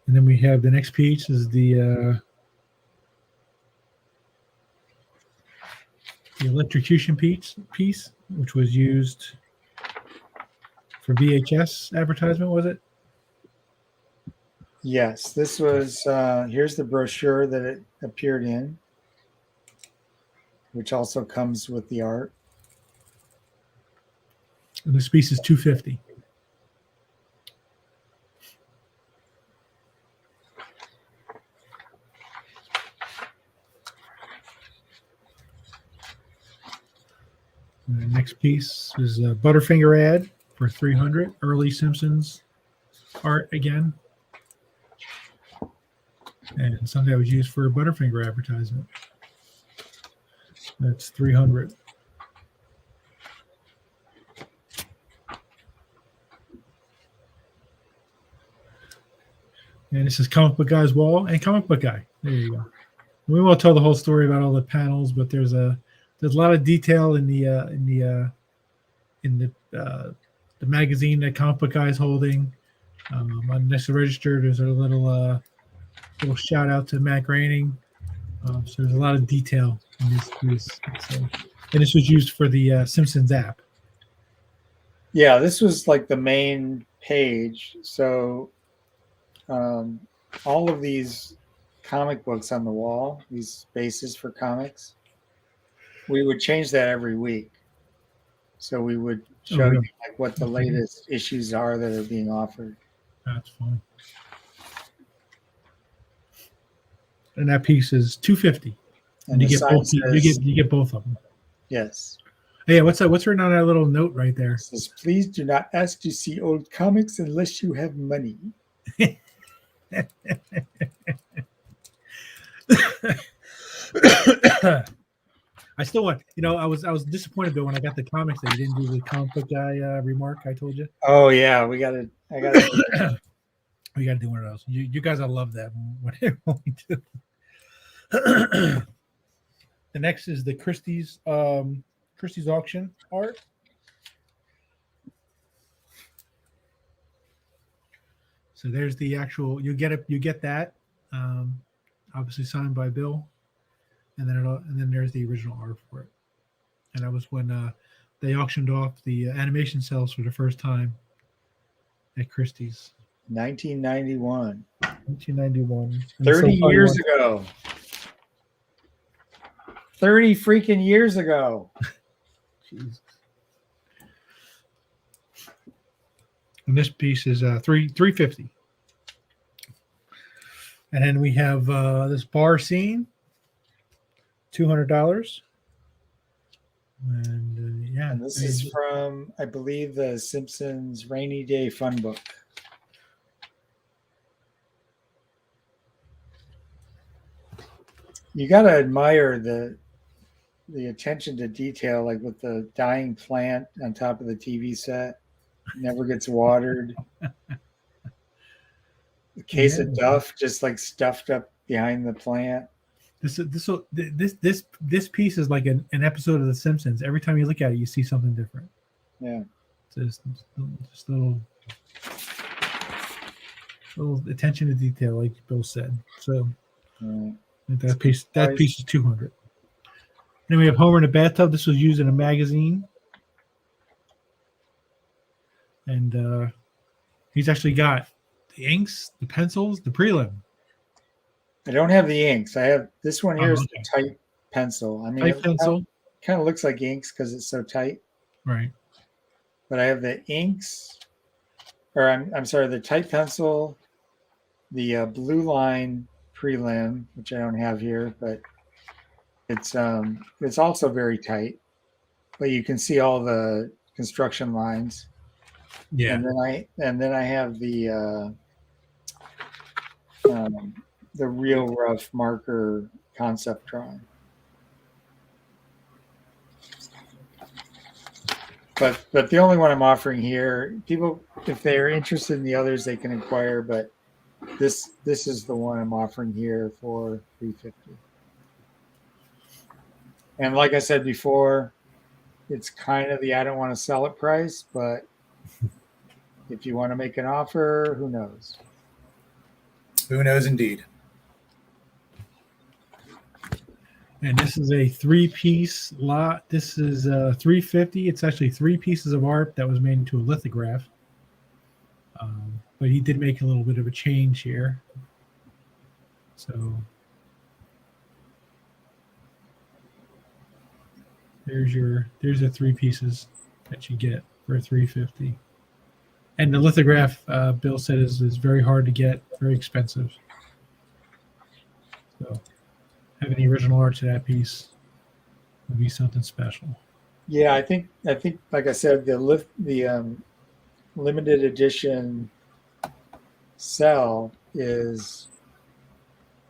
And then we have the next piece is the electrocution piece, which was used for VHS advertisement, was it? Yes, this was, here's the brochure that it appeared in, which also comes with the art. And this piece is $250. And the next piece is a Butterfinger ad for $300. Early Simpsons art again. And something that was used for a Butterfinger advertisement. That's $300. And this is Comic Book Guy's wall and Comic Book Guy. There you go. We won't tell the whole story about all the panels, but there's a lot of detail in the magazine that Comic Book Guy is holding. On next to register, there's a little shout out to Matt Groening. So there's a lot of detail in this piece. So, and this was used for the Simpsons app. Yeah, this was like the main page. So all of these comic books on the wall, these spaces for comics, we would change that every week. So we would show you like what the latest issues are that are being offered. That's fun. And that piece is $250. And you get both. You get both of them. Yes. Hey, what's that? What's written on that little note right there? It says, please do not ask to see old comics unless you have money. I still want, I was disappointed though when I got the comics that you didn't do the Comic Book Guy remark I told you. Oh yeah, I gotta we gotta do one of those. You guys, I love that. Whatever we do. The next is the Christie's auction art. So there's the actual. You get that, obviously signed by Bill, and then there's the original art for it. And that was when they auctioned off the animation cells for the first time at Christie's. 1991. 1991. 30 years ago. 30 freaking years ago. Jeez. And this piece is $350. And then we have this bar scene, $200. And and this is from, I believe, the Simpsons Rainy Day Fun Book. You got to admire the attention to detail, like with the dying plant on top of the TV set, never gets watered. The case of Duff just like stuffed up behind the plant. This piece is like an episode of The Simpsons. Every time you look at it, you see something different. Yeah. Just little attention to detail, like Bill said. So that piece is 200. Then we have Homer in a bathtub. This was used in a magazine, and he's actually got the inks, the pencils, the prelim. I don't have the inks. I have this one here is okay. the tight pencil. I mean, Tight pencil. Kind of looks like inks because it's so tight. Right. But I have the inks, or I'm sorry, the tight pencil, the blue line prelim, which I don't have here, but it's also very tight. But you can see all the construction lines. Yeah. And then I have the real rough marker concept drawing. But the only one I'm offering here, people, if they're interested in the others, they can inquire. But this is the one I'm offering here for $350. And like I said before, it's kind of the I don't want to sell it price, but if you want to make an offer, who knows? Who knows indeed. And this is a 3-piece lot. This is $350. It's actually 3 pieces of art that was made into a lithograph. But he did make a little bit of a change here. So there's the 3 pieces that you get for $350. And the lithograph, Bill said, is very hard to get, very expensive. So having the original art to that piece would be something special. Yeah, I think like I said, the limited edition cell it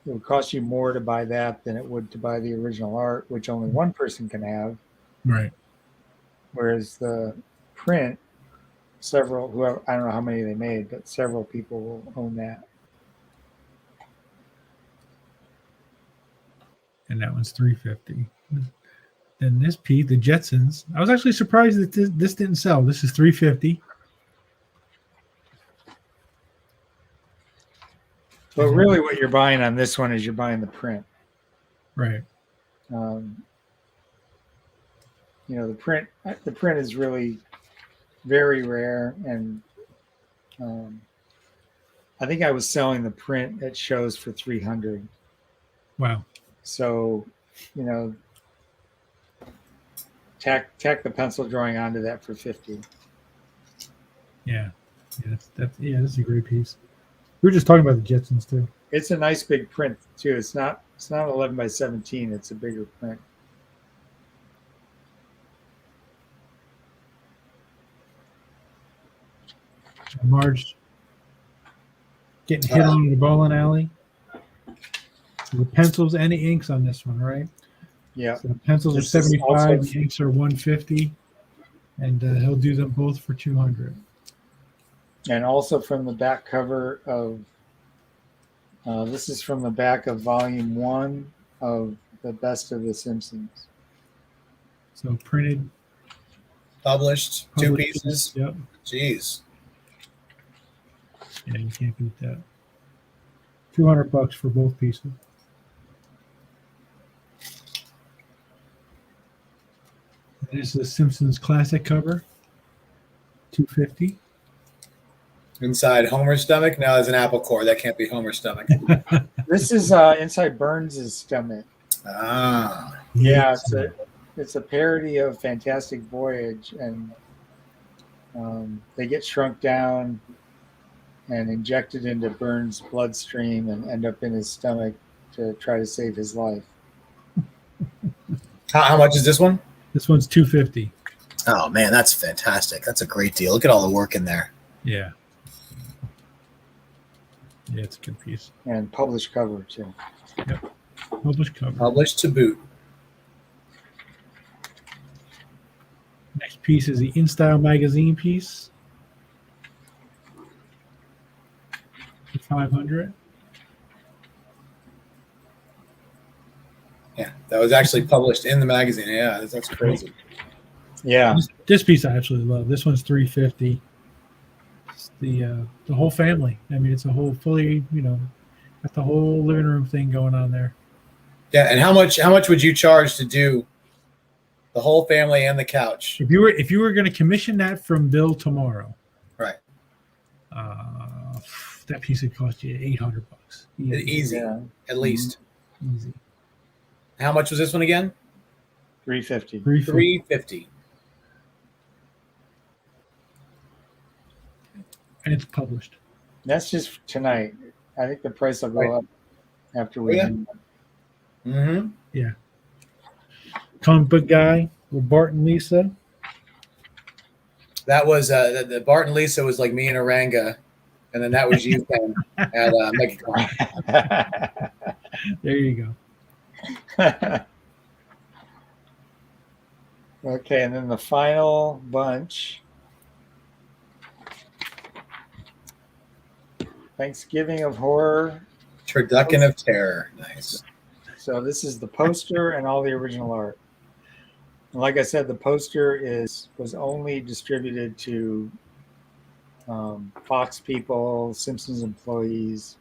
would cost you more to buy that than it would to buy the original art, which only one person can have. Right. Whereas the print, I don't know how many they made, but several people will own that. And that one's $350. Then this piece, the Jetsons, I was actually surprised that this didn't sell. This is $350. But really, what you're buying on this one is you're buying the print. Right. The print is really very rare, and I think I was selling the print at shows for $300. Wow. So, tack the pencil drawing onto that for $50. Yeah. That's a great piece. We were just talking about the Jetsons too. It's a nice big print too. It's not 11 by 17. It's a bigger print. Marge getting hit on in the bowling alley. So the pencils and the inks on this one, right? Yeah. So the pencils are 75, the inks are 150, and he'll do them both for 200. And also from the back cover of this is from the back of volume 1 of the Best of the Simpsons. So printed, published 2 pieces. Yep. Jeez. Yeah, you can't beat that. $200 for both pieces. This is the Simpsons classic cover. $250. Inside Homer's stomach? No, there's an apple core. That can't be Homer's stomach. This is inside Burns' stomach. Ah. Yeah, it's a parody of Fantastic Voyage, and they get shrunk down and injected into Burns' bloodstream and end up in his stomach to try to save his life. How much is this one? This one's $250. Oh man, that's fantastic. That's a great deal. Look at all the work in there. Yeah. Yeah, it's a good piece. And published cover too. Yep. Published cover. Published to boot. Next piece is the InStyle magazine piece. 500. Yeah, that was actually published in the magazine. Yeah, that's crazy. Yeah. This piece I absolutely love. This one's 350. It's the whole family. I mean, it's a whole fully, got the whole living room thing going on there. Yeah, and how much would you charge to do the whole family and the couch? If you were going to commission that from Bill tomorrow, right? That piece would cost you $800. Easy, Yeah. at least. Easy. How much was this one again? $350. $350. And it's published. That's just tonight. I think the price will go up after we. Yeah. end. Yeah. Comic book guy with Bart and Lisa. That was the Bart and Lisa was like me and Oranga, and then that was you Ken, at MegaCon. There you go. Okay, and then the final bunch. Thanksgiving of Horror. Turducken of Terror. Nice. So this is the poster and all the original art. And like I said, the poster was only distributed to Fox people, Simpsons employees,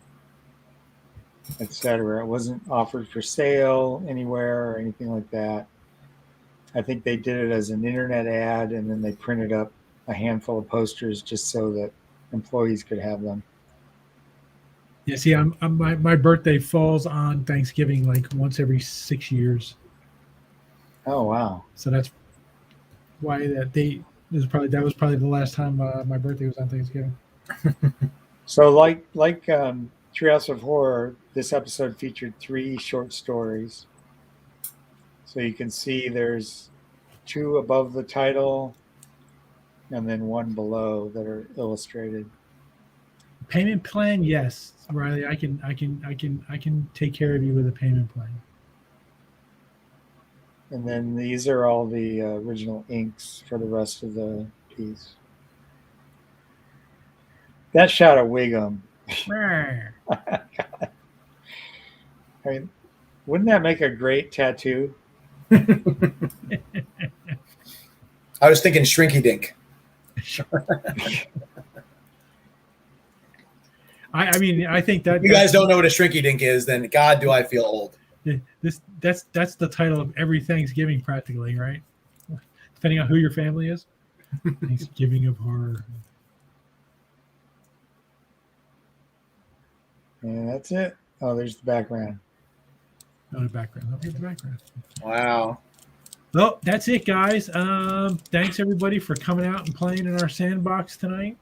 etc. It wasn't offered for sale anywhere or anything like that. I think they did it as an internet ad, and then they printed up a handful of posters just so that employees could have them. Yeah, see, my birthday falls on Thanksgiving like once every 6 years. Oh wow! So that's why that date is probably the last time my birthday was on Thanksgiving. So like Treehouse of Horror, this episode featured 3 short stories. So you can see there's 2 above the title, and then 1 below that are illustrated. Payment plan, yes, Riley. I can take care of you with a payment plan. And then these are all the original inks for the rest of the piece. That shot of Wiggum. I mean, wouldn't that make a great tattoo? I was thinking Shrinky Dink. I mean, I think that If you guys don't know what a Shrinky Dink is, then God, do I feel old. That's the title of every Thanksgiving practically, right? Depending on who your family is. Thanksgiving of Horror. And that's it. Oh, there's the background. Oh, the background. Oh, here's the background. Wow. Well, that's it, guys. Thanks everybody for coming out and playing in our sandbox tonight.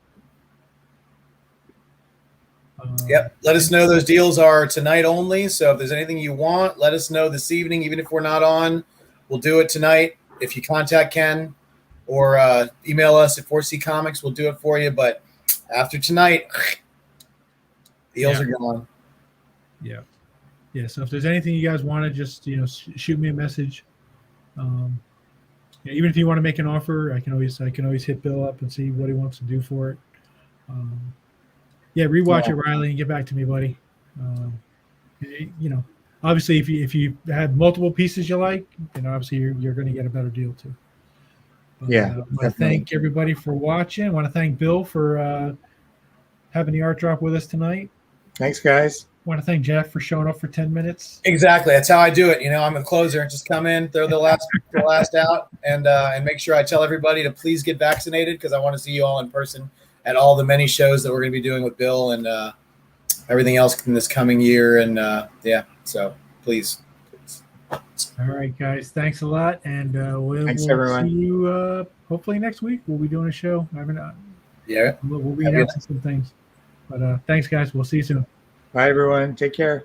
Yep. Let us know those deals are tonight only. So if there's anything you want, let us know this evening. Even if we're not on, we'll do it tonight. If you contact Ken or email us at 4C Comics, we'll do it for you. But after tonight, deals are gone. Yeah. Yeah. So if there's anything you guys want to just, shoot me a message. Even if you want to make an offer, I can always hit Bill up and see what he wants to do for it. Rewatch it, Riley, and get back to me, buddy. Obviously, if you have multiple pieces you like, obviously you're going to get a better deal too. But, Yeah. I want to thank everybody for watching. I want to thank Bill for having the art drop with us tonight. Thanks, guys. I want to thank Jeff for showing up for 10 minutes. Exactly. That's how I do it. I'm a closer. Just come in, throw the last out, and make sure I tell everybody to please get vaccinated because I want to see you all in person at all the many shows that we're going to be doing with Bill and everything else in this coming year. And so please. All right, guys. Thanks a lot. And we'll everyone. see you hopefully next week. We'll be doing a show. Yeah. We'll be announcing some things. But thanks, guys. We'll see you soon. Bye, everyone. Take care.